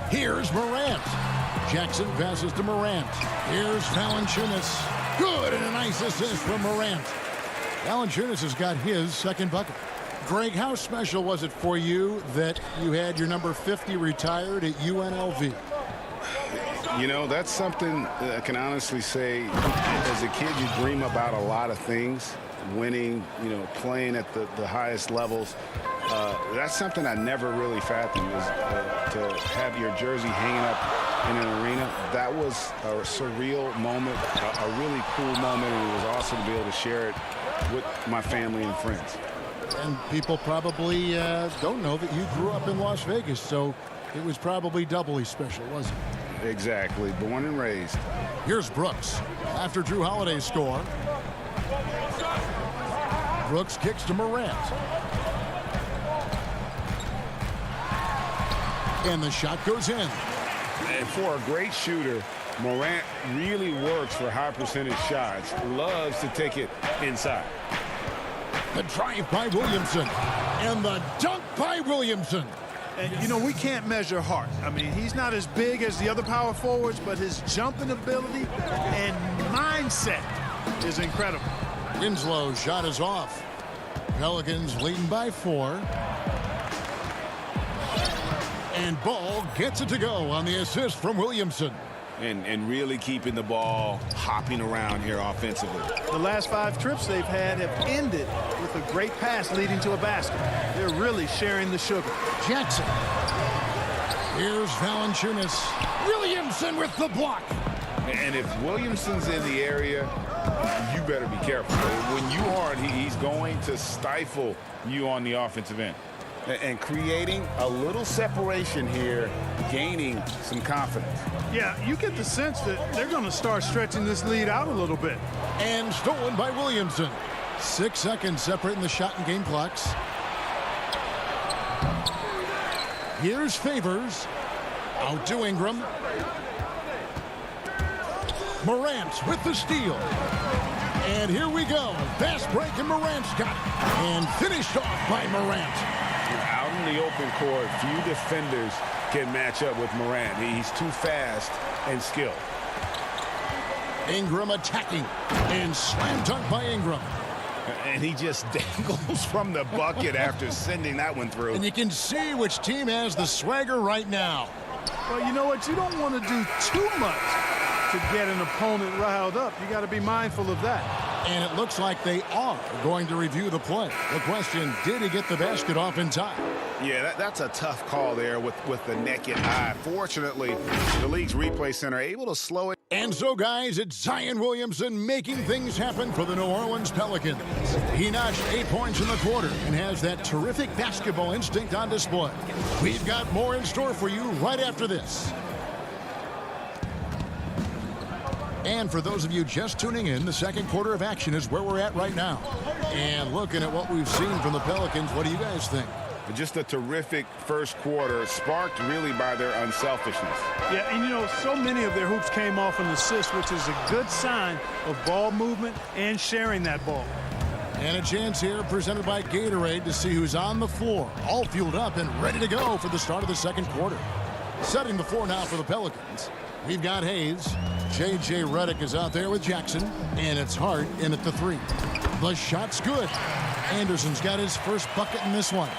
Here's Morant. Jackson passes to Morant. Here's Valanciunas. Good, and a nice assist from Morant. Valanciunas has got his second bucket. Greg, how special was it for you that you had your number 50 retired at UNLV? You know, that's something I can honestly say. As a kid, you dream about a lot of things. Winning, you know, playing at the highest levels. That's something I never really fathomed, is to have your jersey hanging up in an arena. That was a surreal moment, a really cool moment, and it was awesome to be able to share it with my family and friends. And people probably don't know that you grew up in Las Vegas, so it was probably doubly special, wasn't it? Exactly. Born and raised. Here's Brooks after Drew Holiday's score. Brooks kicks to Morant. And the shot goes in. And for a great shooter, Morant really works for high percentage shots. Loves to take it inside. The drive by Williamson. And the dunk by Williamson. And, you know, we can't measure heart. I mean, he's not as big as the other power forwards, but his jumping ability and mindset is incredible. Winslow's shot is off. Pelicans leading by 4. And Ball gets it to go on the assist from Williamson. And really keeping the ball hopping around here offensively. The last 5 trips they've had have ended with a great pass leading to a basket. They're really sharing the sugar. Jackson. Here's Valanciunas. Williamson with the block. And if Williamson's in the area, you better be careful. When you aren't, he's going to stifle you on the offensive end. And creating a little separation here, gaining some confidence. Yeah, you get the sense that they're going to start stretching this lead out a little bit. And stolen by Williamson. 6 seconds separating the shot and game clocks. Here's Favors. Out to Ingram. Morant with the steal. And here we go. Fast break, and Morant's got it. And finished off by Morant. Out in the open court, few defenders can match up with Morant. He's too fast and skilled. Ingram attacking. And slam dunk by Ingram. And he just dangles from the bucket after sending that one through. And you can see which team has the swagger right now. Well, you know what? You don't want to do too much to get an opponent riled up. You got to be mindful of that. And it looks like they are going to review the play. The question, did he get the basket off in time? Yeah, that's a tough call there with the naked eye. Fortunately, the league's replay center able to slow it. And so, guys, it's Zion Williamson making things happen for the New Orleans Pelicans. He notched 8 points in the quarter and has that terrific basketball instinct on display. We've got more in store for you right after this. And for those of you just tuning in, the second quarter of action is where we're at right now. And looking at what we've seen from the Pelicans, what do you guys think? Just a terrific first quarter, sparked really by their unselfishness. Yeah, and you know, so many of their hoops came off an assist, which is a good sign of ball movement and sharing that ball. And a chance here presented by Gatorade to see who's on the floor, all fueled up and ready to go for the start of the second quarter. Setting the floor now for the Pelicans. We've got Hayes. J.J. Redick is out there with Jackson, and it's Hart in at the 3. The shot's good. Anderson's got his first bucket in this one.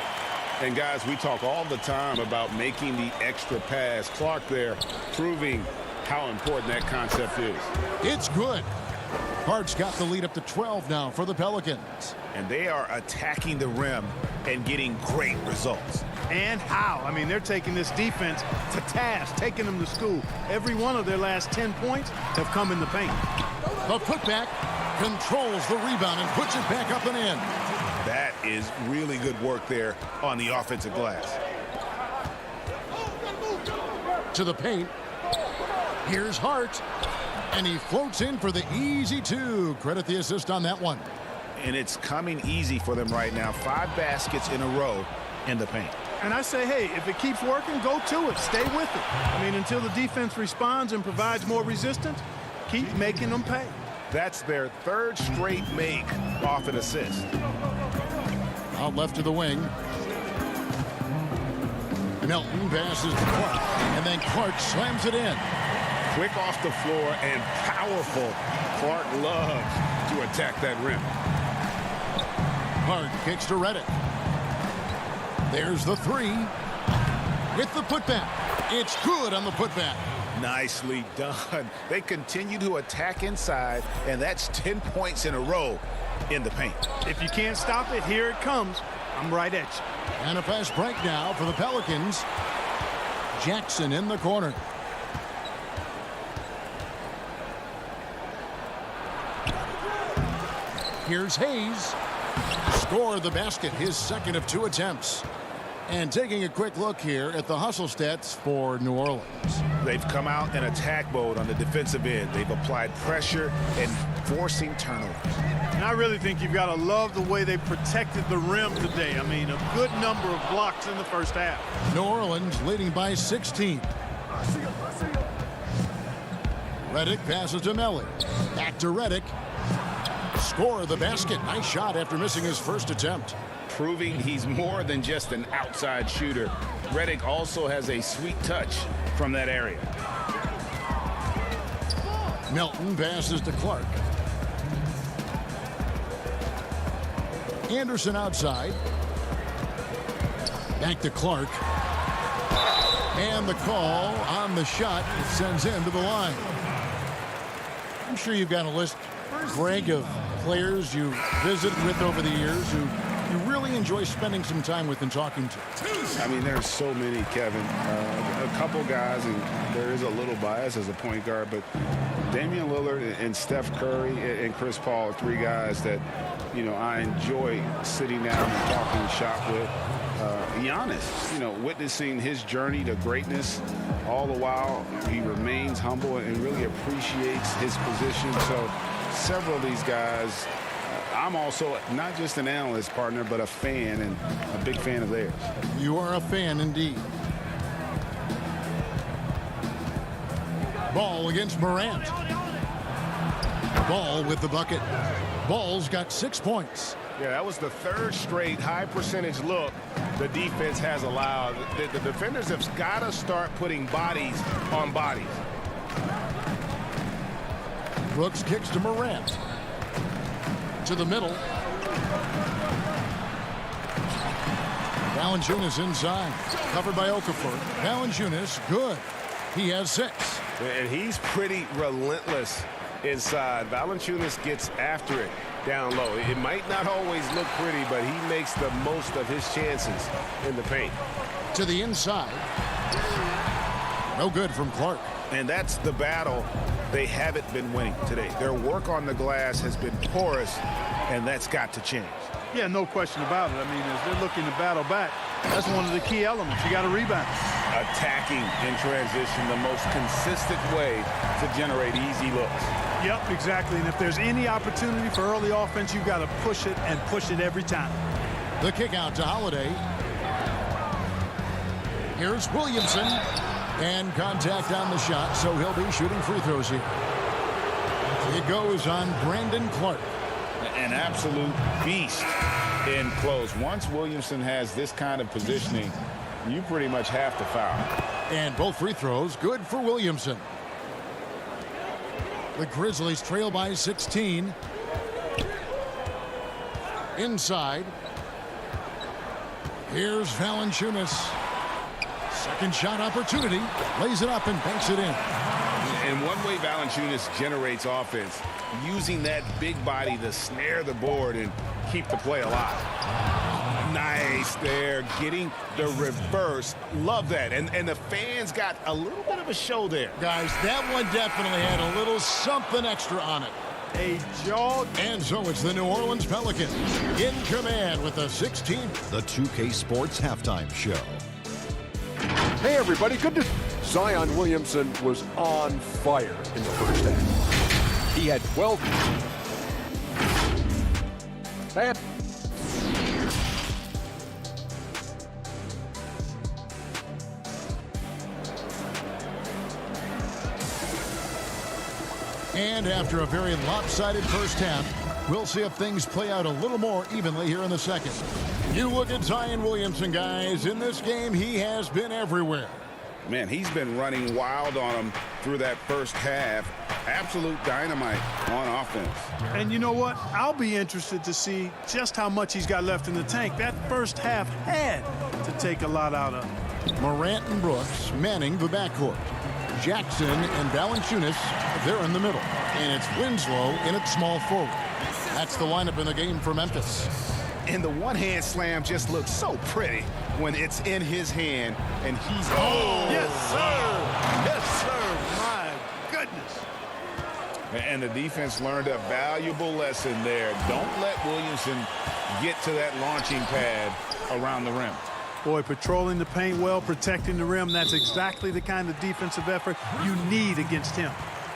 And guys, we talk all the time about making the extra pass. Clark there proving how important that concept is. It's good. Hart's got the lead up to 12 now for the Pelicans. And they are attacking the rim and getting great results. And how? I mean, they're taking this defense to task, taking them to school. Every one of their last 10 points have come in the paint. The putback controls the rebound and puts it back up and in. That is really good work there on the offensive glass. To the paint. Here's Hart. And he floats in for the easy 2. Credit the assist on that one. And it's coming easy for them right now. 5 baskets in a row in the paint. And I say, hey, if it keeps working, go to it. Stay with it. I mean, until the defense responds and provides more resistance, keep making them pay. That's their 3rd straight make off an assist. Out left to the wing. Melton passes to Clark, and then Clark slams it in. Quick off the floor and powerful. Clark loves to attack that rim. Hart kicks to Redick. There's the 3. With the putback. It's good on the putback. Nicely done. They continue to attack inside, and that's 10 points in a row in the paint. If you can't stop it, here it comes. I'm right at you. And a fast break now for the Pelicans. Jackson in the corner. Here's Hayes. Scored the basket, his second of 2 attempts. And taking a quick look here at the hustle stats for New Orleans. They've come out in attack mode on the defensive end. They've applied pressure and forcing turnovers. And I really think you've got to love the way they protected the rim today. I mean, a good number of blocks in the first half. New Orleans leading by 16. Redick passes to Melly. Back to Redick. Score the basket. Nice shot after missing his first attempt. Proving he's more than just an outside shooter. Redick also has a sweet touch from that area. Melton passes to Clark. Anderson outside. Back to Clark. And the call on the shot sends him to the line. I'm sure you've got a list, Greg, of players you visited with over the years who you really enjoy spending some time with and talking to? I mean, there's so many, Kevin. A couple guys, and there is a little bias as a point guard, but Damian Lillard and Steph Curry and Chris Paul are three guys that, you know, I enjoy sitting down and talking shop with. Giannis, you know, witnessing his journey to greatness, all the while he remains humble and really appreciates his position. So several of these guys, I'm also not just an analyst, partner, but a fan, and a big fan of theirs. You are a fan indeed. Ball against Morant. Ball with the bucket. Ball's got 6 points. Yeah, that was the third straight high percentage look the defense has allowed. The defenders have got to start putting bodies on bodies. Brooks kicks to Morant. To the middle. Valanciunas inside. Covered by Okafor. Valanciunas, good. He has 6. And he's pretty relentless inside. Valanciunas gets after it down low. It might not always look pretty, but he makes the most of his chances in the paint. To the inside. No good from Clark. And that's the battle they haven't been winning today. Their work on the glass has been porous, and that's got to change. Yeah, no question about it. I mean, as they're looking to battle back, that's one of the key elements. You got to rebound. Attacking in transition, the most consistent way to generate easy looks. Yep, exactly. And if there's any opportunity for early offense, you got to push it and push it every time. The kick out to Holiday. Here's Williamson. And contact on the shot, so he'll be shooting free throws here. It goes on Brandon Clark. An absolute beast in close. Once Williamson has this kind of positioning, you pretty much have to foul. And both free throws good for Williamson. The Grizzlies trail by 16. Inside. Here's Valanciunas. Second shot opportunity. Lays it up and banks it in. And one way Valanciunas generates offense, using that big body to snare the board and keep the play alive. Nice there, getting the reverse. Love that. And the fans got a little bit of a show there. Guys, that one definitely had a little something extra on it. A jog. And so it's the New Orleans Pelicans in command with the 16th. The 2K Sports Halftime Show. Hey, everybody. Good to... Zion Williamson was on fire in the first half. He had 12. And after a very lopsided first half, we'll see if things play out a little more evenly here in the second. You look at Zion Williamson, guys. In this game, he has been everywhere. Man, he's been running wild on him through that first half. Absolute dynamite on offense. And you know what? I'll be interested to see just how much he's got left in the tank. That first half had to take a lot out of him. Morant and Brooks manning the backcourt. Jackson and Valanciunas, they're in the middle. And it's Winslow in at small forward. That's the lineup in the game for Memphis. And the one-hand slam just looks so pretty when it's in his hand and he's... Oh! Yes, sir! Yes, sir! My goodness! And the defense learned a valuable lesson there. Don't let Williamson get to that launching pad around the rim. Boy, patrolling the paint well, protecting the rim, that's exactly the kind of defensive effort you need against him.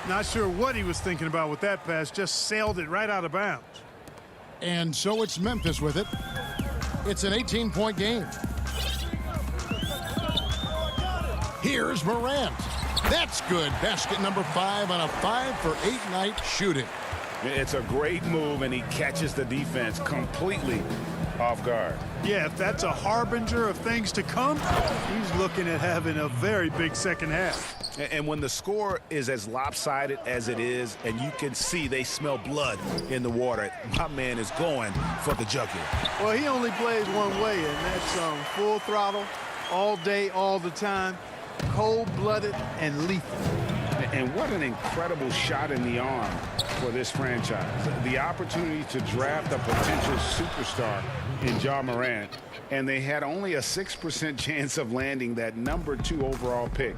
Not sure what he was thinking about with that pass, just sailed it right out of bounds. And so it's Memphis with it. It's an 18-point game. Here's Morant. That's good. Basket number 5 on a 5-for-8 night shooting. It's a great move, and he catches the defense completely off guard. Yeah, if that's a harbinger of things to come, he's looking at having a very big second half. And when the score is as lopsided as it is, and you can see they smell blood in the water, my man is going for the jugular. Well, he only plays one way, and that's full throttle, all day, all the time, cold-blooded and lethal. And what an incredible shot in the arm for this franchise. The opportunity to draft a potential superstar in Ja Morant, and they had only a 6% chance of landing that #2 overall pick.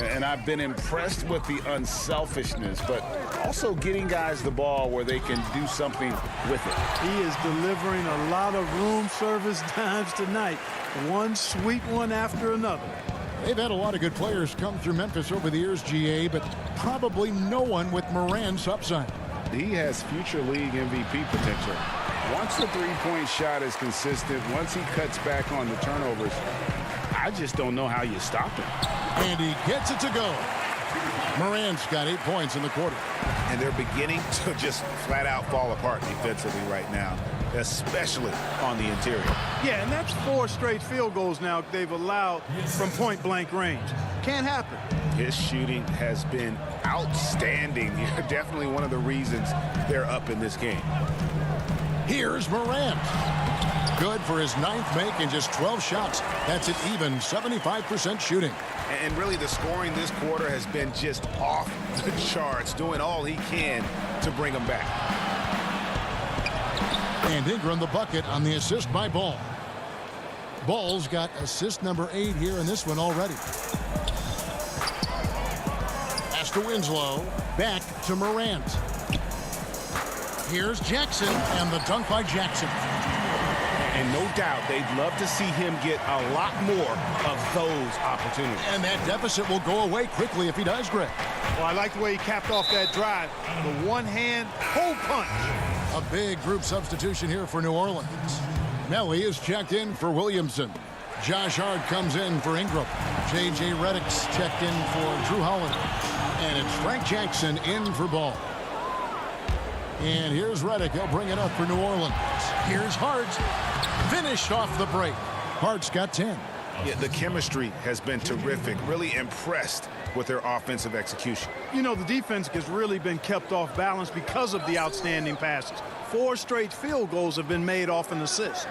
And I've been impressed with the unselfishness, but also getting guys the ball where they can do something with it. He is delivering a lot of room service dimes tonight. One sweet one after another. They've had a lot of good players come through Memphis over the years, GA, but probably no one with Morant's upside. He has future league MVP potential. Once the three-point shot is consistent, once he cuts back on the turnovers, I just don't know how you stop him. And he gets it to go. Morant's got 8 points in the quarter. And they're beginning to just flat out fall apart defensively right now, especially on the interior. Yeah, and that's 4 straight field goals now they've allowed from point-blank range. Can't happen. His shooting has been outstanding. Definitely one of the reasons they're up in this game. Here's Morant. Good for his 9th make in just 12 shots. That's an even 75% shooting. And really the scoring this quarter has been just off the charts, doing all he can to bring them back. And Ingram the bucket on the assist by Ball. Ball's got assist number 8 here in this one already. Pass to Winslow. Back to Morant. Here's Jackson, and the dunk by Jackson. And no doubt they'd love to see him get a lot more of those opportunities. And that deficit will go away quickly if he does, Greg. Well, I like the way he capped off that drive. The one-hand hole punch. A big group substitution here for New Orleans. Melly is checked in for Williamson. Josh Hart comes in for Ingram. J.J. Redick's checked in for Drew Holiday. And it's Frank Jackson in for Ball. And here's Redick. He'll bring it up for New Orleans. Here's Hart. Finished off the break. Hart's got 10. Yeah, the chemistry has been terrific. Really impressed with their offensive execution. You know, the defense has really been kept off balance because of the outstanding passes. 4 straight field goals have been made off an assist.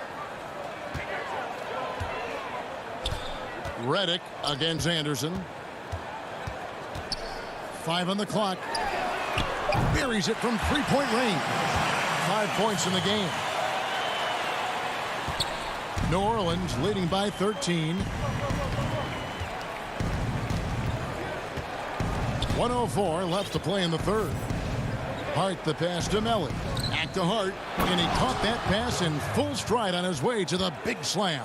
Redick against Anderson. 5 on the clock. Buries it from 3-point range. 5 points in the game. New Orleans leading by 13. 1:04 left to play in the third. Hart the pass to Melly. Back to Hart, and he caught that pass in full stride on his way to the big slam.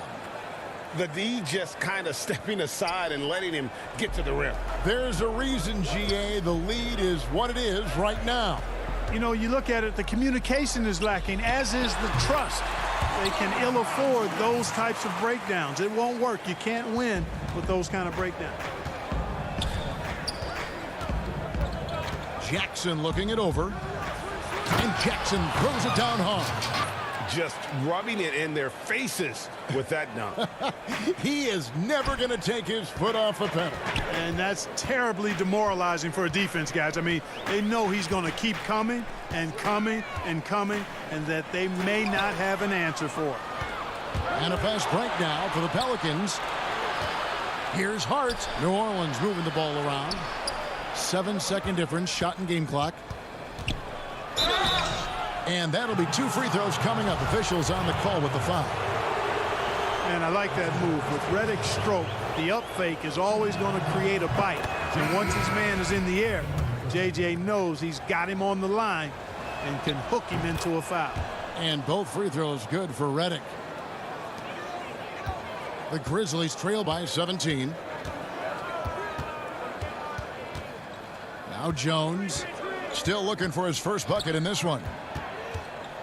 The D just kind of stepping aside and letting him get to the rim. There's a reason, GA, the lead is what it is right now. You know, you look at it, the communication is lacking, as is the trust. They can ill afford those types of breakdowns. It won't work. You can't win with those kind of breakdowns. Jackson looking it over. And Jackson throws it down hard. Just rubbing it in their faces with that dunk. He is never going to take his foot off the pedal. And that's terribly demoralizing for a defense, guys. I mean, they know he's going to keep coming and coming and coming, and that they may not have an answer for it. And a fast break now for the Pelicans. Here's Hart. New Orleans moving the ball around. 7-second difference, shot and game clock. And that'll be 2 free throws coming up. Officials on the call with the foul. And I like that move. With Redick's stroke, the up fake is always going to create a bite. And once his man is in the air, J.J. knows he's got him on the line and can hook him into a foul. And both free throws good for Redick. The Grizzlies trail by 17. Now Jones still looking for his first bucket in this one.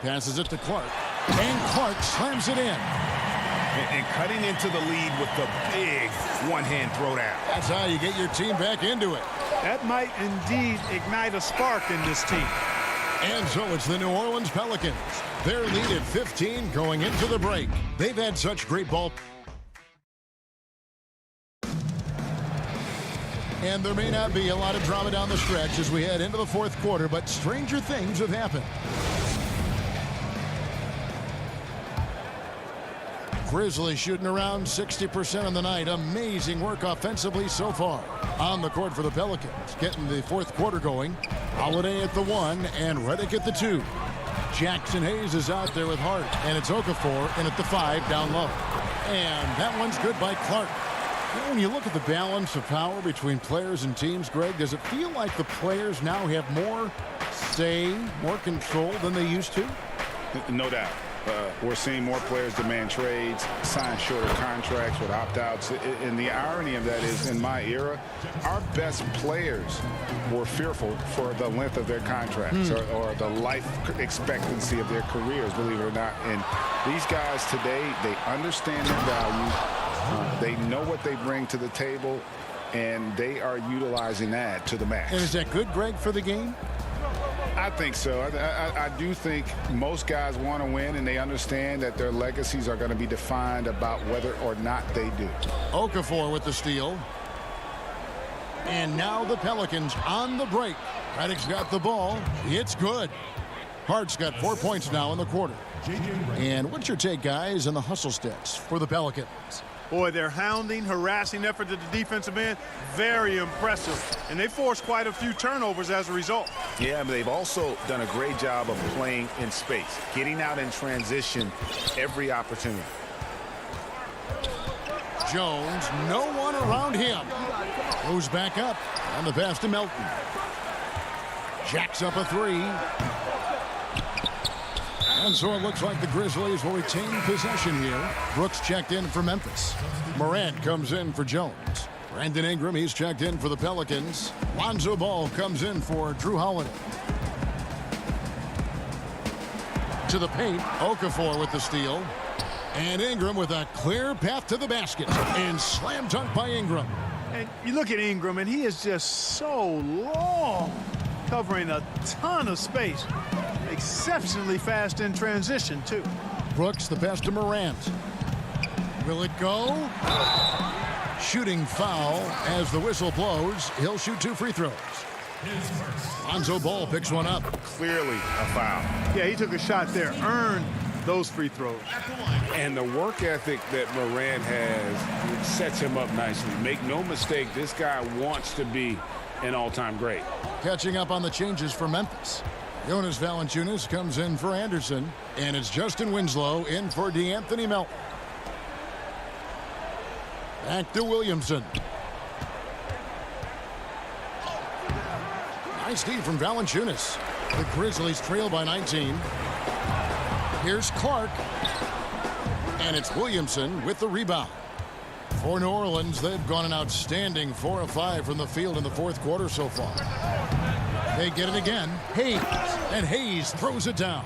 Passes it to Clark. And Clark slams it in. And cutting into the lead with the big one-hand throwdown. That's how you get your team back into it. That might indeed ignite a spark in this team. And so it's the New Orleans Pelicans. Their lead at 15 going into the break. They've had such great ball. And there may not be a lot of drama down the stretch as we head into the fourth quarter, but stranger things have happened. Grizzlies shooting around 60% on the night. Amazing work offensively so far. On the court for the Pelicans, getting the fourth quarter going. Holiday at the 1 and Redick at the 2. Jackson Hayes is out there with Hart, and it's Okafor in at the 5 down low. And that one's good by Clark. You know, when you look at the balance of power between players and teams, Greg, does it feel like the players now have more say, more control than they used to? No doubt. We're seeing more players demand trades, sign shorter contracts with opt-outs. And the irony of that is, in my era, our best players were fearful for the length of their contracts or the life expectancy of their careers, believe it or not. And these guys today, they understand their value. They know what they bring to the table, and they are utilizing that to the max. And is that good, Greg, for the game? I think so. I do think most guys want to win, and they understand that their legacies are going to be defined about whether or not they do. Okafor with the steal. And now the Pelicans on the break. Redick's got the ball. It's good. Hart's got 4 points now in the quarter. And what's your take, guys, on the hustle stats for the Pelicans? Boy, their hounding, harassing effort at the defensive end, very impressive. And they forced quite a few turnovers as a result. Yeah, but they've also done a great job of playing in space, getting out in transition every opportunity. Jones, no one around him. Goes back up on the pass to Melton. Jacks up a 3. And so it looks like the Grizzlies will retain possession here. Brooks checked in for Memphis. Morant comes in for Jones. Brandon Ingram, he's checked in for the Pelicans. Lonzo Ball comes in for Drew Holiday. To the paint, Okafor with the steal. And Ingram with a clear path to the basket. And slam dunk by Ingram. And you look at Ingram, and he is just so long, covering a ton of space. Exceptionally fast in transition, too. Brooks, the pass to Morant. Will it go? Shooting foul as the whistle blows. He'll shoot 2 free throws. Lonzo Ball picks one up. Clearly a foul. Yeah, he took a shot there, earned those free throws. And the work ethic that Morant has sets him up nicely. Make no mistake, this guy wants to be an all-time great. Catching up on the changes for Memphis. Jonas Valanciunas comes in for Anderson, and it's Justin Winslow in for DeAnthony Melton. Back to Williamson. Nice D from Valanciunas. The Grizzlies trail by 19. Here's Clark. And it's Williamson with the rebound. For New Orleans, they've gone an outstanding 4 of 5 from the field in the fourth quarter so far. They get it again. Hayes. And Hayes throws it down.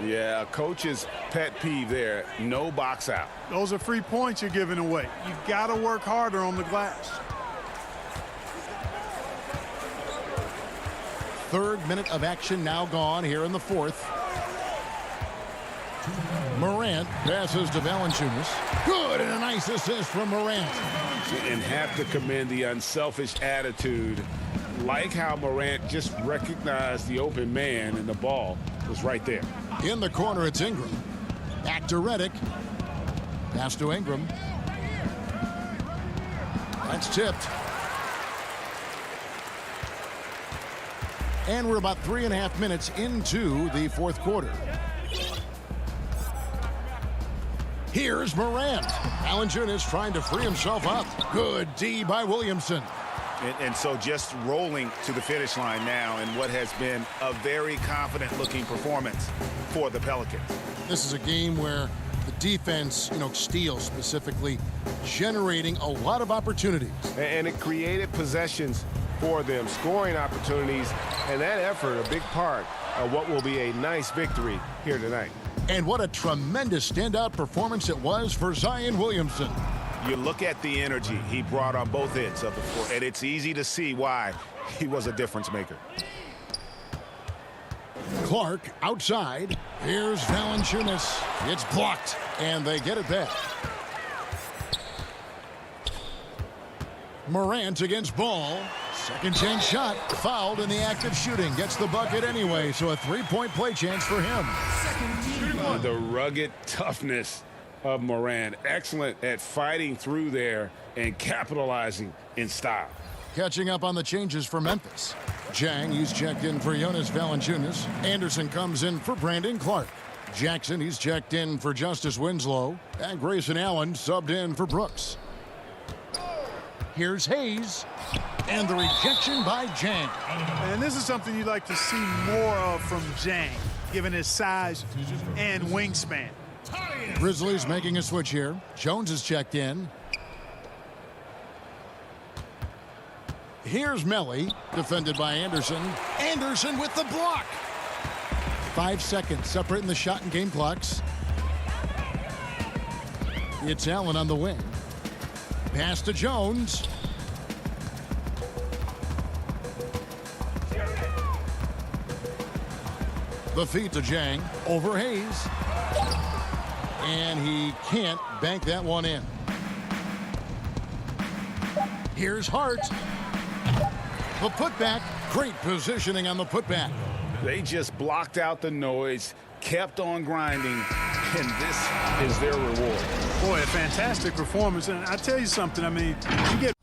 Yeah, coach's pet peeve there. No box out. Those are free points you're giving away. You've got to work harder on the glass. Third minute of action now gone here in the fourth. Morant passes to Valanciunas. Good, and a nice assist from Morant. And have to commend the unselfish attitude. Like how Morant just recognized the open man, and the ball was right there. In the corner, it's Ingram. Back to Redick. Pass to Ingram. That's tipped. And we're about 3.5 minutes into the fourth quarter. Here's Morant. Valanciunas trying to free himself up. Good D by Williamson. And so just rolling to the finish line now in what has been a very confident-looking performance for the Pelicans. This is a game where the defense, steals specifically, generating a lot of opportunities. And it created possessions for them, scoring opportunities, and that effort a big part of what will be a nice victory here tonight. And what a tremendous standout performance it was for Zion Williamson. You look at the energy he brought on both ends of the floor, and it's easy to see why he was a difference maker. Clark outside. Here's Valanciunas. It's blocked, and they get it back. Morant against Ball. Second chance shot. Fouled in the act of shooting. Gets the bucket anyway, so a 3-point play chance for him. The rugged toughness of Moran. Excellent at fighting through there and capitalizing in style. Catching up on the changes for Memphis. Jang, he's checked in for Jonas Valanciunas. Anderson comes in for Brandon Clark. Jackson, he's checked in for Justice Winslow. And Grayson Allen subbed in for Brooks. Here's Hayes. And the rejection by Jang. And this is something you'd like to see more of from Jang, given his size and wingspan. Grizzlies making a switch here. Jones is checked in. Here's Melly, defended by Anderson. Anderson with the block. 5 seconds separating the shot and game clocks. It's Allen on the wing. Pass to Jones. The feed to Jang. Over Hayes. And he can't bank that one in. Here's Hart. The putback. Great positioning on the putback. They just blocked out the noise, kept on grinding, and this is their reward. Boy, a fantastic performance. And I tell you something, I mean, you get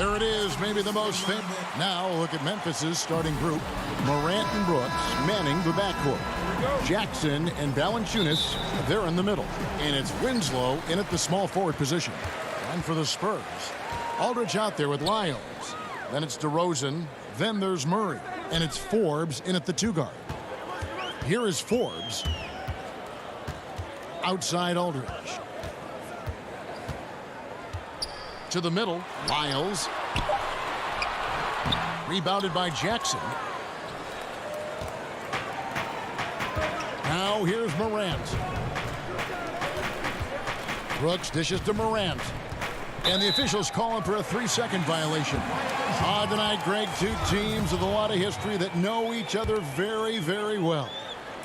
There it is, maybe the most famous. Now look at Memphis's starting group. Morant and Brooks manning the backcourt. Jackson and Valanciunas, they're in the middle. And it's Winslow in at the small forward position. And for the Spurs, Aldridge out there with Lyles. Then it's DeRozan. Then there's Murray. And it's Forbes in at the 2 guard. Here is Forbes. Outside Aldridge. To the middle, Lyles. Rebounded by Jackson. Now here's Morant. Brooks dishes to Morant. And the officials calling for a 3-second violation. Tonight, Greg, 2 teams with a lot of history that know each other very, very well.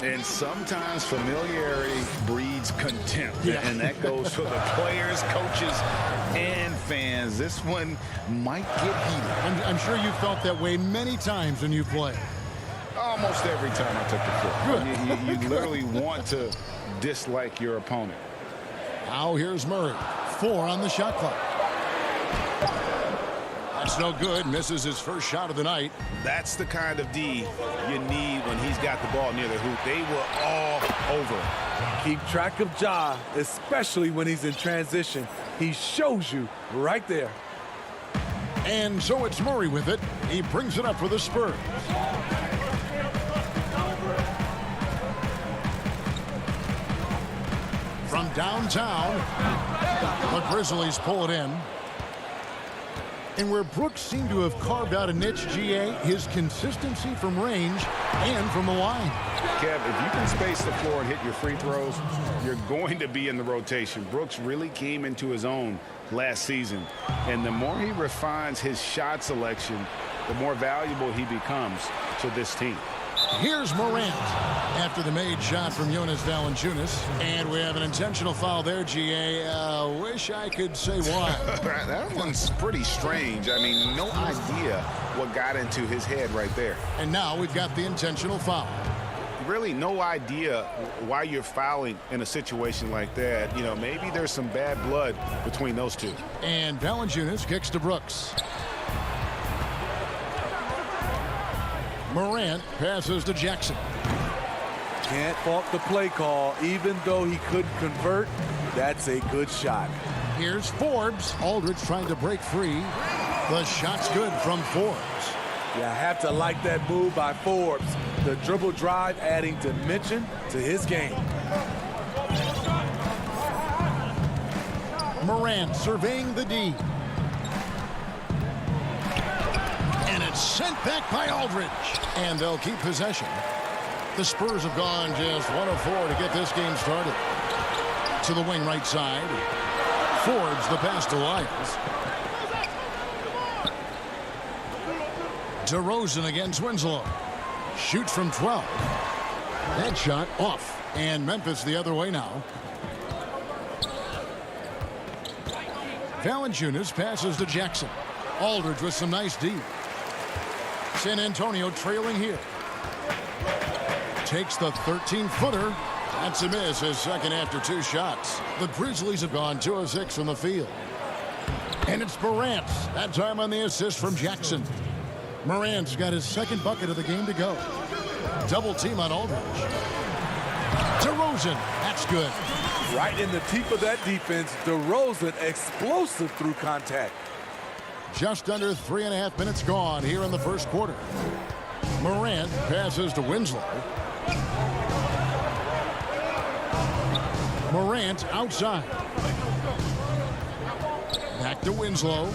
And sometimes familiarity breeds contempt. Yeah. And that goes for the players, coaches, and fans. This one might get heated. I'm sure you felt that way many times when you play. Almost every time I took the floor. Good. You literally want to dislike your opponent. Now here's Murray. 4 on the shot clock. That's no good. Misses his first shot of the night. That's the kind of D you need when he's got the ball near the hoop. They were all over. Keep track of Ja, especially when he's in transition. He shows you right there. And so it's Murray with it. He brings it up for the Spurs. From downtown, the Grizzlies pull it in. And where Brooks seemed to have carved out a niche, GA, his consistency from range and from the line. Kev, if you can space the floor and hit your free throws, you're going to be in the rotation. Brooks really came into his own last season. And the more he refines his shot selection, the more valuable he becomes to this team. Here's Morant after the made shot from Jonas Valanciunas. And we have an intentional foul there, GA. Wish I could say why. That one's pretty strange. I mean, no idea what got into his head right there. And now we've got the intentional foul. Really no idea why you're fouling in a situation like that. You know, maybe there's some bad blood between those two. And Valanciunas kicks to Brooks. Morant passes to Jackson. Can't fault the play call. Even though he couldn't convert, that's a good shot. Here's Forbes. Aldridge trying to break free. The shot's good from Forbes. You have to like that move by Forbes. The dribble drive adding dimension to his game. Morant surveying the D. And it's sent back by Aldridge. And they'll keep possession. The Spurs have gone just 1 of 4 to get this game started. To the wing right side. Forbes the pass to Lyles. DeRozan against Winslow. Shoots from 12. That shot off. And Memphis the other way now. Valanciunas passes to Jackson. Aldridge with some nice D. San Antonio trailing here. Takes the 13-footer. That's a miss, his second after 2 shots. The Grizzlies have gone 2 of 6 from the field. And it's Morant. That time on the assist from Jackson. Morant's got his second bucket of the game to go. Double team on Aldridge. DeRozan. That's good. Right in the teeth of that defense, DeRozan explosive through contact. Just under 3.5 minutes gone here in the first quarter. Morant passes to Winslow. Morant outside. Back to Winslow.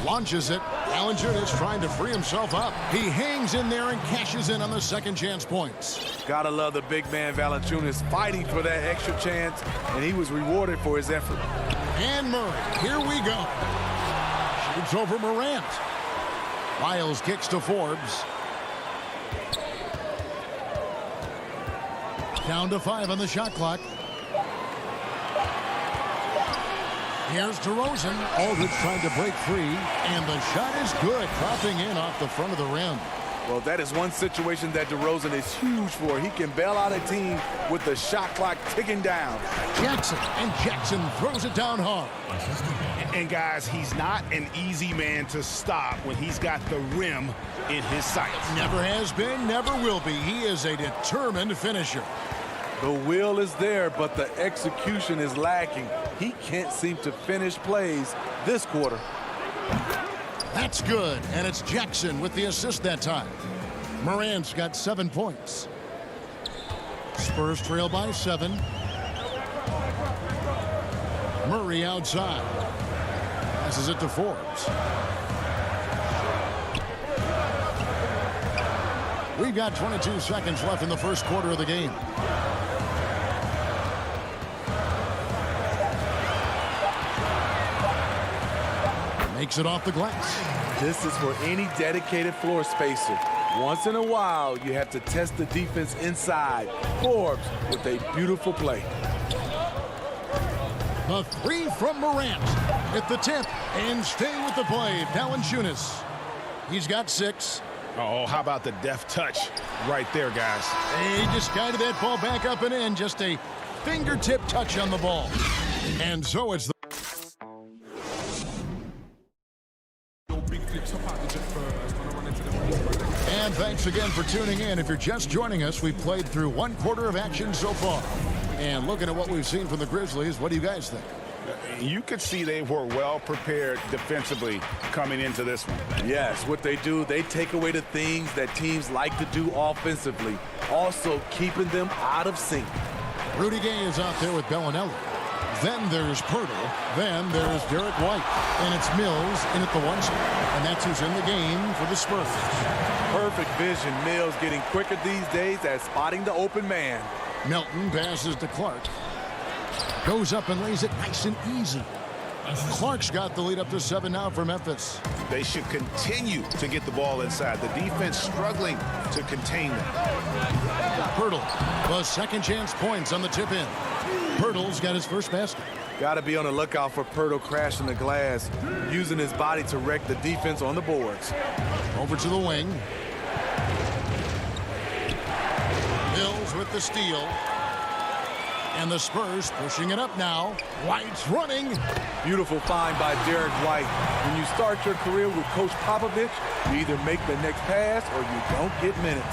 Launches it. Valanciunas trying to free himself up. He hangs in there and cashes in on the second chance points. Gotta love the big man Valanciunas fighting for that extra chance, and he was rewarded for his effort. And Murray, here we go. Shoots over Morant. Lyles kicks to Forbes. Down to 5 on the shot clock. Here's DeRozan. Aldridge trying to break free. And the shot is good. Dropping in off the front of the rim. Well, that is one situation that DeRozan is huge for. He can bail out a team with the shot clock ticking down. Jackson throws it down hard. And guys, he's not an easy man to stop when he's got the rim in his sights. Never has been, never will be. He is a determined finisher. The will is there, but the execution is lacking. He can't seem to finish plays this quarter. That's good, and it's Jackson with the assist that time. Morant's got 7 points. Spurs trail by 7. Murray outside. Passes it to Forbes. We've got 22 seconds left in the first quarter of the game. Makes it off the glass. This is for any dedicated floor spacer. Once in a while, you have to test the defense inside. Forbes with a beautiful play. The three from Morant at the tip and staying with the play. Valanciunas. He's got 6. Oh, how about the deft touch right there, guys? He just guided that ball back up and in. Just a fingertip touch on the ball. And so it's the And thanks again for tuning in. If you're just joining us, we've played through 1 quarter of action so far. And looking at what we've seen from the Grizzlies, what do you guys think? You could see they were well prepared defensively coming into this one. Yes, what they do, they take away the things that teams like to do offensively, also keeping them out of sync. Rudy Gay is out there with Bellinelli. Then there's Pirtle. Then there's Derek White. And it's Mills in at the 1 spot. And that's who's in the game for the Spurs. Perfect vision. Mills getting quicker these days at spotting the open man. Melton passes to Clark. Goes up and lays it nice and easy. Clark's got the lead up to 7 now for Memphis. They should continue to get the ball inside. The defense struggling to contain them. Pirtle, the second chance points on the tip in. Pirtle's got his first basket. Got to be on the lookout for Pirtle crashing the glass, using his body to wreck the defense on the boards. Over to the wing. Mills with the steal. And the Spurs pushing it up now. White's running. Beautiful find by Derek White. When you start your career with Coach Popovich, you either make the next pass or you don't get minutes.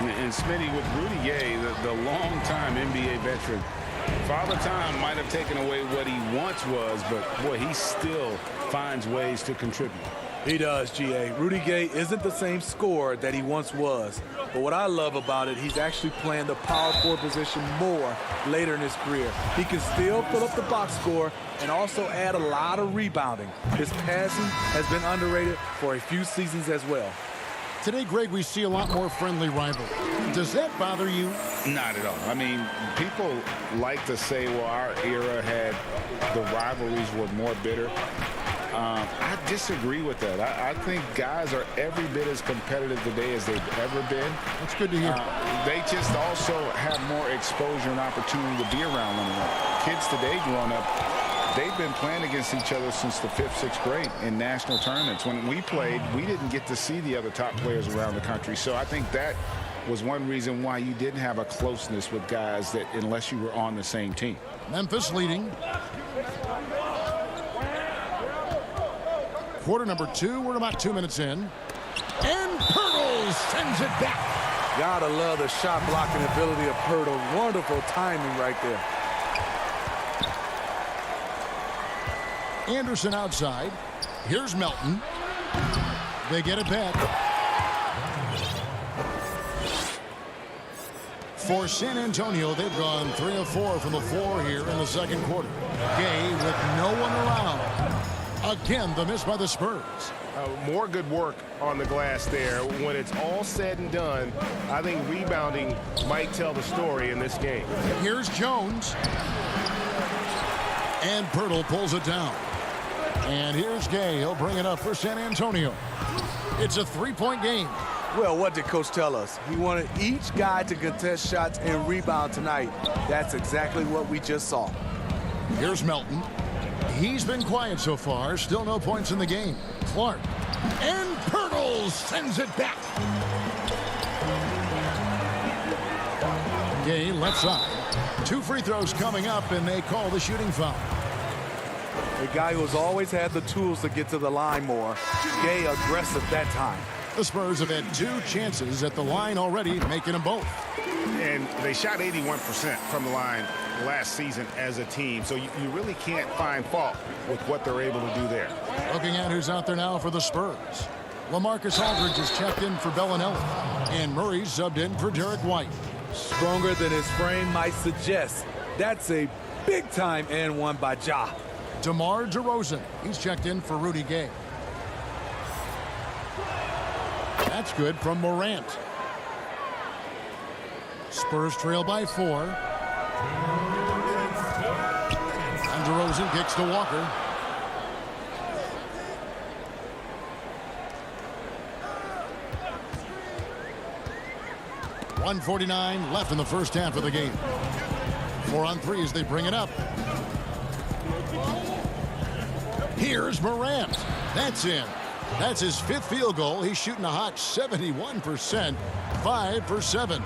And Smitty, with Rudy Gay, the long-time NBA veteran, Father Time might have taken away what he once was, but boy, he still finds ways to contribute. He does, G.A. Rudy Gay isn't the same scorer that he once was. But what I love about it, he's actually playing the power forward position more later in his career. He can still fill up the box score and also add a lot of rebounding. His passing has been underrated for a few seasons as well. Today, Greg, we see a lot more friendly rivalry. Does that bother you? Not at all. I mean, people like to say, well, our era had the rivalries were more bitter. I disagree with that. I think guys are every bit as competitive today as they've ever been. That's good to hear. They just also have more exposure and opportunity to be around one another. Kids today growing up, they've been playing against each other since the 5th, 6th grade in national tournaments. When we played, we didn't get to see the other top players around the country. So I think that was one reason why you didn't have a closeness with guys that unless you were on the same team. Memphis leading. Quarter number 2. We're about 2 minutes in. And Pirtle sends it back. Gotta love the shot blocking ability of Pirtle. Wonderful timing right there. Anderson outside. Here's Melton. They get it back. For San Antonio, they've gone 3 of 4 from the floor here in the second quarter. Gay with no one around. Again, the miss by the Spurs. More good work on the glass there. When it's all said and done, I think rebounding might tell the story in this game. Here's Jones. And Pirtle pulls it down. And here's Gay. He'll bring it up for San Antonio. It's a 3-point game. Well, what did Coach tell us? He wanted each guy to contest shots and rebound tonight. That's exactly what we just saw. Here's Melton. He's been quiet so far. Still no points in the game. Clark. And Pirtle sends it back. Gay left side. 2 free throws coming up, and they call the shooting foul. A guy who's always had the tools to get to the line more. Gay aggressive that time. The Spurs have had 2 chances at the line already, making them both. And they shot 81% from the line last season as a team, so you really can't find fault with what they're able to do there. Looking at who's out there now for the Spurs. LaMarcus Aldridge is checked in for Bellinelli, and Murray subbed in for Derek White. Stronger than his frame might suggest. That's a big-time and one by Ja. DeMar DeRozan, he's checked in for Rudy Gay. That's good from Morant. Spurs trail by 4. And DeRozan kicks to Walker. .149 left in the first half of the game. 4 on 3 as they bring it up. Here's Morant. That's in. That's his 5th field goal. He's shooting a hot 71%. 5 for 7.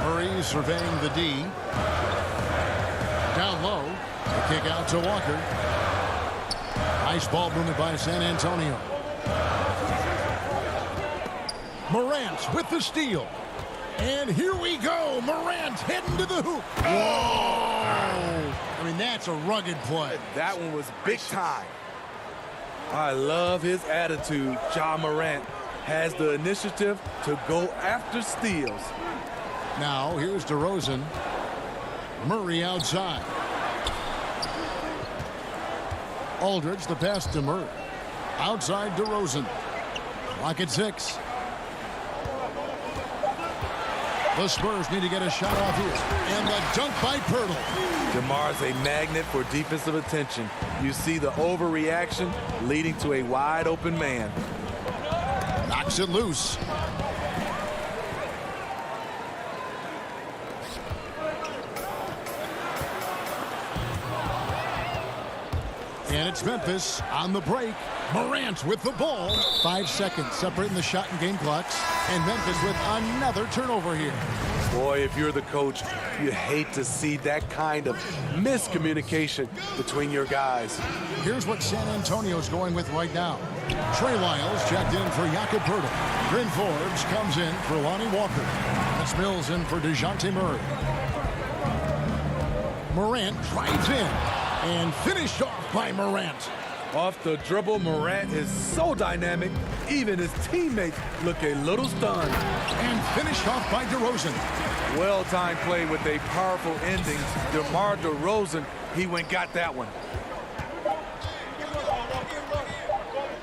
Murray surveying the D. Down low. The kick out to Walker. Nice ball movement by San Antonio. Morant with the steal. And here we go. Morant heading to the hoop. Whoa! I mean, that's a rugged play. That one was big time. I love his attitude. Ja Morant has the initiative to go after steals. Now, here's DeRozan. Murray outside. Aldridge, the pass to Murray. Outside DeRozan. Lock at 6. The Spurs need to get a shot off here. And the dunk by Pirtle. DeMar's a magnet for defensive attention. You see the overreaction leading to a wide open man. Knocks it loose. And it's Memphis on the break. Morant with the ball. 5 seconds separating the shot and game clocks. And Memphis with another turnover here. Boy, if you're the coach, you hate to see that kind of miscommunication between your guys. Here's what San Antonio's going with right now. Trey Lyles checked in for Jakob Poeltl. Bryn Forbes comes in for Lonnie Walker. That's Mills in for DeJounte Murray. Morant drives in and finished off by Morant. Off the dribble, Morant is so dynamic, even his teammates look a little stunned. And finished off by DeRozan. Well-timed play with a powerful ending. DeMar DeRozan, he went got that one.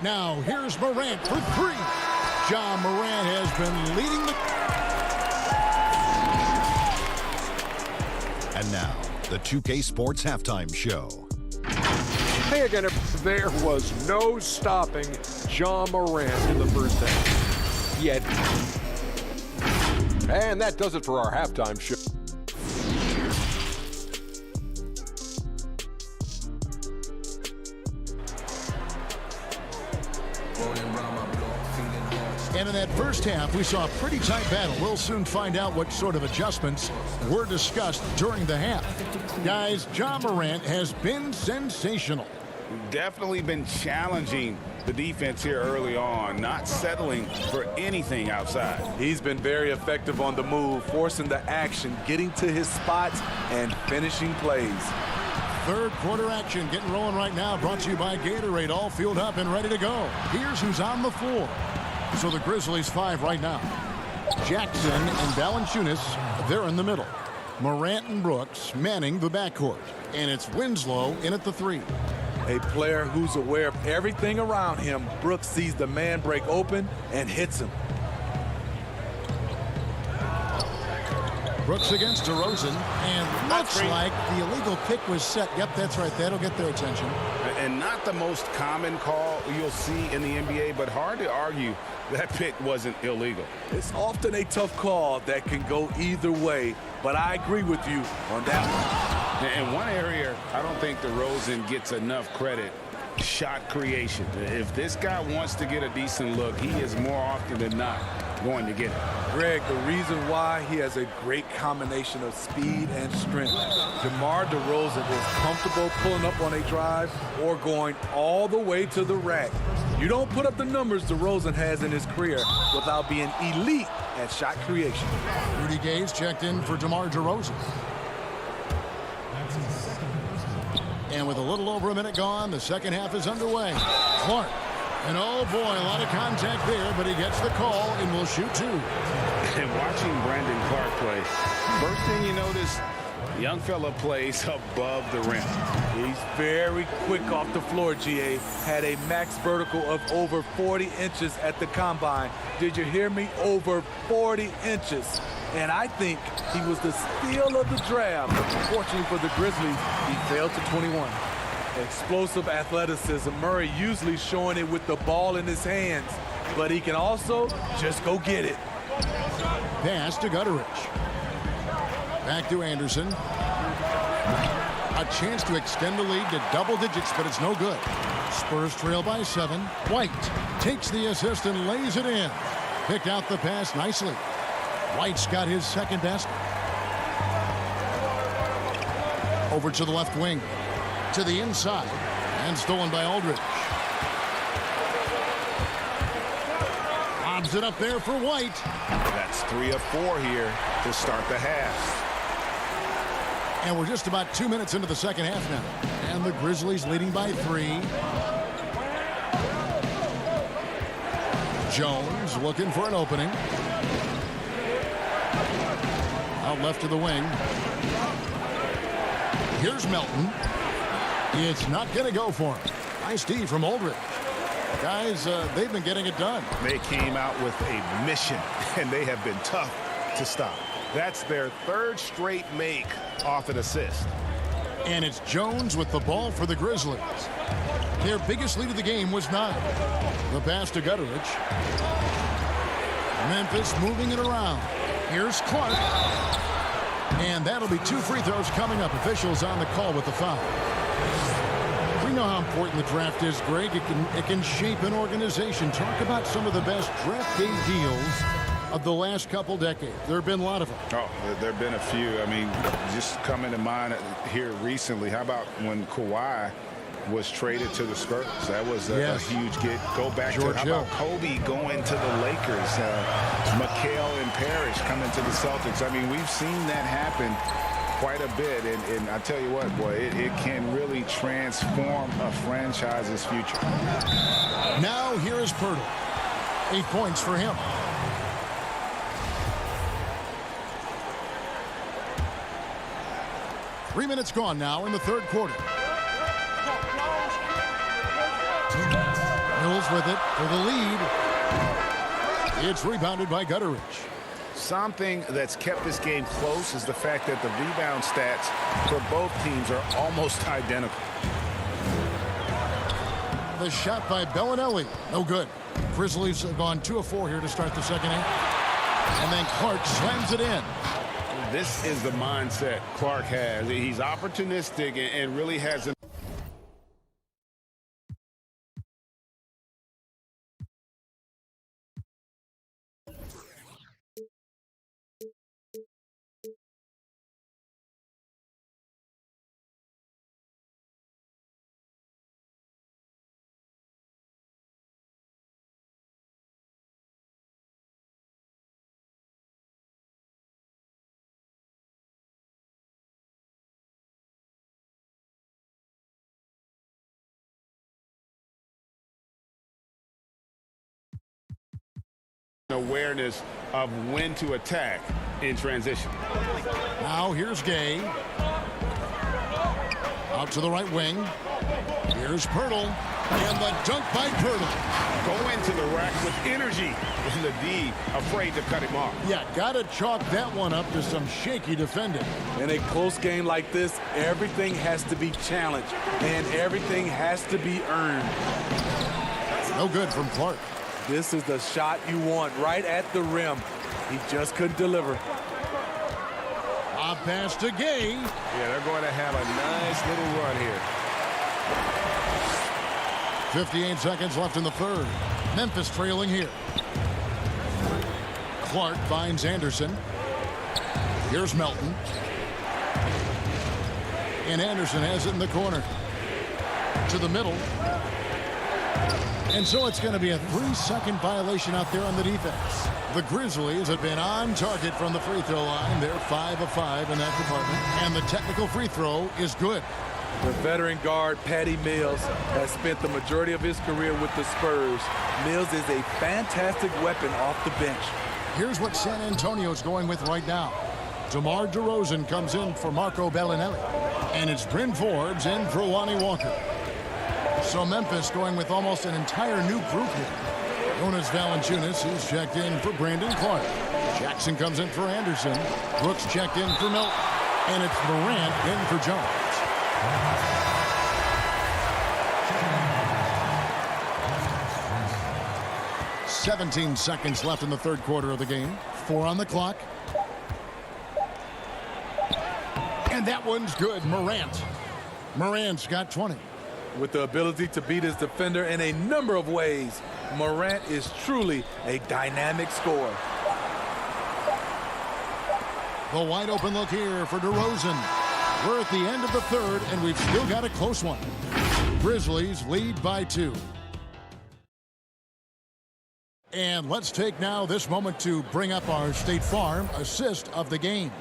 Now here's Morant for 3. Ja Morant has been leading the... And now, the 2K Sports Halftime Show. Hey again, there was no stopping Ja Morant in the first half. Yet. And that does it for our halftime show. And in that first half, we saw a pretty tight battle. We'll soon find out what sort of adjustments were discussed during the half. Guys, Ja Morant has been sensational. Definitely been challenging the defense here early on, not settling for anything outside. He's been very effective on the move, forcing the action, getting to his spots, and finishing plays. Third quarter action getting rolling right now, brought to you by Gatorade, all fueled up and ready to go. Here's who's on the floor. So the Grizzlies 5 right now. Jackson and Valanciunas, they're in the middle. Morant and Brooks manning the backcourt. And it's Winslow in at the 3. A player who's aware of everything around him. Brooks sees the man break open and hits him. Brooks against DeRozan, and looks like the illegal kick was set. Yep, that's right. That'll get their attention. And not the most common call you'll see in the NBA, but hard to argue that pick wasn't illegal. It's often a tough call that can go either way, but I agree with you on that one. In one area, I don't think DeRozan gets enough credit shot creation. If this guy wants to get a decent look, he is more often than not going to get it. Greg, the reason why he has a great combination of speed and strength. DeMar DeRozan is comfortable pulling up on a drive or going all the way to the rack. You don't put up the numbers DeRozan has in his career without being elite at shot creation. Rudy Gay's checked in for DeMar DeRozan. And with a little over a minute gone, the second half is underway. Clark. And oh boy, a lot of contact there, but he gets the call and will shoot two. And watching Brandon Clark play, first thing you notice, young fella plays above the rim. He's very quick off the floor, GA. Had a max vertical of over 40 inches at the combine. Did you hear me? Over 40 inches. And I think he was the steal of the draft. Fortunately for the Grizzlies, he failed to 21. Explosive athleticism. Murray usually showing it with the ball in his hands, but he can also just go get it. Pass to Gutteridge. Back to Anderson. A chance to extend the lead to double digits, but it's no good. Spurs trail by 7. White takes the assist and lays it in. Picked out the pass nicely. White's got his second basket. Over to the left wing. To the inside. And stolen by Aldridge. Lobs it up there for White. That's 3 of 4 here to start the half. And we're just about 2 minutes into the second half now. And the Grizzlies leading by 3. Jones looking for an opening. Out left to the wing. Here's Melton. It's not going to go for him. Nice D from Aldridge. Guys, they've been getting it done. They came out with a mission, and they have been tough to stop. That's their 3rd straight make off an assist. And it's Jones with the ball for the Grizzlies. Their biggest lead of the game was 9. The pass to Gutteridge. Memphis moving it around. Here's Clark. And that'll be 2 free throws coming up. Officials on the call with the foul. We know how important the draft is, Greg. It can shape an organization. Talk about some of the best draft day deals of the last couple decades. There have been a lot of them. Oh, there have been a few. I mean, just coming to mind here recently. How about when Kawhi was traded to the Spurs? That was a huge get. Go back to how about Kobe going to the Lakers? McHale and Parrish coming to the Celtics. I mean, we've seen that happen quite a bit, and I tell you what, boy, it can really transform a franchise's future. Now here is Pirtle. 8 points for him. Three minutes gone now in the third quarter. Mills with it for the lead. It's rebounded by Gutteridge. Something that's kept this game close is the fact that the rebound stats for both teams are almost identical. The shot by Bellinelli. No good. Grizzlies have gone 2 of 4 here to start the second half. And then Clark slams it in. This is the mindset Clark has. He's opportunistic and really has an awareness of when to attack in transition. Now here's Gay. Out to the right wing. Here's Pirtle. And the dunk by Pirtle. Go into the rack with energy. And the D afraid to cut him off. Yeah, got to chalk that one up to some shaky defending. In a close game like this, everything has to be challenged. And everything has to be earned. No good from Clark. This is the shot you want right at the rim. He just couldn't deliver. A pass to Gay. Yeah, they're going to have a nice little run here. 58 seconds left in the third. Memphis trailing here. Clark finds Anderson. Here's Melton. And Anderson has it in the corner. To the middle. And so it's going to be a 3-second violation out there on the defense. The Grizzlies have been on target from the free throw line. They're 5 of 5 in that department. And the technical free throw is good. The veteran guard, Patty Mills, has spent the majority of his career with the Spurs. Mills is a fantastic weapon off the bench. Here's what San Antonio's going with right now. DeMar DeRozan comes in for Marco Bellinelli. And it's Bryn Forbes in for Lonnie Walker. So Memphis going with almost an entire new group here. Jonas Valanciunas is checked in for Brandon Clark. Jackson comes in for Anderson. Brooks checked in for Milton. And it's Morant in for Jones. 17 seconds left in the third quarter of the game. 4 on the clock. And that one's good. Morant's got 20. With the ability to beat his defender in a number of ways, Morant is truly a dynamic scorer. The wide open look here for DeRozan. We're at the end of the third, and we've still got a close one. Grizzlies lead by 2. And let's take now this moment to bring up our State Farm assist of the game.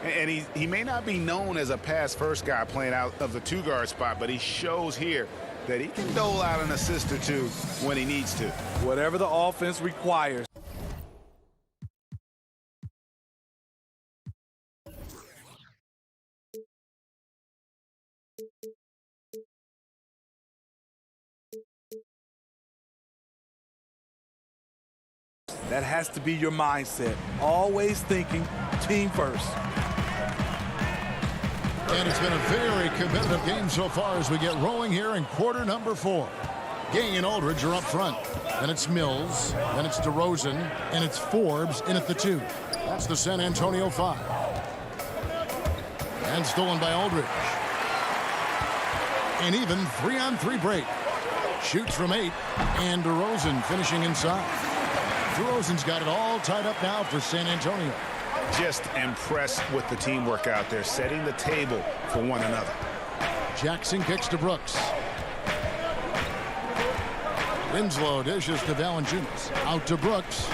And he may not be known as a pass-first guy playing out of the two-guard spot, but he shows here that he can dole out an assist or two when he needs to. Whatever the offense requires. That has to be your mindset. Always thinking team first. And it's been a very competitive game so far as we get rolling here in quarter number 4. Gay and Aldridge are up front. Then it's Mills. Then it's DeRozan. And it's Forbes in at the 2. That's the San Antonio 5. And stolen by Aldridge. An even 3-on-3 break. Shoots from 8. And DeRozan finishing inside. DeRozan's got it all tied up now for San Antonio. Just impressed with the teamwork out there, setting the table for one another. Jackson kicks to Brooks. Winslow dishes to Valanciunas. Out to Brooks.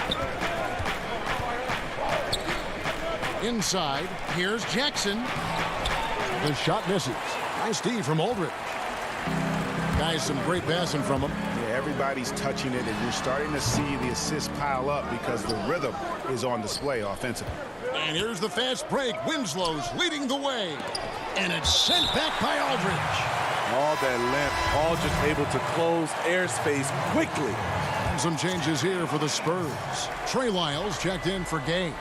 Inside, here's Jackson. The shot misses. Nice D from Aldridge. Guys, some great passing from him. Yeah, everybody's touching it, and you're starting to see the assists pile up because the rhythm is on display offensively. And here's the fast break. Winslow's leading the way. And it's sent back by Aldridge. All that length, Aldridge able to close airspace quickly. And some changes here for the Spurs. Trey Lyles checked in for Gay.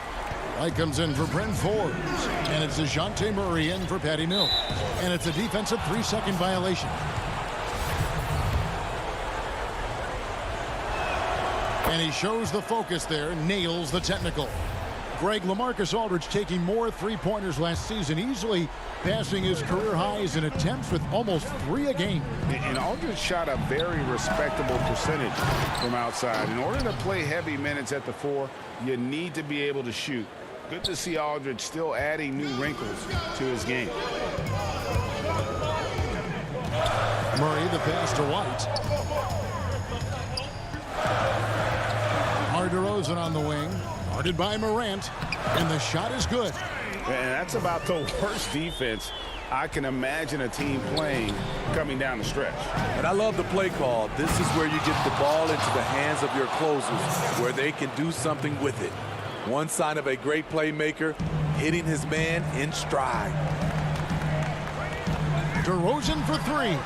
Light comes in for Bryn Forbes. And it's DeJounte Murray in for Patty Mills. And it's a defensive 3-second violation. And he shows the focus there, nails the technical. Greg, LaMarcus Aldridge taking more three-pointers last season, easily passing his career highs in attempts with almost 3 a game. And Aldridge shot a very respectable percentage from outside. In order to play heavy minutes at the 4, you need to be able to shoot. Good to see Aldridge still adding new wrinkles to his game. Murray, the pass to White. DeRozan on the wing, guarded by Morant, and the shot is good. And that's about the worst defense I can imagine a team playing coming down the stretch. And I love the play call. This is where you get the ball into the hands of your closers, where they can do something with it. One sign of a great playmaker, hitting his man in stride. DeRozan for 3.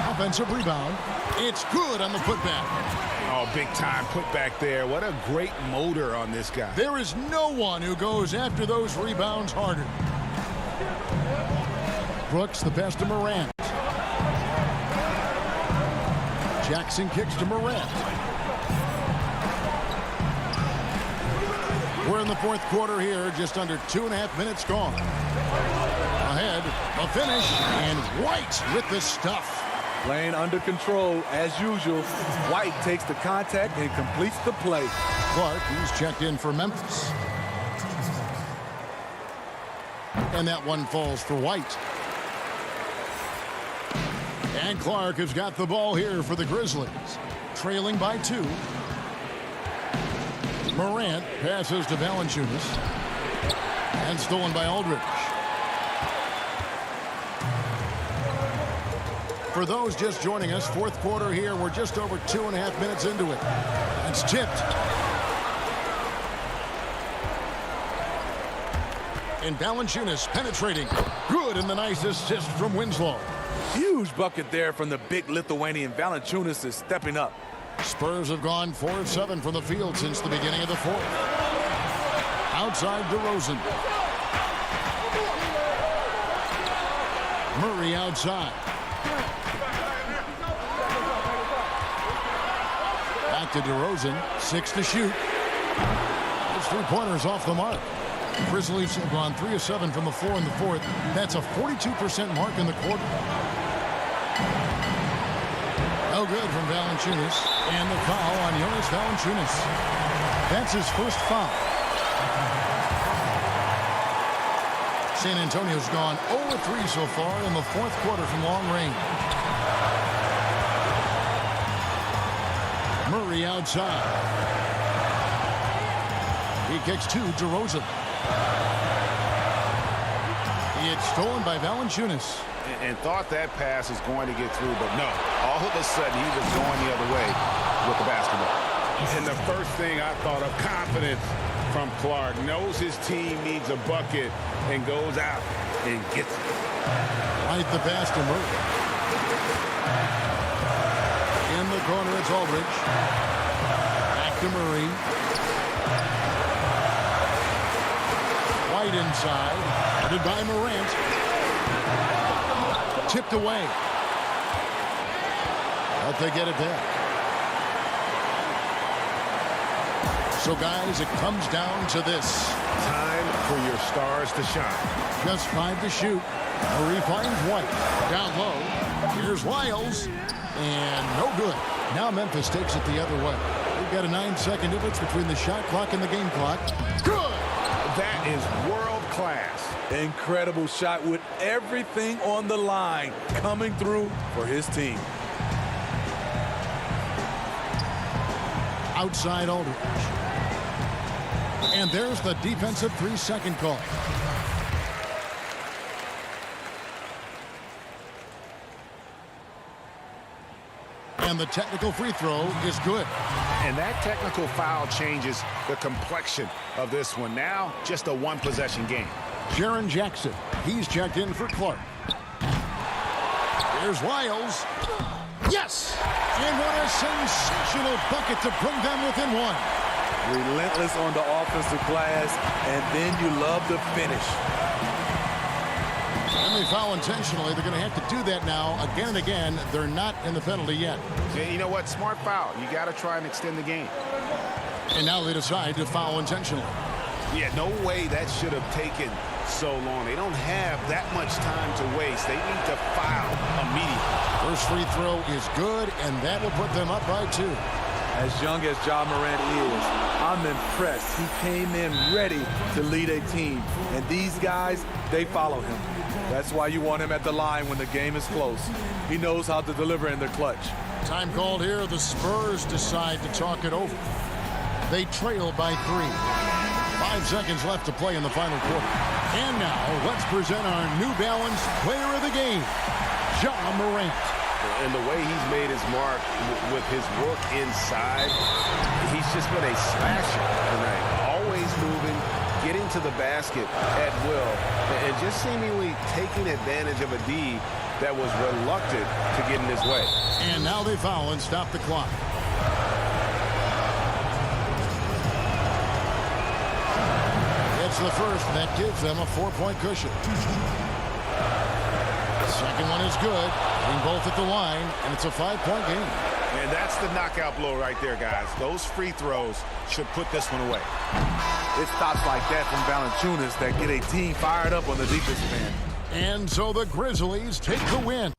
Offensive rebound. It's good on the putback. Oh, big time putback there. What a great motor on this guy. There is no one who goes after those rebounds harder. Brooks, the pass to Morant. Jackson kicks to Morant. We're in the fourth quarter here, just under 2.5 minutes gone. Ahead, a finish, and White with the stuff. Playing under control as usual. White takes the contact and completes the play. Clark, he's checked in for Memphis. And that one falls for White. And Clark has got the ball here for the Grizzlies. Trailing by 2. Morant passes to Valanciunas. And stolen by Aldridge. For those just joining us, fourth quarter here. We're just over 2.5 minutes into it. It's tipped. And Valanciunas penetrating. Good, and the nice assist from Winslow. Huge bucket there from the big Lithuanian. Valanciunas is stepping up. Spurs have gone 4 of 7 from the field since the beginning of the fourth. Outside DeRozan. Murray outside. Back to DeRozan. 6 to shoot. His 3-pointers off the mark. Grizzlies have gone 3 of 7 from the floor in the fourth. That's a 42% mark in the quarter. No good from Valanciunas. And the foul on Jonas Valanciunas. That's his first foul. San Antonio's gone 0-3 so far in the fourth quarter from long range. Murray outside. He kicks to DeRozan. It's stolen by Valanciunas. And thought that pass was going to get through, but no. All of a sudden, he was going the other way with the basketball. And the first thing I thought of, confidence from Clark. Knows his team needs a bucket and goes out and gets it. Right the pass to Murray. In the corner, it's Aldridge. Back to Murray. White inside. Headed by Morant. Tipped away. But they get it back. So, guys, it comes down to this. Time for your stars to shine. Just 5 to shoot. Murray finds White. Down low. Here's Lyles. And no good. Now Memphis takes it the other way. We've got a 9-second difference between the shot clock and the game clock. Good! That is world class. Incredible shot with everything on the line coming through for his team. Outside Aldridge. And there's the defensive 3-second call. And the technical free throw is good. And that technical foul changes the complexion of this one. Now, just a one-possession game. Jaren Jackson. He's checked in for Clark. Here's Lyles. Yes! And what a sensational bucket to bring them within 1. Relentless on the offensive glass, and then you love the finish. And they foul intentionally. They're going to have to do that now again and again. They're not in the penalty yet. Yeah, you know what? Smart foul. You got to try and extend the game. And now they decide to foul intentionally. Yeah, no way that should have taken so long. They don't have that much time to waste. They need to foul immediately. First free throw is good, and that will put them up by 2. As young as Ja Morant is, I'm impressed. He came in ready to lead a team. And these guys, they follow him. That's why you want him at the line when the game is close. He knows how to deliver in the clutch. Time called here. The Spurs decide to talk it over. They trail by 3. 5 seconds left to play in the final quarter. And now, let's present our New Balance player of the game, Ja Morant. And the way he's made his mark with his work inside, he's just been a slasher tonight. Always moving, getting to the basket at will, and just seemingly taking advantage of a D that was reluctant to get in his way. And now they foul and stop the clock. It's the first, and that gives them a 4-point cushion. Second one is good. Getting both at the line, and it's a 5-point game. And that's the knockout blow right there, guys. Those free throws should put this one away. It's stops like that from Valanciunas that get a team fired up on the defensive end. And so the Grizzlies take the win.